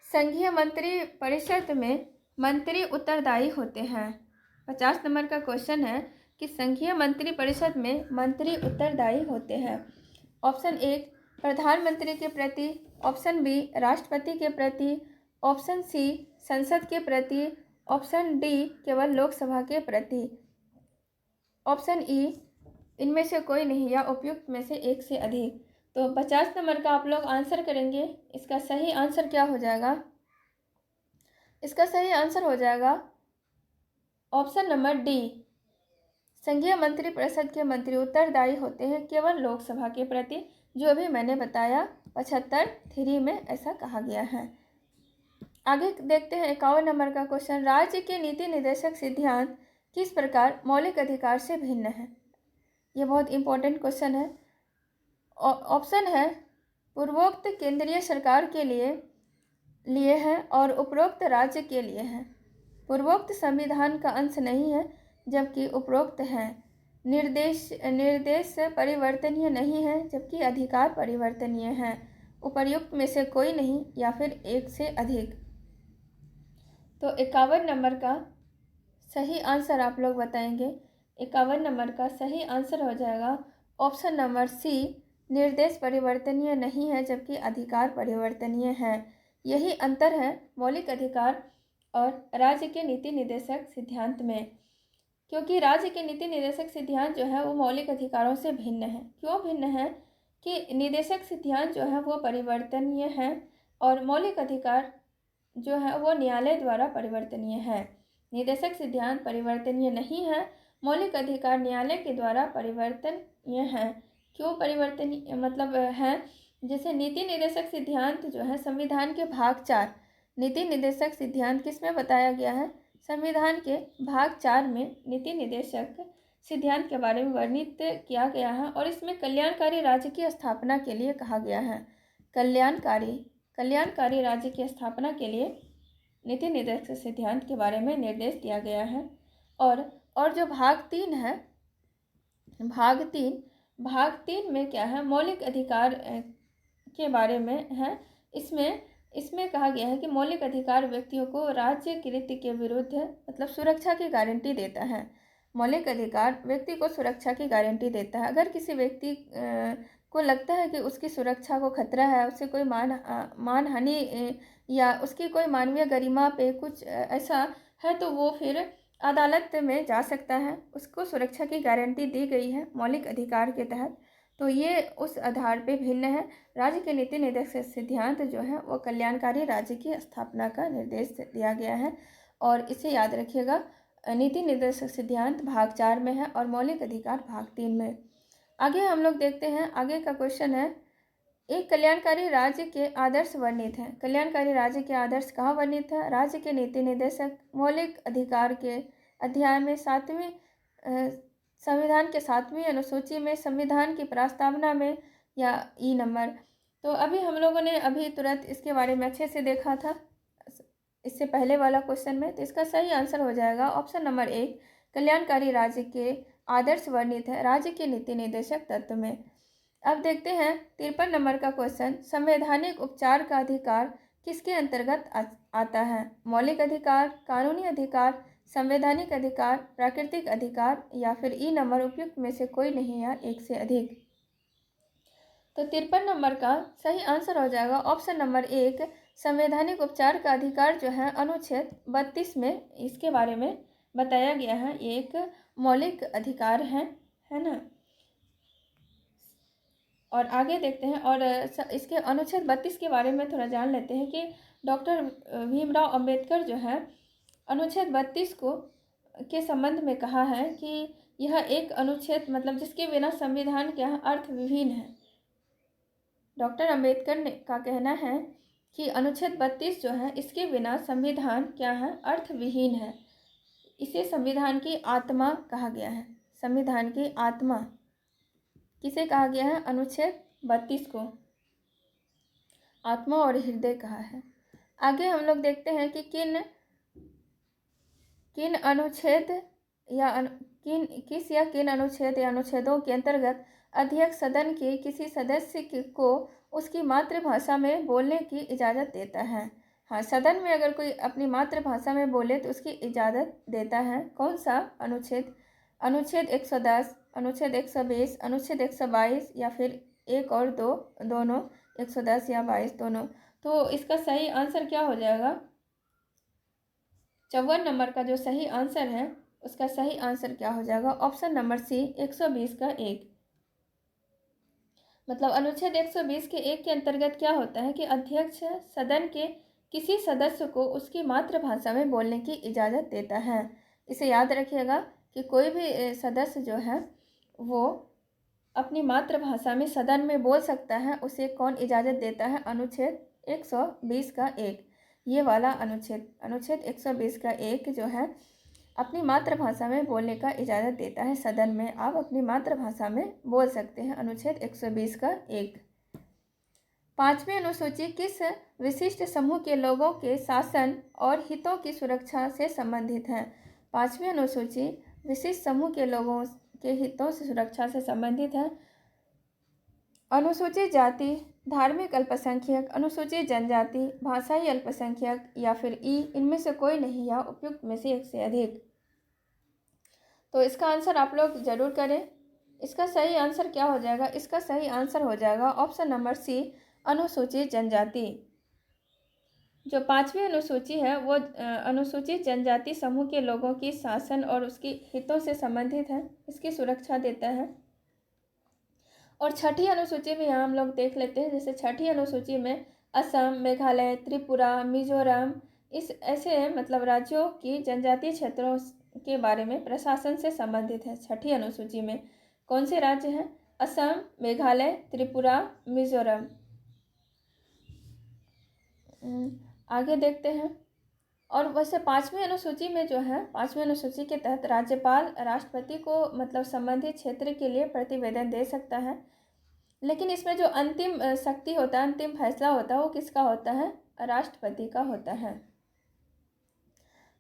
संघीय मंत्री परिषद में मंत्री उत्तरदायी होते हैं। 50 नंबर का क्वेश्चन है कि संघीय मंत्री परिषद में मंत्री उत्तरदायी होते हैं। ऑप्शन 1 प्रधानमंत्री के प्रति, ऑप्शन बी राष्ट्रपति के प्रति, ऑप्शन सी संसद के प्रति, ऑप्शन डी केवल लोकसभा के प्रति, ऑप्शन ई इनमें से कोई नहीं या उपयुक्त में से एक से अधिक। तो 50 नंबर का आप लोग आंसर करेंगे। इसका सही आंसर क्या हो जाएगा? इसका सही आंसर हो जाएगा ऑप्शन नंबर डी, संघीय मंत्री परिषद के मंत्री उत्तरदायी होते हैं केवल लोकसभा के प्रति, जो अभी मैंने बताया 75(3) में ऐसा कहा गया है। आगे देखते हैं 51 नंबर का क्वेश्चन। राज्य के नीति निर्देशक सिद्धांत किस प्रकार मौलिक अधिकार से भिन्न है? ये बहुत इंपॉर्टेंट क्वेश्चन है। ऑप्शन है पूर्वोक्त केंद्रीय सरकार के लिए है और उपरोक्त राज्य के लिए है। पूर्वोक्त संविधान का अंश नहीं है जबकि उपरोक्त है। निर्देश परिवर्तनीय नहीं है जबकि अधिकार परिवर्तनीय है। उपर्युक्त में से कोई नहीं या फिर एक से अधिक। तो 51 नंबर का सही आंसर आप लोग बताएंगे। 51 नंबर का सही आंसर हो जाएगा ऑप्शन नंबर सी, निर्देश परिवर्तनीय नहीं है जबकि अधिकार परिवर्तनीय है। यही अंतर है मौलिक अधिकार और राज्य के नीति निर्देशक सिद्धांत में, क्योंकि राज्य के नीति निर्देशक सिद्धांत जो है वो मौलिक अधिकारों से भिन्न है। क्यों भिन्न है? कि निदेशक सिद्धांत जो है वो परिवर्तनीय है और मौलिक अधिकार जो है वो न्यायालय द्वारा परिवर्तनीय है। निदेशक सिद्धांत परिवर्तनीय नहीं है, मौलिक अधिकार न्यायालय के द्वारा परिवर्तनीय है। क्यों परिवर्तनीय मतलब है? जैसे नीति निर्देशक सिद्धांत जो है संविधान के भाग 4, नीति निर्देशक सिद्धांत किसमें बताया गया है? संविधान के भाग 4 में नीति निर्देशक सिद्धांत के बारे में वर्णित किया गया है और इसमें कल्याणकारी राज्य की स्थापना के लिए कहा गया है। कल्याणकारी राज्य की स्थापना के लिए नीति निर्देशक सिद्धांत के बारे में निर्देश दिया गया है। और जो भाग 3 है, भाग 3 में क्या है? मौलिक अधिकार के बारे में है। इसमें कहा गया है कि मौलिक अधिकार व्यक्तियों को राज्य कृत्य के विरुद्ध मतलब सुरक्षा की गारंटी देता है। मौलिक अधिकार व्यक्ति को सुरक्षा की गारंटी देता है। अगर किसी व्यक्ति को लगता है कि उसकी सुरक्षा को खतरा है, उससे कोई मानहानि या उसकी कोई मानवीय गरिमा पे कुछ ऐसा है, तो वो फिर अदालत में जा सकता है। उसको सुरक्षा की गारंटी दी गई है मौलिक अधिकार के तहत। तो ये उस आधार पे भिन्न है। राज्य के नीति निर्देशक सिद्धांत जो है वो कल्याणकारी राज्य की स्थापना का निर्देश दिया गया है और इसे याद रखिएगा। नीति निर्देशक सिद्धांत भाग 4 में है और मौलिक अधिकार भाग 3 में। आगे हम लोग देखते हैं। आगे का क्वेश्चन है, एक कल्याणकारी राज्य के आदर्श वर्णित हैं। कल्याणकारी राज्य के आदर्श कहाँ वर्णित है? राज्य के नीति निर्देशक मौलिक अधिकार के अध्याय में 7वीं संविधान के 7वीं अनुसूची में, संविधान की प्रस्तावना में, या ई नंबर। तो अभी हम लोगों ने अभी तुरंत इसके बारे में अच्छे से देखा था इससे पहले वाला क्वेश्चन में। तो इसका सही आंसर हो जाएगा ऑप्शन नंबर 1, कल्याणकारी राज्य के आदर्श वर्णित है राज्य के नीति निर्देशक तत्व में। अब देखते हैं 53 नंबर का क्वेश्चन, संवैधानिक उपचार का अधिकार किसके अंतर्गत आता है? मौलिक अधिकार, कानूनी अधिकार, संवैधानिक अधिकार, प्राकृतिक अधिकार, या फिर ई नंबर उपयुक्त में से कोई नहीं या एक से अधिक। तो 53 नंबर का सही आंसर हो जाएगा ऑप्शन नंबर 1, संवैधानिक उपचार का अधिकार जो है अनुच्छेद 32 में इसके बारे में बताया गया है। ये एक मौलिक अधिकार है ना। और आगे देखते हैं और इसके अनुच्छेद 32 के बारे में थोड़ा जान लेते हैं कि डॉक्टर भीमराव अंबेडकर जो है अनुच्छेद 32 के संबंध में कहा है कि यह एक अनुच्छेद मतलब जिसके बिना संविधान क्या अर्थविहीन है। डॉक्टर अंबेडकर का कहना है कि अनुच्छेद 32 जो है इसके बिना संविधान क्या है? अर्थविहीन है। इसे संविधान की आत्मा कहा गया है। संविधान की आत्मा किसे कहा गया है? अनुच्छेद 32 को आत्मा और हृदय कहा है। आगे हम लोग देखते हैं कि किन अनुच्छेद किस या किन अनुच्छेद या अनुच्छेदों के अंतर्गत अध्यक्ष सदन के किसी सदस्य को उसकी मातृभाषा में बोलने की इजाज़त देता है। हाँ, सदन में अगर कोई अपनी मातृभाषा में बोले तो उसकी इजाज़त देता है। कौन सा अनुच्छेद? अनुच्छेद 110, अनुच्छेद 120, अनुच्छेद 122 या फिर एक और दो, दोनों, 110 या 22 दोनों। तो इसका सही आंसर क्या हो जाएगा? 54 नंबर का जो सही आंसर है उसका सही आंसर क्या हो जाएगा? ऑप्शन नंबर सी, 120 का 1। मतलब अनुच्छेद 120 के 1 के अंतर्गत क्या होता है कि अध्यक्ष सदन के किसी सदस्य को उसकी मातृभाषा में बोलने की इजाज़त देता है। इसे याद रखिएगा कि कोई भी सदस्य जो है वो अपनी मातृभाषा में सदन में बोल सकता है, उसे कौन इजाज़त देता है? अनुच्छेद 120 का 1, ये वाला अनुच्छेद 120 का 1 जो है अपनी मातृभाषा में बोलने का इजाज़त देता है। सदन में आप अपनी मातृभाषा में बोल सकते हैं। अनुच्छेद 120 का 1। 5वीं अनुसूची किस विशिष्ट समूह के लोगों के शासन और हितों की सुरक्षा से संबंधित है? 5वीं अनुसूची विशिष्ट समूह के लोगों के हितों से सुरक्षा से संबंधित है। अनुसूचित जाति, धार्मिक अल्पसंख्यक, अनुसूचित जनजाति, भाषाई अल्पसंख्यक या फिर ई, इनमें से कोई नहीं या उपयुक्त में से एक से अधिक। तो इसका आंसर आप लोग जरूर करें। इसका सही आंसर क्या हो जाएगा? इसका सही आंसर हो जाएगा ऑप्शन नंबर सी, अनुसूचित जनजाति। जो 5वीं अनुसूची है वो अनुसूचित जनजाति समूह के लोगों की शासन और उसके हितों से संबंधित है, इसकी सुरक्षा देता है। और 6ठी अनुसूची में यहाँ हम लोग देख लेते हैं। जैसे 6ठी अनुसूची में असम, मेघालय, त्रिपुरा, मिजोरम, इस ऐसे मतलब राज्यों की जनजातीय क्षेत्रों के बारे में प्रशासन से संबंधित है। 6ठी अनुसूची में कौन से राज्य हैं? असम, मेघालय, त्रिपुरा, मिजोरम। आगे देखते हैं। और वैसे 5वीं अनुसूची में जो है, 5वीं अनुसूची के तहत राज्यपाल राष्ट्रपति को मतलब संबंधित क्षेत्र के लिए प्रतिवेदन दे सकता है, लेकिन इसमें जो अंतिम शक्ति होता है, अंतिम फैसला होता है, वो किसका होता है? राष्ट्रपति का होता है।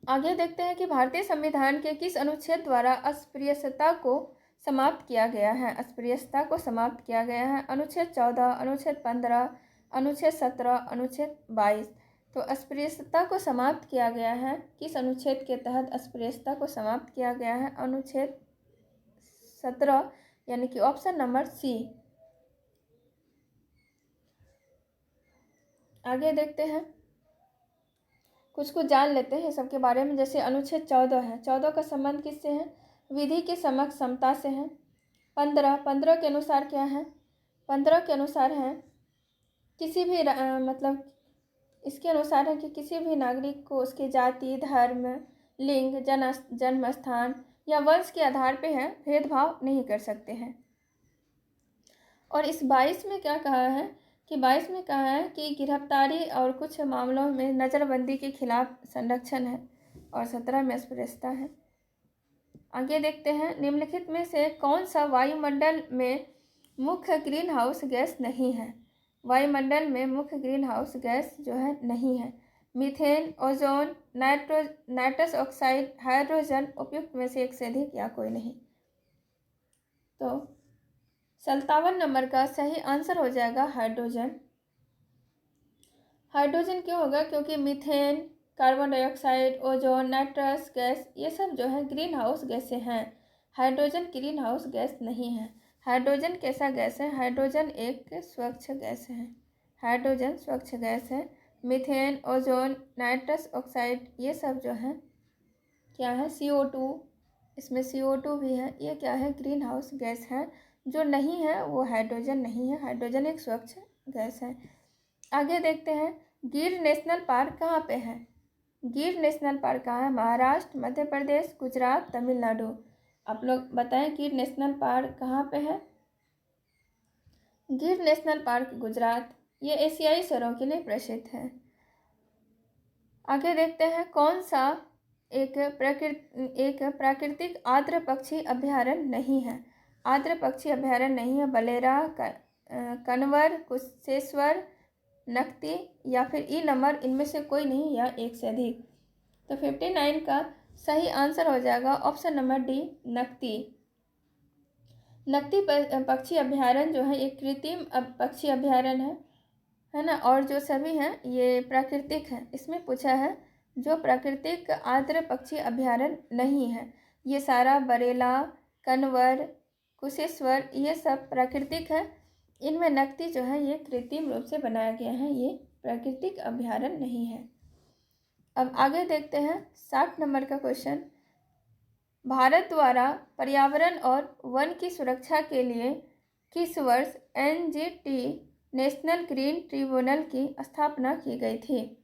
आगे देखते हैं कि भारतीय संविधान के किस अनुच्छेद द्वारा अस्पृश्यता को समाप्त किया गया है? अस्पृश्यता को समाप्त किया गया है। अनुच्छेद 14, अनुच्छेद 15, अनुच्छेद 17, अनुच्छेद 22। तो अस्पृश्यता को समाप्त किया गया है, किस अनुच्छेद के तहत अस्पृश्यता को समाप्त किया गया है? अनुच्छेद 17, यानी कि ऑप्शन नंबर सी। आगे देखते हैं, कुछ जान लेते हैं सबके बारे में। जैसे अनुच्छेद 14 है, 14 का संबंध किससे है? विधि के समक्ष समता से है। 15 के अनुसार क्या है? 15 के अनुसार है किसी भी मतलब इसके अनुसार है कि किसी भी नागरिक को उसके जाति, धर्म, लिंग, जन्म स्थान या वंश के आधार पे है भेदभाव नहीं कर सकते हैं। और इस 22 में क्या कहा है कि 22 में कहा है कि गिरफ्तारी और कुछ मामलों में नज़रबंदी के खिलाफ संरक्षण है। और 17 में अस्पृश्यता है। आगे देखते हैं, निम्नलिखित में से कौन सा वायुमंडल में मुख्य ग्रीन हाउस गैस नहीं है? वायुमंडल में मुख्य ग्रीन हाउस गैस जो है नहीं है। Methane, ozone, nitrous oxide, hydrogen, उपयुक्त में से एक से अधिक या कोई नहीं। तो 57 नंबर का सही आंसर हो जाएगा हाइड्रोजन। हाइड्रोजन क्यों होगा? क्योंकि methane, carbon dioxide, ozone, nitrous gas, ये सब जो है ग्रीन हाउस गैसें हैं। हाइड्रोजन ग्रीन हाउस गैस नहीं है। हाइड्रोजन कैसा गैस है? हाइड्रोजन एक स्वच्छ गैस है। हाइड्रोजन स्वच्छ गैस है। मीथेन, ओजोन, नाइट्रस ऑक्साइड, ये सब जो है क्या है? CO2, इसमें CO2 भी है। ये क्या है? ग्रीन हाउस गैस है। जो नहीं है वो हाइड्रोजन नहीं है। हाइड्रोजन एक स्वच्छ गैस है। आगे देखते हैं, गिर नेशनल पार्क कहाँ पे है? गिर नेशनल पार्क कहाँ है? महाराष्ट्र, मध्य प्रदेश, गुजरात, तमिलनाडु। आप लोग बताएं गिर नेशनल पार्क कहाँ पे है? गिर नेशनल पार्क गुजरात। ये एशियाई शेरों के लिए प्रसिद्ध है। आगे देखते हैं, कौन सा एक प्राकृतिक आर्द्र पक्षी अभ्यारण्य नहीं है? आर्द्र पक्षी अभ्यारण्य नहीं है। बलेरा, कनवर, कुशेश्वर, नकती या फिर ई नंबर, इनमें से कोई नहीं या एक से अधिक। तो 59 का सही आंसर हो जाएगा ऑप्शन नंबर डी, नकती। नकती पक्षी अभ्यारण्य जो है एक कृत्रिम पक्षी अभ्यारण्य है ना, और जो सभी हैं ये प्राकृतिक है। इसमें पूछा है जो प्राकृतिक आर्द्र पक्षी अभ्यारण्य नहीं है, ये सारा बरेला, कन्वर, कुशेश्वर ये सब प्राकृतिक है। इनमें नकती जो है ये कृत्रिम रूप से बनाया गया है, ये प्राकृतिक अभ्यारण्य नहीं है। अब आगे देखते हैं 60 नंबर का क्वेश्चन। भारत द्वारा पर्यावरण और वन की सुरक्षा के लिए किस वर्ष एनजीटी नेशनल ग्रीन ट्रिब्यूनल की स्थापना की गई थी?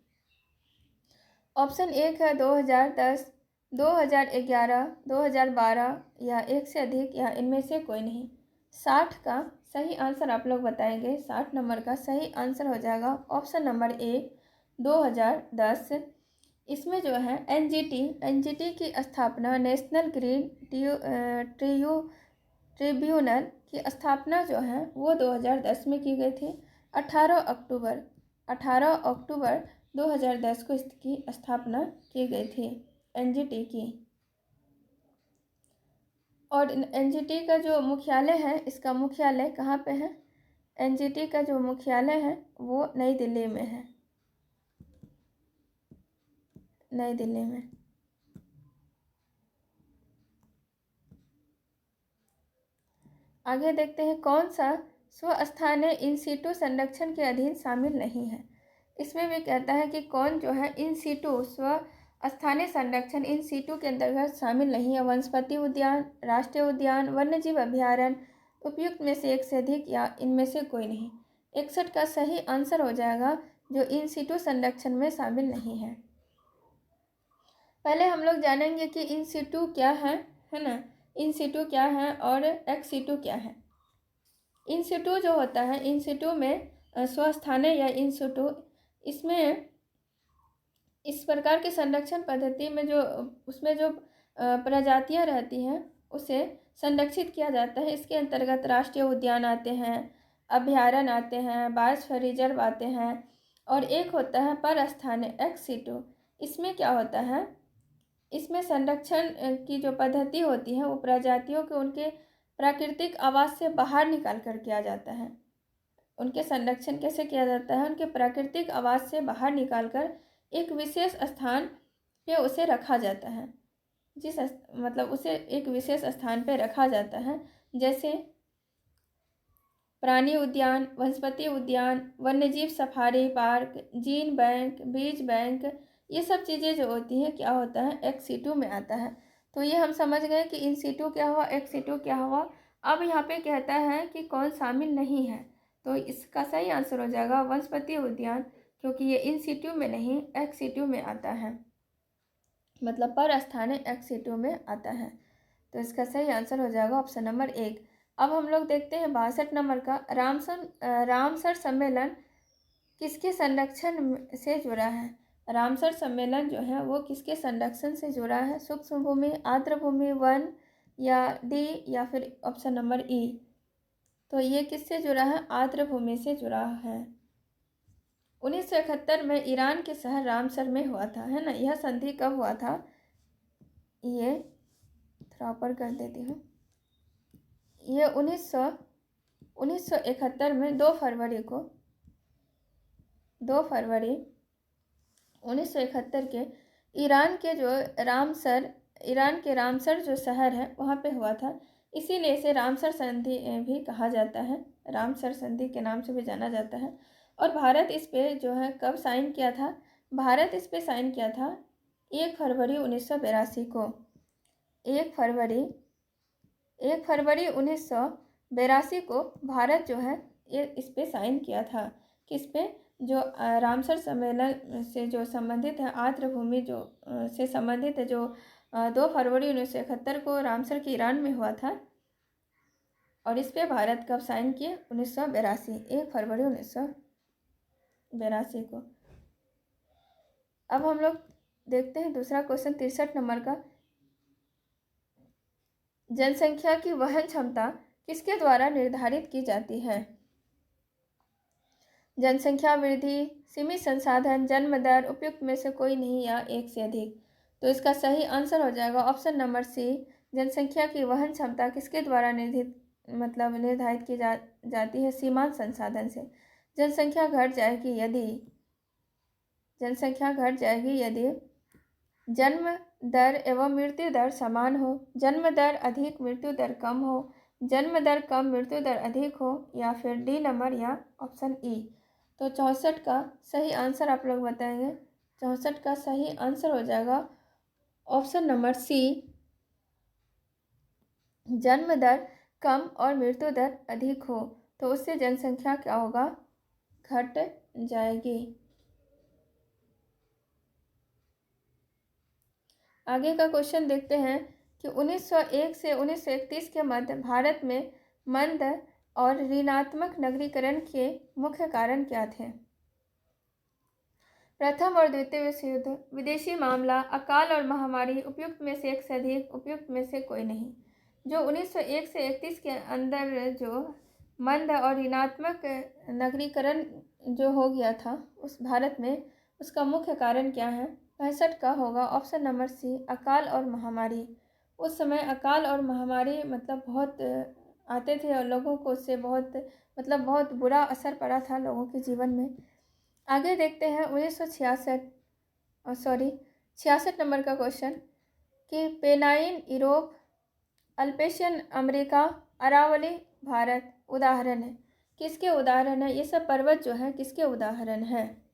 ऑप्शन 1 है 2010, 2011, 2012 या एक से अधिक या इनमें से कोई नहीं। 60 का सही आंसर आप लोग बताएंगे। 60 नंबर का सही आंसर हो जाएगा ऑप्शन नंबर ए, 2010। इसमें जो है एनजीटी की स्थापना, नेशनल ग्रीन ट्रिब्यूनल की स्थापना जो है वो 2010 में की गई थी। 18 अक्टूबर 2010 को इसकी स्थापना की गई थी एनजीटी की। और एनजीटी का जो मुख्यालय है, इसका मुख्यालय कहाँ पे है? एनजीटी का जो मुख्यालय है वो नई दिल्ली में है, नई दिल्ली में। आगे देखते हैं कौन सा स्वस्थानीय इन सीटू संरक्षण के अधीन शामिल नहीं है। इसमें भी कहता है कि कौन जो है इन सीटू स्वस्थानीय संरक्षण इन सीटू के अंतर्गत शामिल नहीं है। वनस्पति उद्यान, राष्ट्रीय उद्यान, वन्यजीव अभ्यारण्य, उपयुक्त में से एक से अधिक या इनमें से कोई नहीं। 61 का सही आंसर हो जाएगा जो इन सीटू संरक्षण में शामिल नहीं है। पहले हम लोग जानेंगे कि इन सीटू क्या है ना। इन सीटू क्या है और एक्स सीटू क्या है। इन सीटू जो होता है, इन सीटू में स्वस्थानीय या इन सीटू, इसमें इस प्रकार के संरक्षण पद्धति में जो उसमें जो प्रजातियां रहती हैं उसे संरक्षित किया जाता है। इसके अंतर्गत राष्ट्रीय उद्यान आते हैं, अभ्यारण्य आते हैं, बायोस्फीयर रिजर्व आते हैं, और एक होता है परस्थानीय एक्स सीटू। इसमें क्या होता है, इसमें संरक्षण की जो पद्धति होती है वो प्रजातियों के उनके प्राकृतिक आवास से बाहर निकाल कर किया जाता है। उनके संरक्षण कैसे किया जाता है? उनके प्राकृतिक आवास से बाहर निकालकर एक विशेष स्थान पे उसे रखा जाता है। मतलब उसे एक विशेष स्थान पे रखा जाता है, जैसे प्राणी उद्यान, वनस्पति उद्यान, वन्यजीव सफारी पार्क, जीन बैंक, बीज बैंक, ये सब चीज़ें जो होती हैं क्या होता है एक्स सीटू में आता है। तो ये हम समझ गए कि इन सीटू क्या हुआ, एक्स सीटू क्या हुआ। अब यहाँ पे कहता है कि कौन शामिल नहीं है, तो इसका सही आंसर हो जाएगा वनस्पति उद्यान, क्योंकि ये इन सीटू में नहीं एक्स सीटू में आता है, मतलब पर स्थानीय एक्स सीटू में आता है। तो इसका सही आंसर हो जाएगा ऑप्शन नंबर 1। अब हम लोग देखते हैं 62 नंबर का। रामसर सम्मेलन किसके संरक्षण से जुड़ा है? रामसर सम्मेलन जो है वो किसके संरक्षण से जुड़ा है? सूक्ष्म भूमि, आर्द्र भूमि, वन, या डी, या फिर ऑप्शन नंबर ई। तो ये किससे जुड़ा है? आर्द्र भूमि से जुड़ा है। 1971 में ईरान के शहर रामसर में हुआ था, है ना। यह संधि कब हुआ था? ये थोड़ा ऊपर कर देती हूँ। ये 1971 में 2 फरवरी 1971 के ईरान के रामसर जो शहर है वहाँ पे हुआ था। इसीलिए इसे रामसर संधि भी कहा जाता है, रामसर संधि के नाम से भी जाना जाता है। और भारत इस पे जो है कब साइन किया था? भारत इस पे साइन किया था 1 फरवरी 1982 को। 1 फरवरी 1982 को भारत जो है ये इस पे साइन किया था। किस पे? जो रामसर सम्मेलन से जो संबंधित है, आर्द्र भूमि जो से संबंधित है, जो 2 फरवरी 1971 को रामसर के ईरान में हुआ था। और इस पे भारत कब साइन किए? 1982, 1 फरवरी 1982 को। अब हम लोग देखते हैं दूसरा क्वेश्चन 63 नंबर का। जनसंख्या की वहन क्षमता किसके द्वारा निर्धारित की जाती है? जनसंख्या वृद्धि, सीमित संसाधन, जन्म दर, उपयुक्त में से कोई नहीं या एक से अधिक। तो इसका सही आंसर हो जाएगा ऑप्शन नंबर सी। जनसंख्या की वहन क्षमता किसके द्वारा निर्धारित की जाती है? सीमांत संसाधन से। जनसंख्या घट जाएगी यदि जन्म दर एवं मृत्यु दर समान हो, जन्म दर अधिक मृत्यु दर कम हो, जन्म दर कम मृत्यु दर अधिक हो, या फिर डी नंबर या ऑप्शन ई। तो 64 का सही आंसर आप लोग बताएंगे। 64 का सही आंसर हो जाएगा ऑप्शन नंबर सी। जन्म दर कम और मृत्यु दर अधिक हो तो उससे जनसंख्या क्या होगा? घट जाएगी। आगे का क्वेश्चन देखते हैं कि 1901 से 1931 के मध्य भारत में मंद और ऋणात्मक नगरीकरण के मुख्य कारण क्या थे? प्रथम और द्वितीय विश्व युद्ध, विदेशी मामला, अकाल और महामारी, उपयुक्त में से एक से अधिक, उपयुक्त में से कोई नहीं। जो 1901 से 31 के अंदर जो मंद और ऋणात्मक नगरीकरण जो हो गया था उस भारत में, उसका मुख्य कारण क्या है? 65 का होगा ऑप्शन नंबर सी, अकाल और महामारी। उस समय अकाल और महामारी बहुत आते थे और लोगों को उससे बहुत बुरा असर पड़ा था लोगों के जीवन में। आगे देखते हैं 66 नंबर का क्वेश्चन कि Pennine Europe, Appalachian America, Aravalli Bharat उदाहरण है। किसके उदाहरण है? ये सब पर्वत जो है किसके उदाहरण है?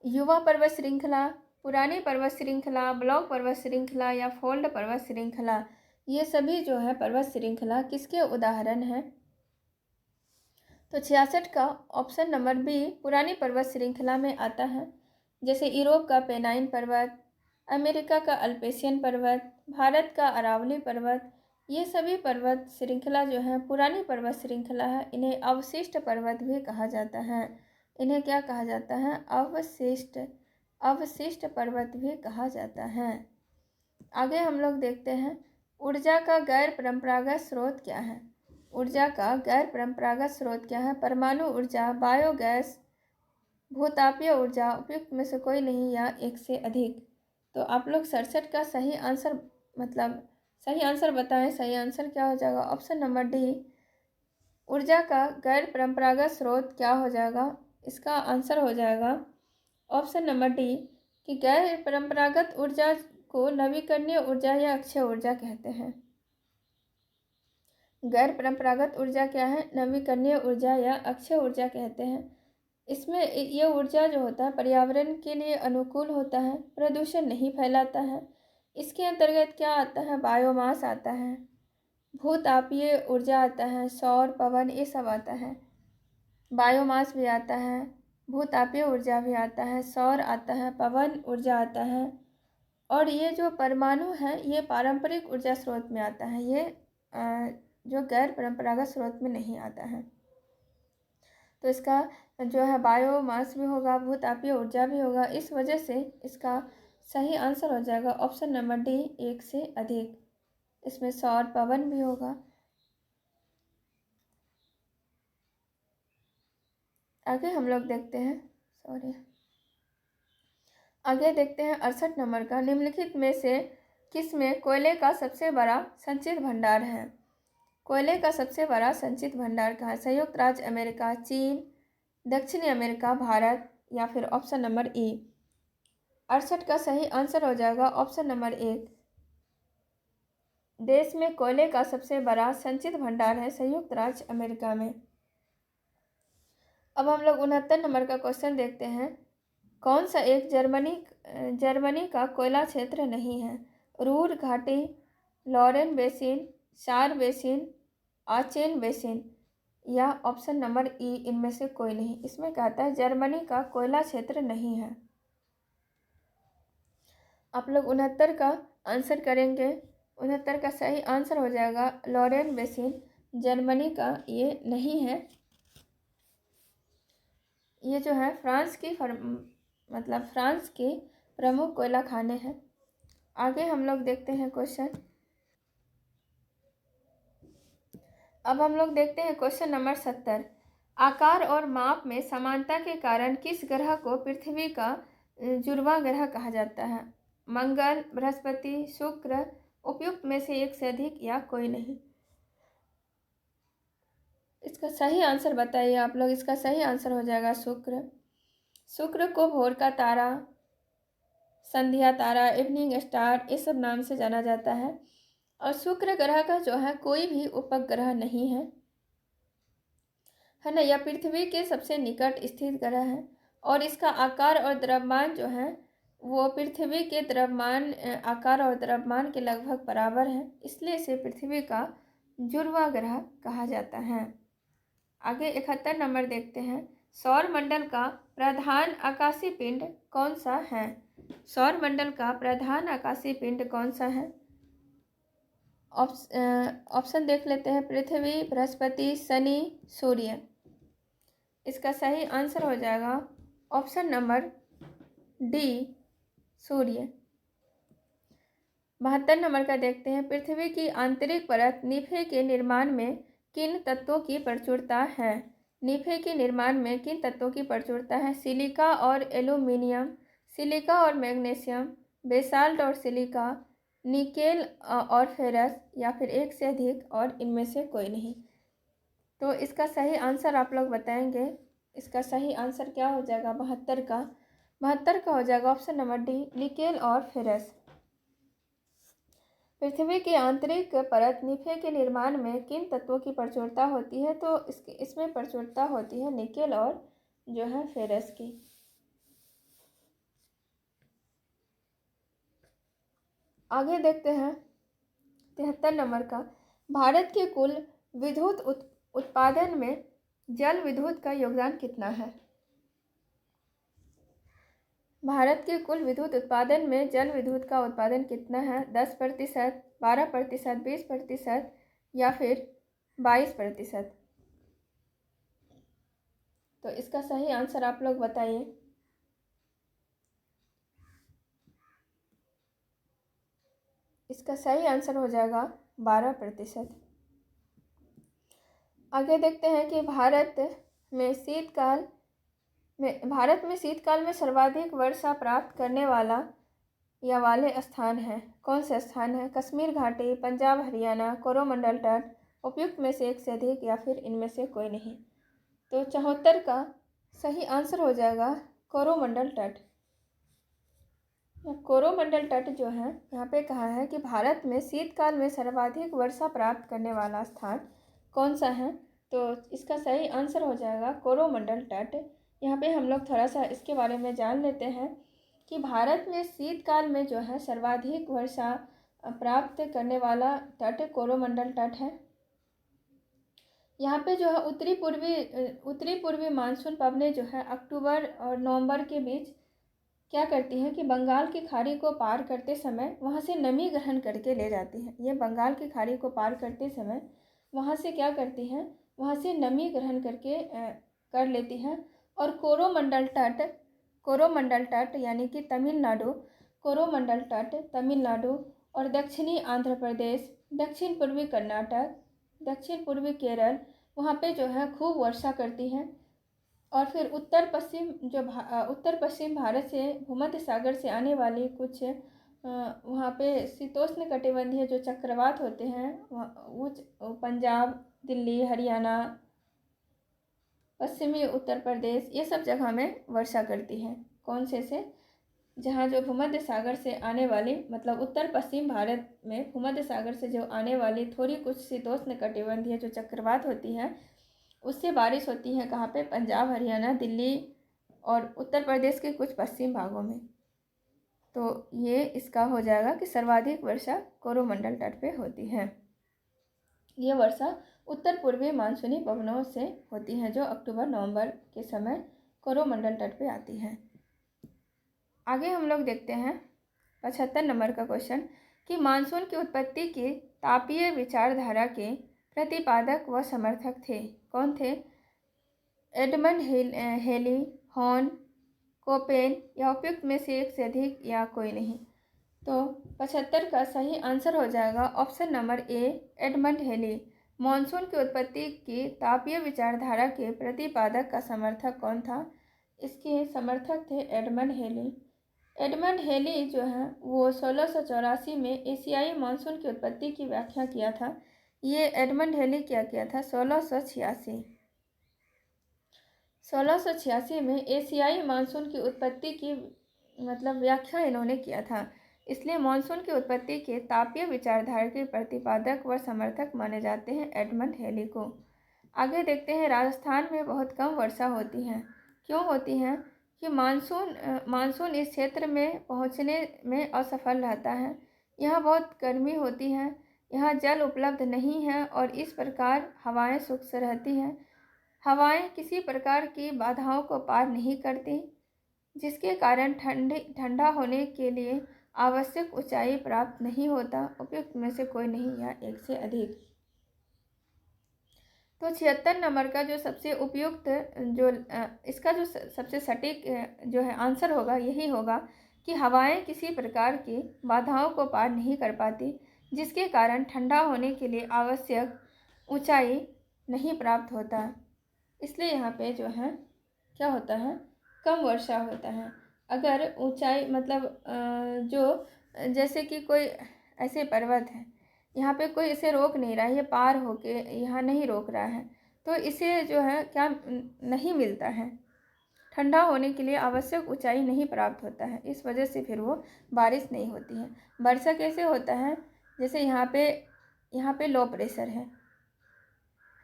युवा पर्वत श्रृंखला, पुरानी पर्वत श्रृंखला, ब्लॉक पर्वत श्रृंखला या फोल्ड पर्वत श्रृंखला, ये सभी जो है पर्वत श्रृंखला किसके उदाहरण है? तो 66 का ऑप्शन नंबर बी पुरानी पर्वत श्रृंखला में आता है। जैसे यूरोप का पेनाइन पर्वत, अमेरिका का अल्पेशियन पर्वत, भारत का अरावली पर्वत, ये सभी पर्वत श्रृंखला जो है पुरानी पर्वत श्रृंखला है। इन्हें अवशिष्ट पर्वत भी कहा जाता है। इन्हें क्या कहा जाता है? अवशिष्ट पर्वत भी कहा जाता है। आगे हम लोग देखते हैं ऊर्जा का गैर परंपरागत स्रोत क्या है? ऊर्जा का गैर परंपरागत स्रोत क्या है? परमाणु ऊर्जा, बायोगैस, भूतापीय ऊर्जा, उपयुक्त में से कोई नहीं या एक से अधिक। तो आप लोग 67 का सही आंसर बताएं। सही आंसर क्या हो जाएगा? ऑप्शन नंबर डी, ऊर्जा का गैर परंपरागत स्रोत क्या हो जाएगा? इसका आंसर हो जाएगा ऑप्शन नंबर डी कि गैर परंपरागत ऊर्जा को नवीकरणीय ऊर्जा या अक्षय ऊर्जा कहते हैं। गैर परंपरागत ऊर्जा क्या है? नवीकरणीय ऊर्जा या अक्षय ऊर्जा कहते हैं। इसमें ये ऊर्जा जो होता है पर्यावरण के लिए अनुकूल होता है, प्रदूषण नहीं फैलाता है। इसके अंतर्गत क्या आता है? बायोमास आता है, भूतापीय ऊर्जा आता है, सौर, पवन, ये सब आता है। बायोमास भी आता है, भूतापीय ऊर्जा भी आता है, सौर आता है, पवन ऊर्जा आता है। और ये जो परमाणु है ये पारंपरिक ऊर्जा स्रोत में आता है। ये जो गैर परंपरागत स्रोत में नहीं आता है। तो इसका जो है बायोमास भी होगा, भूतापीय ऊर्जा भी होगा। इस वजह से इसका सही आंसर हो जाएगा ऑप्शन नंबर डी, एक से अधिक। इसमें सौर, पवन भी होगा। आगे हम लोग देखते हैं आगे देखते हैं 68 नंबर का, निम्नलिखित में से किस में कोयले का सबसे बड़ा संचित भंडार है? कोयले का सबसे बड़ा संचित भंडार कहाँ है? संयुक्त राज्य अमेरिका, चीन, दक्षिणी अमेरिका, भारत या फिर ऑप्शन नंबर ई। 68 का सही आंसर हो जाएगा ऑप्शन नंबर एक। देश में कोयले का सबसे बड़ा संचित भंडार है संयुक्त राज्य अमेरिका में। अब हम लोग 69 नंबर का क्वेश्चन देखते हैं। कौन सा एक जर्मनी का कोयला क्षेत्र नहीं है? रूर घाटी, लॉरेन बेसिन, सार बेसिन, आचेन बेसिन या ऑप्शन नंबर ई, इनमें से कोई नहीं। इसमें कहता है जर्मनी का कोयला क्षेत्र नहीं है। आप लोग 69 का आंसर करेंगे। 69 का सही आंसर हो जाएगा लॉरेन बेसिन, जर्मनी का ये नहीं है। ये जो है फ्रांस की प्रमुख कोयला खाने हैं। आगे हम लोग देखते हैं क्वेश्चन। अब हम लोग देखते हैं क्वेश्चन नंबर 70। आकार और माप में समानता के कारण किस ग्रह को पृथ्वी का जुड़वां ग्रह कहा जाता है? मंगल, बृहस्पति, शुक्र, उपयुक्त में से एक से अधिक या कोई नहीं। इसका सही आंसर बताइए आप लोग। इसका सही आंसर हो जाएगा शुक्र। शुक्र को भोर का तारा, संध्या तारा, इवनिंग स्टार, इस सब नाम से जाना जाता है। और शुक्र ग्रह का जो है कोई भी उपग्रह नहीं है ना। यह पृथ्वी के सबसे निकट स्थित ग्रह है और इसका आकार और द्रव्यमान जो है वो पृथ्वी के द्रव्यमान आकार और द्रव्यमान के लगभग बराबर है, इसलिए इसे पृथ्वी का जुड़वां ग्रह कहा जाता है। आगे 71 नंबर देखते हैं। सौर मंडल का प्रधान आकाशीय पिंड कौन सा है? सौर मंडल का प्रधान आकाशीय पिंड कौन सा है? ऑप्शन देख लेते हैं। पृथ्वी, बृहस्पति, शनि, सूर्य। इसका सही आंसर हो जाएगा ऑप्शन नंबर डी, सूर्य। 72 नंबर का देखते हैं। पृथ्वी की आंतरिक परत निफे के निर्माण में किन तत्वों की प्रचुरता है? निफे के निर्माण में किन तत्वों की प्रचुरता है? सिलिका और एल्यूमिनियम, सिलिका और मैग्नीशियम, बेसाल्ट और सिलिका, निकेल और फेरस, या फिर एक से अधिक और इनमें से कोई नहीं। तो इसका सही आंसर आप लोग बताएंगे। इसका सही आंसर क्या हो जाएगा? 72 का हो जाएगा ऑप्शन नंबर डी, निकेल और फेरस। पृथ्वी की आंतरिक परत निफे के निर्माण में किन तत्वों की प्रचुरता होती है? तो इसमें प्रचुरता होती है निकेल और जो है फेरस की। आगे देखते हैं 73 नंबर का। भारत के कुल विद्युत उत्पादन में जल विद्युत का योगदान कितना है? भारत के कुल विद्युत उत्पादन में जल विद्युत का उत्पादन कितना है? 10%, 12%, 20% या फिर 22%। तो इसका सही आंसर आप लोग बताइए। इसका सही आंसर हो जाएगा 12%। आगे देखते हैं कि भारत में शीतकाल में सर्वाधिक वर्षा प्राप्त करने वाला या वाले स्थान है। कौन से स्थान है? कश्मीर घाटी, पंजाब, हरियाणा, कोरोमंडल तट, उपयुक्त में से एक से अधिक या फिर इनमें से कोई नहीं। तो 74 का सही आंसर हो जाएगा कोरोमंडल तट। कोरोमंडल तट जो है यहाँ पे कहा है कि भारत में शीतकाल में सर्वाधिक वर्षा प्राप्त करने वाला स्थान कौन सा है? तो इसका सही आंसर हो जाएगा कोरोमंडल तट। यहाँ पे हम लोग थोड़ा सा इसके बारे में जान लेते हैं कि भारत में शीतकाल में जो है सर्वाधिक वर्षा प्राप्त करने वाला तट कोरोमंडल तट है। यहाँ पे जो है उत्तरी पूर्वी मानसून पवनें जो है अक्टूबर और नवंबर के बीच क्या करती हैं कि बंगाल की खाड़ी को पार करते समय वहाँ से नमी ग्रहण करके ले जाती हैं। ये बंगाल की खाड़ी को पार करते समय वहाँ से क्या करती हैं? वहाँ से नमी ग्रहण करके कर लेती हैं। और कोरोमंडल तट यानी कि तमिलनाडु, कोरोमंडल तट तमिलनाडु और दक्षिणी आंध्र प्रदेश, दक्षिण पूर्वी कर्नाटक, दक्षिण पूर्वी केरल, वहाँ पे जो है खूब वर्षा करती हैं। और फिर उत्तर पश्चिम भारत से भूमध्य सागर से आने वाली कुछ वहाँ पे शीतोष्ण कटिबंधीय जो चक्रवात होते हैं वो पंजाब, दिल्ली, हरियाणा, पश्चिमी उत्तर प्रदेश, ये सब जगह में वर्षा करती हैं। कौन से जहाँ जो भूमध्य सागर से आने वाली, मतलब उत्तर पश्चिम भारत में भूमध्य सागर से जो आने वाली थोड़ी कुछ शीतोष्ण कटिबंधीय जो चक्रवात होती है उससे बारिश होती है। कहाँ पे? पंजाब, हरियाणा, दिल्ली और उत्तर प्रदेश के कुछ पश्चिम भागों में। तो ये इसका हो जाएगा कि सर्वाधिक वर्षा कोरोमंडल तट पे होती है। ये वर्षा उत्तर पूर्वी मानसूनी पवनों से होती है जो अक्टूबर नवंबर के समय कोरोमंडल तट पे आती है। आगे हम लोग देखते हैं 75 नंबर का क्वेश्चन कि मानसून की उत्पत्ति की तापीय विचारधारा के प्रतिपादक व समर्थक थे। कौन थे? एडमंड हेली, हॉर्न, कोपेन, या उपयुक्त में से एक से अधिक या कोई नहीं। तो 75 का सही आंसर हो जाएगा option number A, Edmund Halley. Monsoon की उत्पत्ति की तापीय विचारधारा के प्रतिपादक का समर्थक कौन था? इसके समर्थक थे एडमंड हेली। एडमंड हेली जो है वो 1684 में एशियाई मानसून की उत्पत्ति की व्याख्या किया था। ये एडमंड हेली क्या किया था? 1686 में एशियाई मानसून की उत्पत्ति की मतलब व्याख्या इन्होंने किया था। इसलिए मानसून की उत्पत्ति के तापीय विचारधारा के प्रतिपादक व समर्थक माने जाते हैं एडमंड हेली को। आगे देखते हैं, राजस्थान में बहुत कम वर्षा होती है। क्यों होती है? कि मानसून इस क्षेत्र में पहुंचने में असफल रहता है। यहाँ बहुत गर्मी होती है, यहाँ जल उपलब्ध नहीं है और इस प्रकार हवाएं शुष्क रहती हैं। हवाएं किसी प्रकार की बाधाओं को पार नहीं करती, जिसके कारण ठंडा होने के लिए आवश्यक ऊंचाई प्राप्त नहीं होता। उपयुक्त में से कोई नहीं या एक से अधिक। तो 76 नंबर का जो सबसे उपयुक्त जो इसका जो सबसे सटीक जो है आंसर होगा यही होगा कि हवाएं किसी प्रकार की बाधाओं को पार नहीं कर पाती, जिसके कारण ठंडा होने के लिए आवश्यक ऊंचाई नहीं प्राप्त होता। इसलिए यहाँ पे जो है क्या होता है, कम वर्षा होता है। अगर ऊंचाई मतलब जो जैसे कि कोई ऐसे पर्वत है, यहाँ पे कोई इसे रोक नहीं रहा है, ये पार होके यहाँ नहीं रोक रहा है, तो इसे जो है क्या नहीं मिलता है, ठंडा होने के लिए आवश्यक ऊंचाई नहीं प्राप्त होता है। इस वजह से फिर वो बारिश नहीं होती है। वर्षा कैसे होता है? जैसे यहाँ पे लो प्रेशर है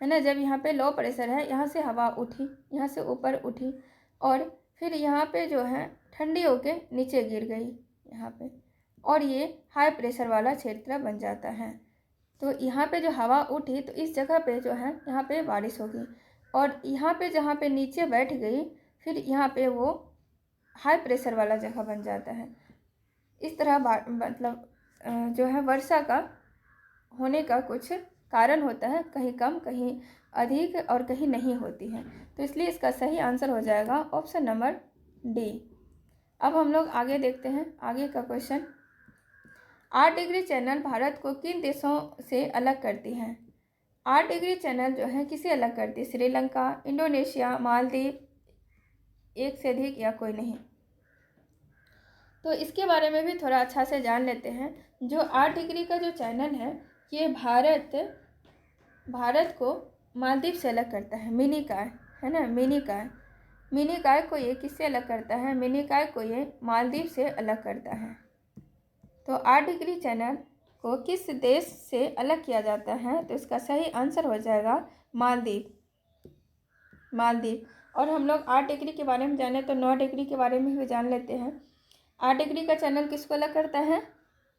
ना। जब यहाँ पे लो प्रेशर है, यहाँ से हवा उठी, यहाँ से ऊपर उठी और फिर यहाँ पे जो है ठंडी होके नीचे गिर गई यहाँ पे, और ये हाई प्रेशर वाला क्षेत्र बन जाता है। तो यहाँ पे जो हवा उठी तो इस जगह पे जो है यहाँ पे बारिश होगी, और यहाँ पे जहाँ पे नीचे बैठ गई फिर यहाँ पे वो हाई प्रेशर वाला जगह बन जाता है। इस तरह मतलब जो है वर्षा का होने का कुछ कारण होता है, कहीं कम कहीं अधिक और कहीं नहीं होती है। तो इसलिए इसका सही आंसर हो जाएगा ऑप्शन नंबर डी। अब हम लोग आगे देखते हैं आगे का क्वेश्चन। 8 डिग्री चैनल भारत को किन देशों से अलग करती है? 8 डिग्री चैनल जो है किसे अलग करती है? श्रीलंका, इंडोनेशिया, मालदीव, एक से अधिक या कोई नहीं। तो इसके बारे में भी थोड़ा अच्छा से जान लेते हैं। जो 8 डिग्री का जो चैनल है ये भारत को मालदीव से अलग करता है। मिनीकॉय है ना, मिनीकॉय को ये किससे अलग करता है? मिनीकॉय को ये मालदीव से अलग करता है। तो 8 डिग्री चैनल को किस देश से अलग किया जाता है? तो इसका सही आंसर हो जाएगा मालदीव। और हम लोग 8 डिग्री के बारे में जाने तो 9 डिग्री के बारे में भी जान लेते हैं। 8 डिग्री का चैनल किसको अलग करता है?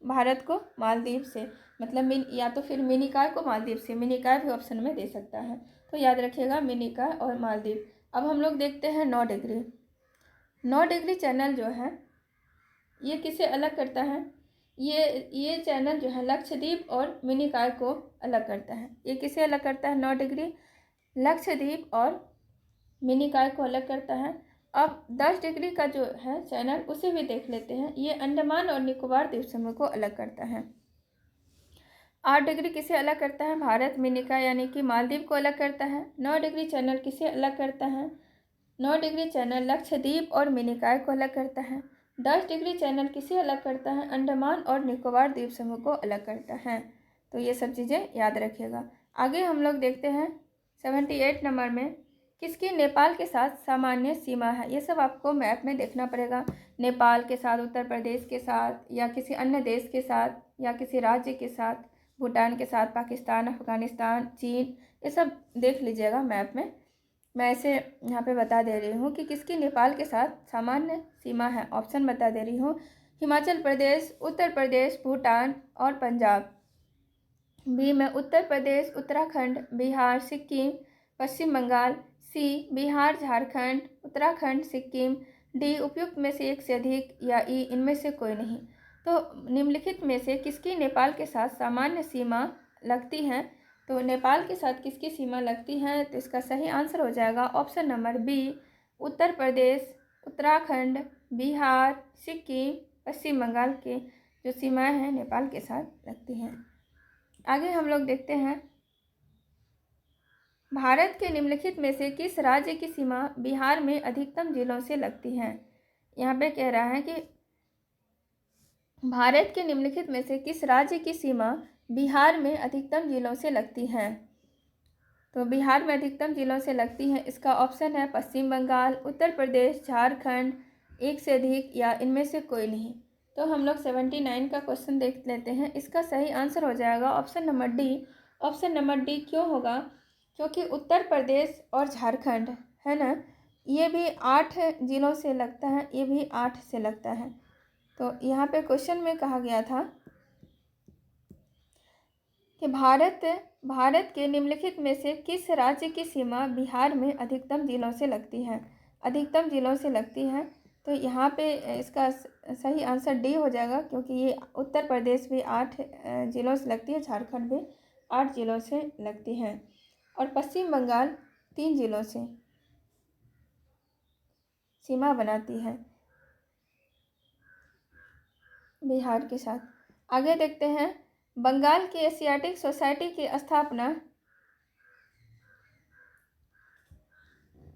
भारत को मालदीव से। मतलब या तो फिर मिनीकॉय को मालदीव से, मिनीकॉय भी ऑप्शन में दे सकता है। तो याद रखिएगा मिनीकॉय और मालदीव। अब हम लोग देखते हैं 9 डिग्री। 9 डिग्री चैनल जो है ये किसे अलग करता है? ये चैनल जो है लक्षद्वीप और मिनीकॉय को अलग करता है। ये किसे अलग करता है? 9 डिग्री लक्षद्वीप और मिनीकॉय को अलग करता है। अब 10 डिग्री का जो है चैनल उसे भी देख लेते हैं। ये अंडमान और निकोबार द्वीप समूह को अलग करता है। 8 डिग्री किसे अलग करता है? भारत, मिनीकॉय यानी कि मालदीव को अलग करता है। 9 डिग्री चैनल किसे अलग करता है? 9 डिग्री चैनल लक्षद्वीप और मिनीकॉय को अलग करता है। 10 डिग्री चैनल किसे अलग करता है? अंडमान और निकोबार द्वीप समूह को अलग करता है। तो ये सब चीज़ें याद रखिएगा। आगे हम लोग देखते हैं 78 नंबर में किसकी नेपाल के साथ सामान्य सीमा है? ये सब आपको मैप में देखना पड़ेगा। नेपाल के साथ, उत्तर प्रदेश के साथ, या किसी अन्य देश के साथ, या किसी राज्य के साथ, भूटान के साथ, पाकिस्तान, अफगानिस्तान, चीन, ये सब देख लीजिएगा मैप में। मैं इसे यहाँ पे बता दे रही हूँ कि किसकी नेपाल के साथ सामान्य सीमा है। ऑप्शन बता दे रही हूँ, हिमाचल प्रदेश, उत्तर प्रदेश, भूटान और पंजाब। बी में उत्तर प्रदेश, उत्तराखंड, बिहार, सिक्किम, पश्चिम बंगाल। सी बिहार, झारखंड, उत्तराखंड, सिक्किम। डी उपयुक्त में से एक से अधिक, या ई इनमें से कोई नहीं। तो निम्नलिखित में से किसकी नेपाल के साथ सामान्य सीमा लगती है? तो नेपाल के साथ किसकी सीमा लगती है? तो इसका सही आंसर हो जाएगा option number B, Uttar Pradesh, Uttarakhand, Bihar, Sikkim, पश्चिम बंगाल के जो सीमाएं हैं नेपाल के साथ लगती हैं। आगे हम लोग देखते हैं भारत के निम्नलिखित में से किस राज्य की सीमा बिहार में अधिकतम जिलों से लगती है? यहाँ पे कह रहा है कि भारत के निम्नलिखित में से किस राज्य की सीमा बिहार में अधिकतम जिलों से लगती है? तो बिहार में अधिकतम जिलों से लगती हैं, इसका ऑप्शन है पश्चिम बंगाल, उत्तर प्रदेश, झारखंड, एक से अधिक या इनमें से कोई नहीं। तो हम लोग 79 का क्वेश्चन देख लेते हैं। इसका सही आंसर हो जाएगा option number D. Option number D क्यों होगा? क्योंकि उत्तर प्रदेश और झारखंड है ना, ये भी 8 जिलों से लगता है, ये भी 8 से लगता है। तो यहाँ पे क्वेश्चन में कहा गया था कि भारत के निम्नलिखित में से किस राज्य की सीमा बिहार में अधिकतम जिलों से लगती है? अधिकतम जिलों से लगती है, तो यहाँ पे इसका सही आंसर डी हो जाएगा, क्योंकि ये उत्तर प्रदेश भी 8 जिलों से लगती है, झारखंड भी 8 जिलों से लगती है, और पश्चिम बंगाल 3 जिलों से सीमा बनाती है बिहार के साथ। आगे देखते हैं, बंगाल की एशियाटिक सोसाइटी की स्थापना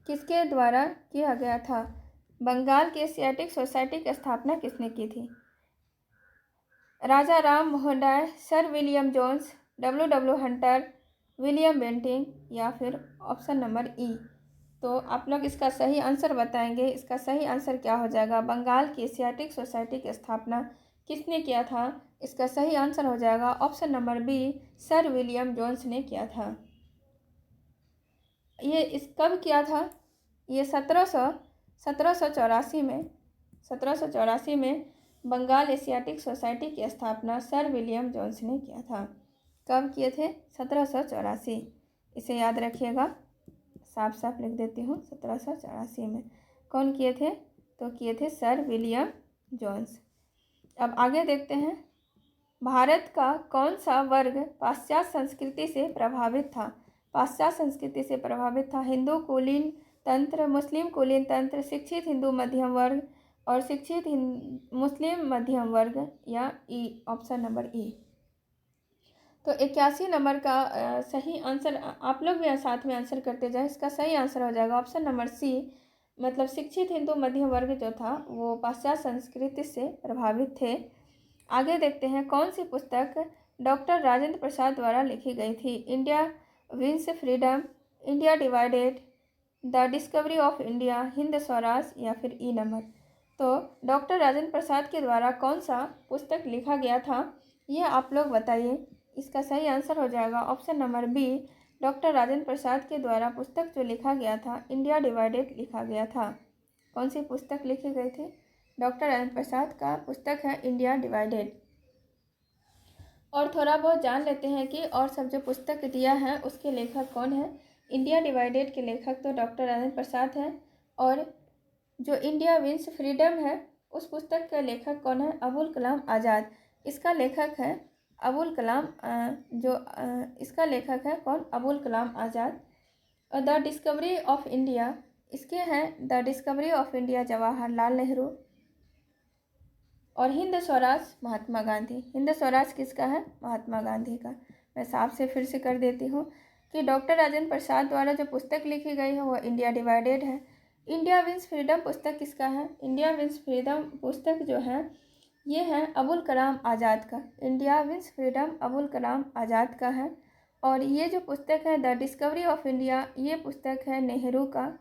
किसके द्वारा किया गया था? बंगाल की एशियाटिक सोसाइटी की स्थापना किसने की थी? Raja Ram Mohan Roy, sir William Jones, W Hunter, William Bentinck या फिर ऑप्शन नंबर ई। तो आप लोग इसका सही आंसर बताएंगे। इसका सही आंसर क्या हो जाएगा? बंगाल की एशियाटिक सोसाइटी की स्थापना किसने किया था? इसका सही आंसर हो जाएगा option number B, sir William Jones ने किया था। ये इस कब किया था? ये 1784 में बंगाल एशियाटिक सोसाइटी की स्थापना सर विलियम जोन्स ने किया था। कब किए थे? 1784। इसे याद रखिएगा, साफ साफ लिख देती हूँ। 1784 में कौन किए थे? तो किए थे सर विलियम जोन्स। अब आगे देखते हैं, भारत का कौन सा वर्ग पाश्चात्य संस्कृति से प्रभावित था? पाश्चात्य संस्कृति से प्रभावित था। हिंदू कुलीन तंत्र, मुस्लिम कुलीन तंत्र, शिक्षित हिंदू मध्यम वर्ग और शिक्षित मुस्लिम मध्यम वर्ग या ई, ऑप्शन नंबर ई। तो 81 नंबर का सही आंसर आप लोग भी साथ में आंसर करते जाए। इसका सही आंसर हो जाएगा ऑप्शन नंबर सी, मतलब शिक्षित हिंदू मध्यम वर्ग जो था वो पाश्चात्य संस्कृति से प्रभावित थे। आगे देखते हैं, कौन सी पुस्तक डॉक्टर राजेंद्र प्रसाद द्वारा लिखी गई थी? India wins freedom, India divided, the discovery of India, Hind Swaraj या फिर ई नंबर। तो डॉक्टर राजेंद्र प्रसाद के द्वारा कौन सा पुस्तक लिखा गया था, ये आप लोग बताइए। इसका सही आंसर हो जाएगा option number B, doctor Rajendra Prasad के द्वारा पुस्तक जो लिखा गया था इंडिया डिवाइडेड लिखा गया था। कौन सी पुस्तक लिखी गई थी? डॉक्टर राजेंद्र प्रसाद का पुस्तक है इंडिया डिवाइडेड। और थोड़ा बहुत जान लेते हैं कि और सब जो पुस्तक दिया है उसके लेखक कौन है। इंडिया डिवाइडेड के लेखक तो डॉक्टर राजेंद्र प्रसाद हैं, और जो इंडिया विंस फ्रीडम है उस पुस्तक के लेखक कौन है? अबुल कलाम आज़ाद। इसका लेखक है अबुल कलाम, इसका लेखक है कौन? अबुल कलाम आज़ाद। और द डिस्कवरी ऑफ इंडिया, इसके हैं the discovery of India Jawaharlal Nehru. और हिंद स्वराज महात्मा गांधी। हिंद स्वराज किसका है? महात्मा गांधी का। मैं साफ से फिर से कर देती हूँ कि डॉक्टर राजेंद्र प्रसाद द्वारा जो पुस्तक लिखी गई है वो इंडिया डिवाइडेड है। इंडिया विंस फ्रीडम पुस्तक किसका है? इंडिया विंस फ्रीडम पुस्तक जो है ये है अबुल कलाम आज़ाद का। India wins freedom Abul Kalam Azad का है। और ये जो पुस्तक है द डिस्कवरी ऑफ इंडिया, ये पुस्तक है नेहरू का,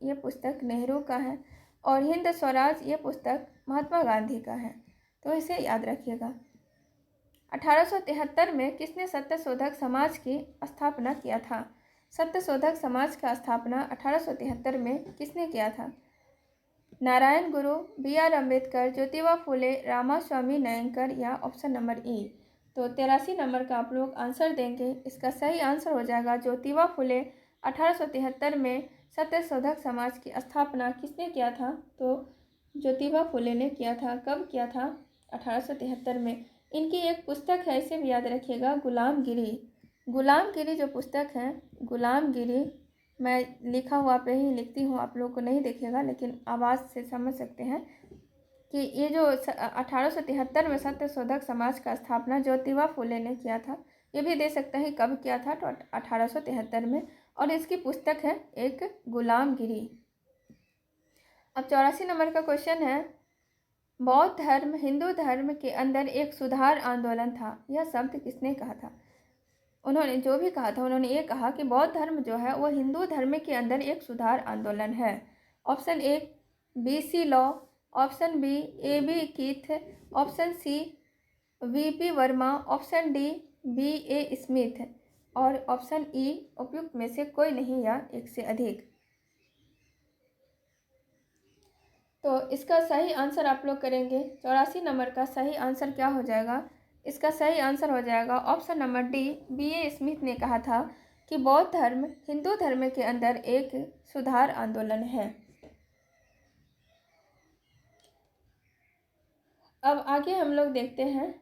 ये पुस्तक नेहरू का है। और हिंद स्वराज ये पुस्तक महात्मा गांधी का है। तो इसे याद रखिएगा। 1873 में किसने सत्यशोधक समाज की स्थापना किया था? सत्यशोधक समाज का स्थापना 1873 में किसने किया था? नारायण गुरु, बी आर अम्बेडकर, ज्योतिबा फुले, रामास्वामी नायकर या ऑप्शन नंबर ई। तो 83 नंबर का आप लोग आंसर देंगे। इसका सही आंसर हो जाएगा ज्योतिबा फुले। 1873 में सत्यशोधक समाज की स्थापना किसने किया था? तो ज्योतिबा फुले ने किया था। कब किया था? 1873 में। इनकी एक पुस्तक है, इसे भी याद रखिएगा, गुलामगिरी। गुलामगिरी जो पुस्तक है, गुलामगिरी, मैं लिखा हुआ पे ही लिखती हूँ, आप लोग को नहीं दिखेगा लेकिन आवाज़ से समझ सकते हैं कि ये जो 1873 में सत्यशोधक समाज का स्थापना ज्योतिबा फुले ने किया था। ये भी दे सकते हैं कब किया था, तो 1873 में। और इसकी पुस्तक है एक गुलामगिरी। अब 84 नंबर का क्वेश्चन है, बौद्ध धर्म हिंदू धर्म के अंदर एक सुधार आंदोलन था। यह शब्द किसने कहा था? उन्होंने जो भी कहा था उन्होंने ये कहा कि बौद्ध धर्म जो है वो हिंदू धर्म के अंदर एक सुधार आंदोलन है। Option A BC law, option B AB Keith, option C VP Verma, option D BA Smith और ऑप्शन ई उपयुक्त में से कोई नहीं या एक से अधिक। तो इसका सही आंसर आप लोग करेंगे 84 नंबर का सही आंसर क्या हो जाएगा? इसका सही आंसर हो जाएगा option number D BA Smith ने कहा था कि बौद्ध धर्म हिंदू धर्म के अंदर एक सुधार आंदोलन है। अब आगे हम लोग देखते हैं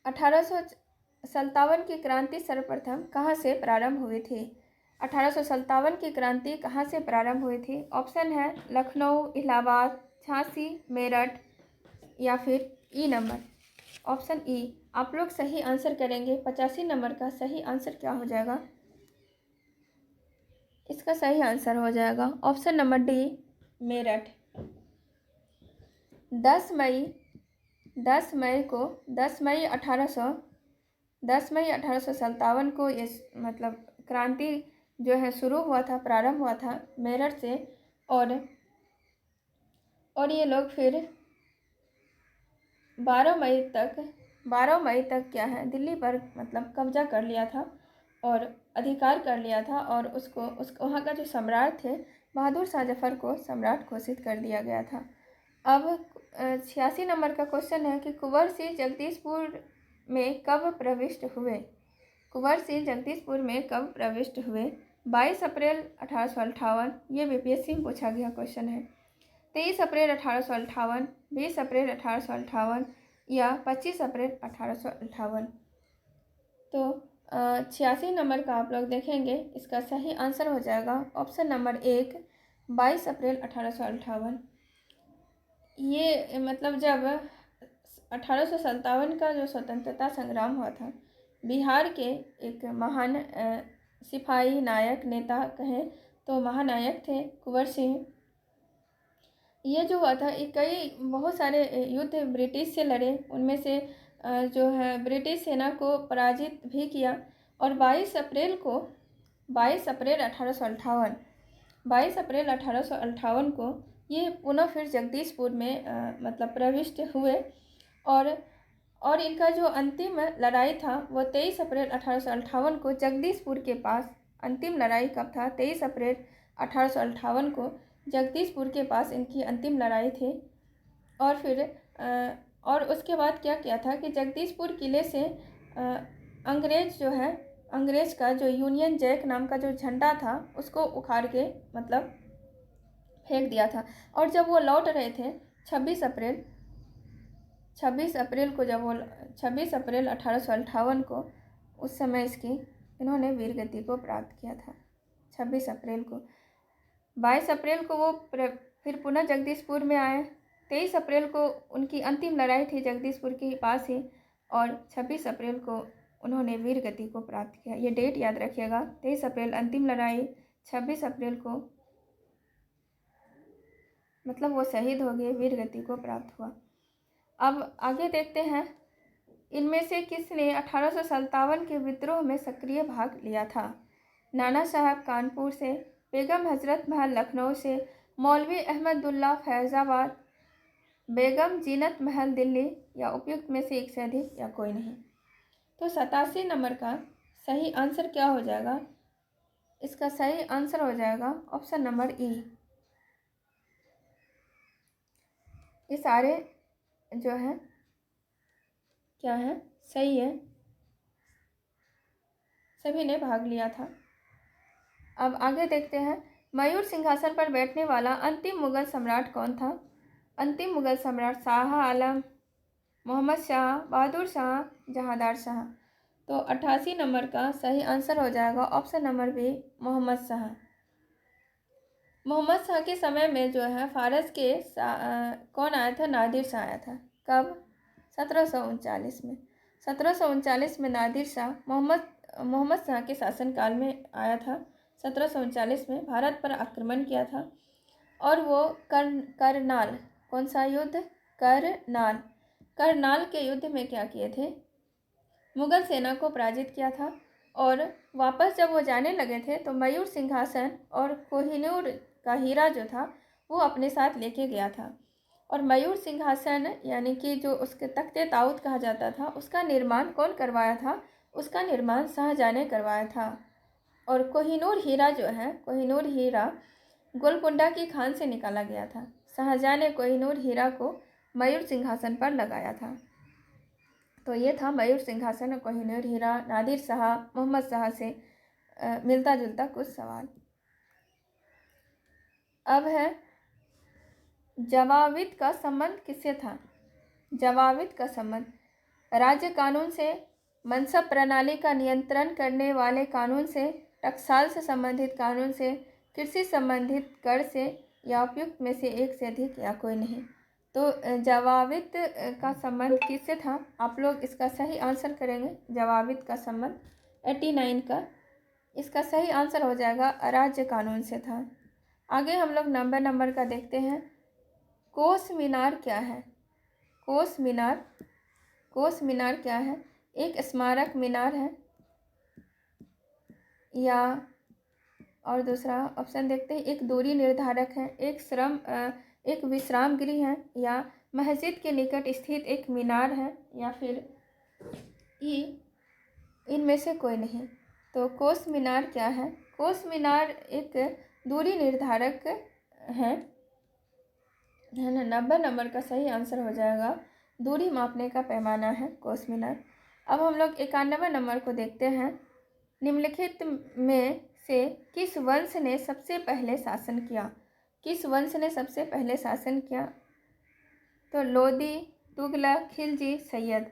1857 की क्रांति सर्वप्रथम कहाँ से प्रारंभ हुई थी? 1857 की क्रांति कहाँ से प्रारंभ हुई थी? ऑप्शन है लखनऊ, इलाहाबाद, झांसी, मेरठ या फिर ई नंबर ऑप्शन ई। आप लोग सही आंसर करेंगे 85 नंबर का सही आंसर क्या हो जाएगा? इसका सही आंसर हो जाएगा ऑप्शन नंबर डी मेरठ। 10 मई 1857 को इस मतलब क्रांति जो है शुरू हुआ था, प्रारंभ हुआ था मेरठ से। और ये लोग फिर 12 मई तक क्या है दिल्ली पर मतलब कब्जा कर लिया था और अधिकार कर लिया था और उसको वहाँ का जो सम्राट थे बहादुर शाह जफर को सम्राट घोषित कर दिया गया था। अब 86 नंबर का क्वेश्चन है कि कुंवर सिंह जगदीशपुर में कब प्रविष्ट हुए? कुंवर सिंह जगदीशपुर में कब प्रविष्ट हुए? 22 अप्रैल 1858, ये BPSC में पूछा गया क्वेश्चन है। 23 अप्रैल 1858, 20 अप्रैल 1858 या 25 अप्रैल 1858। तो 86 नंबर का आप लोग देखेंगे इसका सही आंसर हो जाएगा ऑप्शन नंबर 1 22 अप्रैल 1858। ये मतलब जब 1857 का जो स्वतंत्रता संग्राम हुआ था, बिहार के एक महान सिपाही नायक नेता कहें तो महानायक थे कुंवर सिंह। ये जो हुआ था कई बहुत सारे युद्ध ब्रिटिश से लड़े, उनमें से जो है ब्रिटिश सेना को पराजित भी किया और 22 अप्रैल 1858 को ये पुनः फिर जगदीशपुर में मतलब प्रविष्ट हुए और इनका जो अंतिम लड़ाई था वो 23 अप्रैल 1858 को जगदीशपुर के पास। अंतिम लड़ाई कब था? 23 अप्रैल 1858 को जगदीशपुर के पास इनकी अंतिम लड़ाई थी। और फिर और उसके बाद क्या किया था कि जगदीशपुर किले से अंग्रेज का जो यूनियन जैक नाम का जो झंडा था उसको उखाड़ के मतलब फेंक दिया था। और जब वो लौट रहे थे 26 अप्रैल को जब वो 26 अप्रैल 1858 को उस समय इन्होंने वीरगति को प्राप्त किया था 26 अप्रैल को। 22 अप्रैल को वो फिर पुनः जगदीशपुर में आए। 23 अप्रैल को उनकी अंतिम लड़ाई थी जगदीशपुर के पास ही और 26 अप्रैल को उन्होंने वीरगति को प्राप्त किया। ये डेट याद रखिएगा, 23 अप्रैल अंतिम लड़ाई, 26 अप्रैल को मतलब वो शहीद हो गए, वीरगति को प्राप्त हुआ। अब आगे देखते हैं इनमें से किसने 1857 के विद्रोह में सक्रिय भाग लिया था? नाना साहब कानपुर से, बेगम हजरत महल लखनऊ से, मौलवी अहमदुल्ला फैज़ाबाद, बेगम जीनत महल दिल्ली या उपयुक्त में से एक से अधिक या कोई नहीं। तो 87 नंबर का सही आंसर क्या हो जाएगा? इसका सही आंसर हो जाएगा ऑप्शन नंबर ई। ये सारे जो है क्या है सही है, सभी ने भाग लिया था। अब आगे देखते हैं मयूर सिंहासन पर बैठने वाला अंतिम मुगल सम्राट कौन था? अंतिम मुगल सम्राट शाह आलम, मोहम्मद शाह, बहादुर शाह, जहांदार शाह। तो 88 नंबर का सही आंसर हो जाएगा option number B Mohammad Shah. Mohammad Shah के समय में जो है फारस के कौन आया था? नादिर शाह आया था। कब? 1739 में। 1739 में नादिर शाह मोहम्मद शाह के शासनकाल में आया था 1739 में भारत पर आक्रमण किया था। और वो करनाल, कौन सा युद्ध? करनाल के युद्ध में क्या किए थे? मुगल सेना को पराजित किया था। और वापस जब वो जाने लगे थे तो मयूर सिंहासन और कोहिनूर का हीरा जो था वो अपने साथ लेके गया था। और मयूर सिंहासन यानी कि जो उसके तख्ते ताऊत कहा जाता था, उसका निर्माण कौन करवाया था? उसका निर्माण शाहजहाँ ने करवाया था। और कोहिनूर हीरा जो है, कोहिनूर हीरा गोलकुंडा की खान से निकाला गया था। शाहजहाँ ने कोहिनूर हीरा को मयूर सिंहासन पर लगाया था। तो ये था मयूर सिंहासन और कोहिनूर हीरा। नादिर शाह, मोहम्मद शाह से मिलता जुलता कुछ सवाल। अब है जवाबित का संबंध किससे था? जवाबित का संबंध राज्य कानून से, मनसब प्रणाली का नियंत्रण करने वाले कानून से, टकसाल से संबंधित कानून से, कृषि संबंधित कर से, या उपयुक्त में से एक से अधिक या कोई नहीं। तो जवाबित का संबंध किससे था? आप लोग इसका सही आंसर करेंगे। जवाबित का संबंध 89 का इसका सही आंसर हो जाएगा राज्य कानून से था। आगे हम लोग नंबर का देखते हैं। कोस मीनार क्या है? कोस मीनार क्या है? एक स्मारक मीनार है, या और दूसरा ऑप्शन देखते हैं, एक दूरी निर्धारक है, एक विश्राम गृह है, या मस्जिद के निकट स्थित एक मीनार है, या फिर इनमें से कोई नहीं। तो कोस मीनार क्या है? कोस मीनार एक दूरी निर्धारक है ना। 90 नंबर का सही आंसर हो जाएगा। दूरी मापने का पैमाना है कोस मीनार। अब हम लोग 91 नंबर को देखते हैं। निम्नलिखित में से किस वंश ने सबसे पहले शासन किया? किस वंश ने सबसे पहले शासन किया? तो लोदी, तुगलक, खिलजी, सैयद।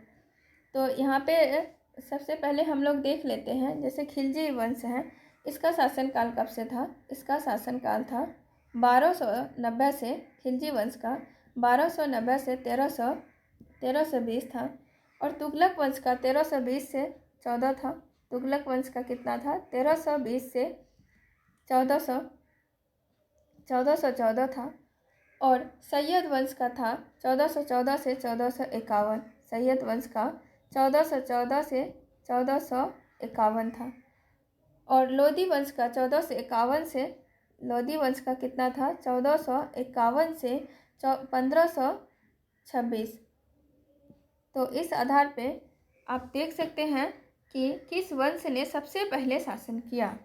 तो यहाँ पे सबसे पहले हम लोग देख लेते हैं। जैसे खिलजी वंश है, इसका शासनकाल कब से था? इसका शासनकाल था 1290 से। खिलजी वंश का 1290 से 1320 था। और तुगलक वंश का 1320 से 14 था। तुगलक वंश का कितना था? 1320 से 1414 था। और सैयद वंश का था 1414 से 1451। सैयद वंश का 1414 से 1451 था। और लोदी वंश का 1451 से, लोदी वंश का कितना था? 1451 से 1526। तो इस आधार पे आप देख सकते हैं कि किस वंश ने सबसे पहले शासन किया।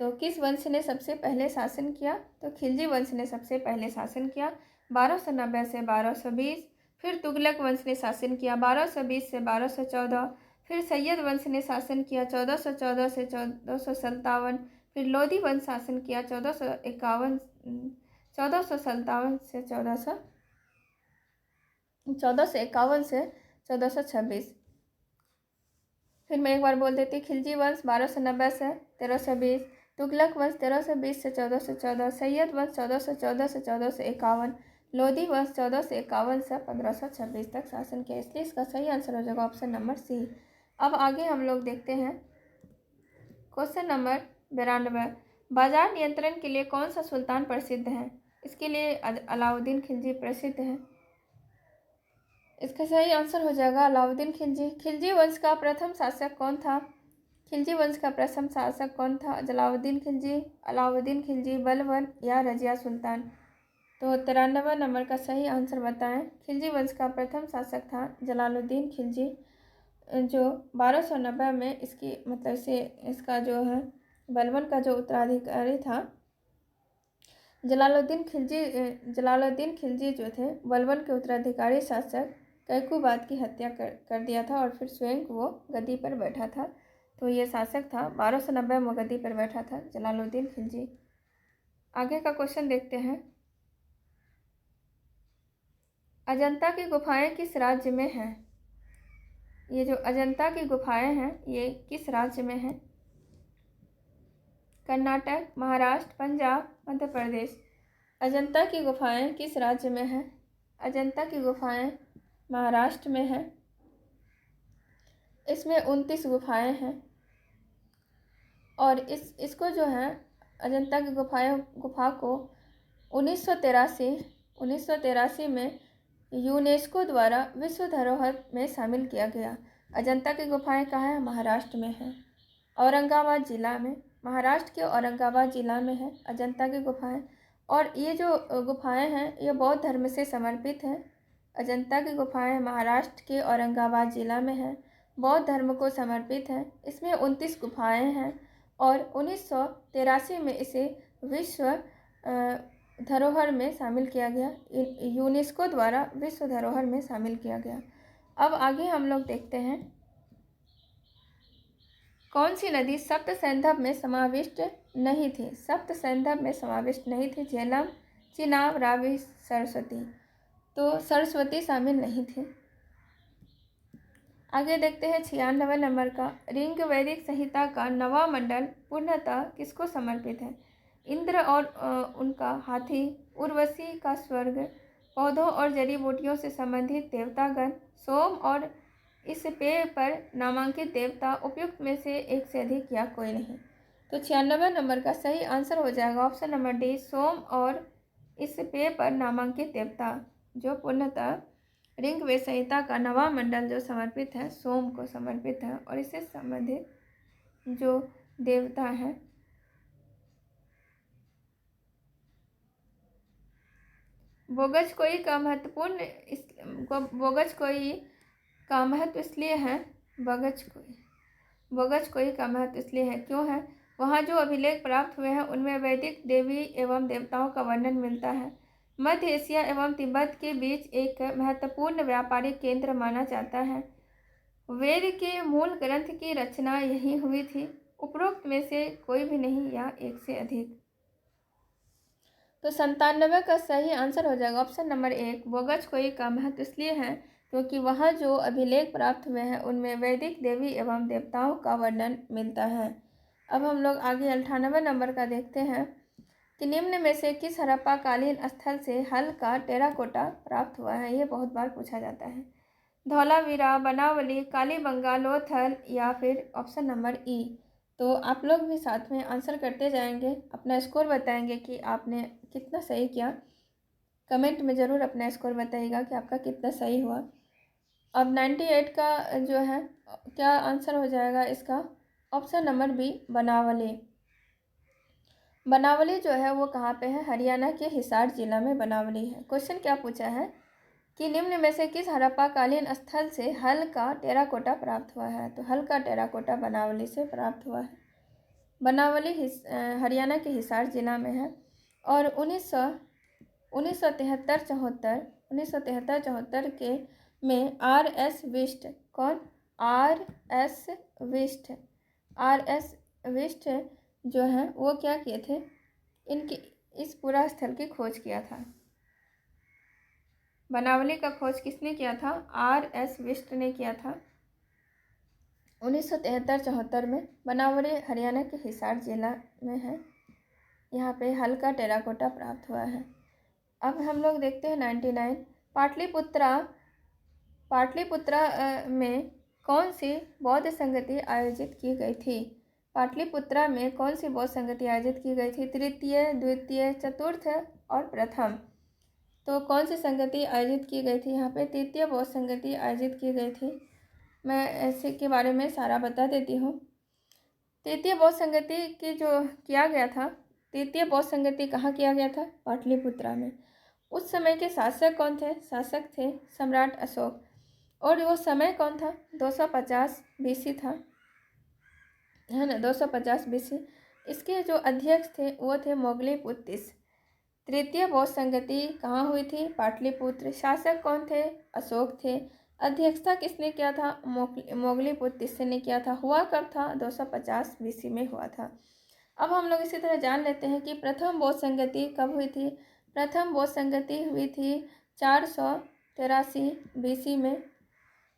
तो किस वंश ने सबसे पहले शासन किया? तो खिलजी वंश ने सबसे पहले शासन किया 1290 से 1220। फिर तुगलक वंश ने शासन किया 1220 से 1214। फिर सैयद वंश ने शासन किया 1414 से 1457। फिर लोदी वंश शासन किया 1457 से 1451 से 1426। फिर मैं एक बार बोल देती। खिलजी वंश 1290 से 1320, तुगलक वंश 1320 से 1414, सैयद वंश 1414 से 1451, लोदी वंश 1451 से 1526 तक शासन किया। इसलिए इसका सही आंसर हो जाएगा ऑप्शन नंबर सी। अब आगे हम लोग देखते हैं क्वेश्चन नंबर 92। बाजार नियंत्रण के लिए कौन सा सुल्तान प्रसिद्ध है? इसके लिए अलाउद्दीन खिलजी प्रसिद्ध है। इसका सही आंसर हो जाएगा अलाउद्दीन खिलजी। खिलजी वंश का प्रथम शासक कौन था? खिलजी वंश का प्रथम शासक कौन था? जलालुद्दीन खिलजी, अलाउद्दीन खिलजी, बलबन, या रजिया सुल्तान। तो 93 नंबर का सही आंसर बताएं। खिलजी वंश का प्रथम शासक था जलालुद्दीन खिलजी, जो 1290 में इसकी मतलब से इसका जो है बलबन का जो उत्तराधिकारी था। जलालुद्दीन खिलजी जो थे बलबन के उत्तराधिकारी शासक कैकूबाद की हत्या कर दिया था और फिर स्वयं वो गद्दी पर बैठा था। तो ये शासक था 1290 में गद्दी पर बैठा था जलालुद्दीन खिलजी। आगे का क्वेश्चन देखते हैं। अजंता की गुफाएं किस राज्य में हैं? ये जो अजंता की गुफाएं हैं ये किस राज्य में हैं? कर्नाटक, महाराष्ट्र, पंजाब, मध्य प्रदेश। अजंता की गुफाएं किस राज्य में हैं? अजंता की गुफाएं महाराष्ट्र में हैं। इसमें 29 गुफाएं हैं और इसको जो है अजंता की गुफा को 1983 में यूनेस्को द्वारा विश्व धरोहर में शामिल किया गया। अजंता की गुफाएं कहाँ है? महाराष्ट्र में है, औरंगाबाद जिला में। महाराष्ट्र के औरंगाबाद जिला में है अजंता की गुफाएं। और ये जो गुफाएं हैं ये बौद्ध धर्म से समर्पित हैं। अजंता की गुफाएं महाराष्ट्र के औरंगाबाद जिला में है, बौद्ध धर्म को समर्पित है। इसमें 29 गुफाएं हैं और 1983 में इसे विश्व धरोहर में शामिल किया गया, यूनेस्को द्वारा विश्व धरोहर में शामिल किया गया। अब आगे हम लोग देखते हैं कौन सी नदी सप्त सैंधव में समाविष्ट नहीं थी। सप्त सैंधव में समाविष्ट नहीं थी। झेलम, चिनाब, रावी, सरस्वती। तो सरस्वती शामिल नहीं थी। आगे देखते हैं 96 नंबर का। ऋग वैदिक संहिता का नवा मंडल पूर्णतः किसको समर्पित है? इंद्र और उनका हाथी, उर्वशी का स्वर्ग, पौधों और जड़ी बूटियों से संबंधित देवतागण, सोम और इस पेय पर नामांकित देवता। उपयुक्त में से एक से अधिक या कोई नहीं। तो 96 नंबर का सही आंसर हो जाएगा ऑप्शन नंबर डी, सोम और इस पेय पर नामांकित देवता, जो पूर्णतः ऋग्वेद संहिता का नवा मंडल जो समर्पित है सोम को समर्पित है और इससे संबंधित जो देवता है। बोगज कोई का महत्वपूर्ण बोगज कोई का महत्व इसलिए है बोगज कोई का महत्व इसलिए है, क्यों है? वहाँ जो अभिलेख प्राप्त हुए हैं उनमें वैदिक देवी एवं देवताओं का वर्णन मिलता है। मध्य एशिया एवं तिब्बत के बीच एक महत्वपूर्ण व्यापारिक केंद्र माना जाता है। वेद के मूल ग्रंथ की रचना यही हुई थी। उपरोक्त में से कोई भी नहीं या एक से अधिक। तो 97 का सही आंसर हो जाएगा ऑप्शन नंबर 1, बोगज कोई का महत्व इसलिए है क्योंकि वहाँ जो अभिलेख प्राप्त हुए हैं उनमें वैदिक देवी एवं देवताओं का वर्णन मिलता है। अब हम लोग आगे 98 नंबर का देखते हैं कि निम्न में से किस हड़प्पा कालीन स्थल से हल्का टेराकोटा प्राप्त हुआ है। ये बहुत बार पूछा जाता है। धौलावीरा, बनावली, कालीबंगा, लोथल या फिर ऑप्शन नंबर ई। तो आप लोग भी साथ में आंसर करते जाएंगे, अपना स्कोर बताएंगे कि आपने कितना सही किया। कमेंट में ज़रूर अपना स्कोर बताइएगा कि आपका कितना सही हुआ। अब 98 का जो है क्या आंसर हो जाएगा इसका? Option number B, Banawali. Banawali जो है वो कहाँ पे है? हरियाणा के हिसार जिला में बनावली है। क्वेश्चन क्या पूछा है कि निम्न में से किस हड़प्पा कालीन स्थल से हल्का टेराकोटा प्राप्त हुआ है? तो हल्का टेराकोटा बनावली से प्राप्त हुआ है। बनावली हरियाणा के हिसार जिला में है और 1973-74 के में R.S. विष्ट, कौन? R.S. विष्ट जो है वो क्या किए थे? इनकी इस पूरा स्थल की खोज किया था। बनावली का खोज किसने किया था? R.S. विष्ट ने किया था 1973-74 में। बनावली हरियाणा के हिसार जिला में है। यहाँ पे हल्का टेराकोटा प्राप्त हुआ है। अब हम लोग देखते हैं 99। पाटलिपुत्रा में कौन सी बौद्ध संगति आयोजित की गई थी? पाटलिपुत्रा में कौन सी बौद्ध संगति आयोजित की गई थी? तृतीय, द्वितीय, चतुर्थ और प्रथम। तो कौन सी संगति आयोजित की गई थी? यहाँ पे तृतीय बौद्ध संगति आयोजित की गई थी। मैं ऐसे के बारे में सारा बता देती हूँ। तृतीय बौद्ध संगति की जो किया गया था, तृतीय बौद्ध संगति कहाँ किया गया था? पाटलिपुत्रा में। उस समय के शासक कौन थे? शासक थे सम्राट अशोक। और वो समय कौन था? 250 BC था, है ना, 250 BC। इसके जो अध्यक्ष थे वो थे मोगलीपुत्तिस। तृतीय बौद्ध संगति कहाँ हुई थी? पाटलिपुत्र। शासक कौन थे? अशोक थे। अध्यक्षता किसने किया था? मोगलीपुत्तिस ने किया था। हुआ कब था? 250 BC में हुआ था। अब हम लोग इसी तरह जान लेते हैं कि प्रथम बौद्ध संगति कब हुई थी। प्रथम बौद्ध संगति हुई थी 483 BC में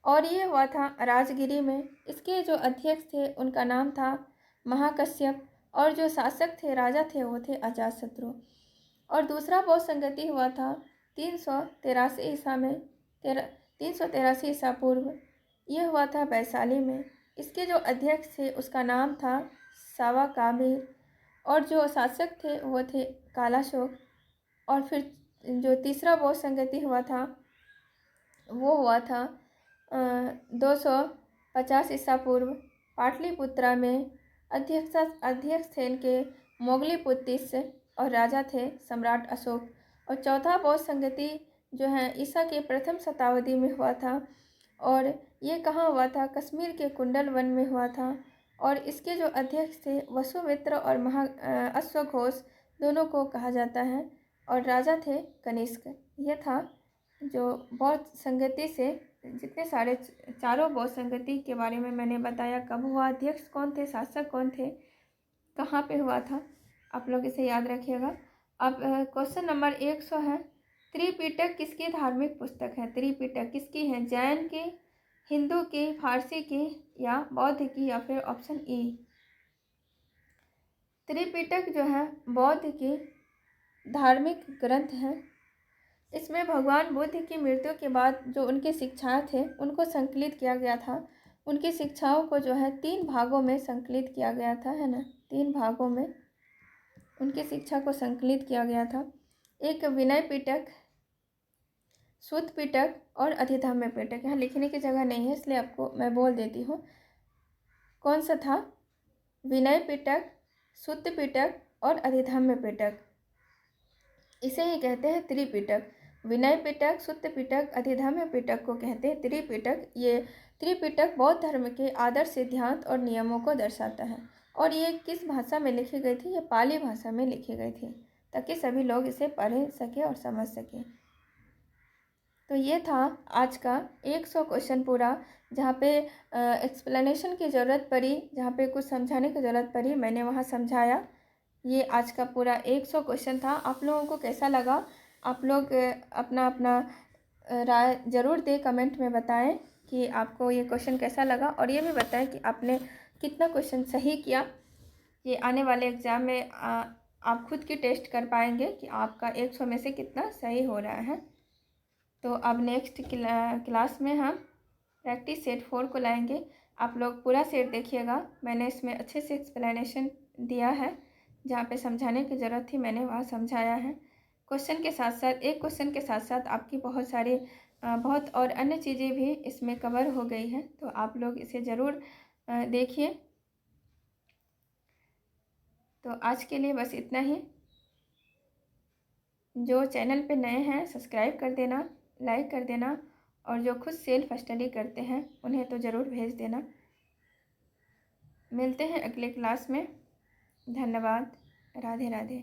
और ये हुआ था राजगिरी में। इसके जो अध्यक्ष थे उनका नाम था महाकश्यप और जो शासक थे, राजा थे, वो थे अजातशत्रु। और दूसरा बौद्ध संगति हुआ था 383 ईसा में, 383 ईसा पूर्व। ये हुआ था वैशाली में। इसके जो अध्यक्ष थे उसका नाम था सावाकाबीर और जो शासक थे वो थे कालाशोक। और फिर जो तीसरा बौद्ध संगति हुआ था वो हुआ था 250 ईसा पूर्व पाटलिपुत्रा में। अध्यक्ष थे इनके मोगली पुत्तिस और राजा थे सम्राट अशोक। और चौथा बौद्ध संगति जो है ईसा के प्रथम शताब्दी में हुआ था और ये कहाँ हुआ था, कश्मीर के कुंडल वन में हुआ था। और इसके जो अध्यक्ष थे वसुमित्र और अश्वघोष दोनों को कहा जाता है और राजा थे कनिष्क। यह था जो बौद्ध संगति से जितने सारे चारों बौद्ध संगति के बारे में मैंने बताया, कब हुआ, अध्यक्ष कौन थे, शासक कौन थे, कहाँ पे हुआ था, आप लोग इसे याद रखिएगा। अब क्वेश्चन नंबर 100 है, त्रिपिटक किसकी धार्मिक पुस्तक है? त्रिपिटक किसकी है? जैन की, हिंदू की, फारसी की या बौद्ध की या फिर ऑप्शन ई। त्रिपिटक जो है बौद्ध की धार्मिक ग्रंथ है। इसमें भगवान बुद्ध की मृत्यु के बाद जो उनकी शिक्षाएं थे उनको संकलित किया गया था। उनकी शिक्षाओं को जो है 3 भागों में संकलित किया गया था, है ना, 3 भागों में उनकी शिक्षा को संकलित किया गया था। एक विनय पिटक, सुत्त पिटक और अधिधम्म पिटक। यहाँ लिखने की जगह नहीं है इसलिए आपको मैं बोल देती हूँ। कौन सा था? विनय पिटक, सुत्त पिटक और अधिधम्म पिटक। इसे ही कहते हैं त्रिपिटक। विनय पिटक, सुत्त पिटक, अधिधम्म पिटक को कहते हैं त्रिपिटक। ये त्रिपिटक बौद्ध धर्म के आदर्श सिद्धांत और नियमों को दर्शाता है। और ये किस भाषा में लिखी गई थी? ये पाली भाषा में लिखी गई थी ताकि सभी लोग इसे पढ़ सके और समझ सके। तो ये था आज का 100 क्वेश्चन पूरा, जहाँ पे एक्सप्लेनेशन की ज़रूरत पड़ी, जहाँ पे कुछ समझाने की ज़रूरत पड़ी मैंने वहाँ समझाया। ये आज का पूरा 100 क्वेश्चन था। आप लोगों को कैसा लगा? आप लोग अपना अपना राय ज़रूर दें, कमेंट में बताएं कि आपको ये क्वेश्चन कैसा लगा और ये भी बताएं कि आपने कितना क्वेश्चन सही किया। ये आने वाले एग्ज़ाम में आप खुद की टेस्ट कर पाएंगे कि आपका 100 में से कितना सही हो रहा है। तो अब नेक्स्ट क्लास में हम प्रैक्टिस सेट 4 को लाएंगे। आप लोग पूरा सेट देखिएगा, मैंने इसमें अच्छे से एक्सप्लेनेशन दिया है। जहाँ पे समझाने की ज़रूरत थी मैंने वहाँ समझाया है। क्वेश्चन के साथ साथ, एक क्वेश्चन के साथ साथ आपकी बहुत और अन्य चीज़ें भी इसमें कवर हो गई हैं। तो आप लोग इसे ज़रूर देखिए। तो आज के लिए बस इतना ही। जो चैनल पे नए हैं सब्सक्राइब कर देना, लाइक कर देना और जो खुद सेल्फ स्टडी करते हैं उन्हें तो ज़रूर भेज देना। मिलते हैं अगले क्लास में। धन्यवाद। राधे राधे।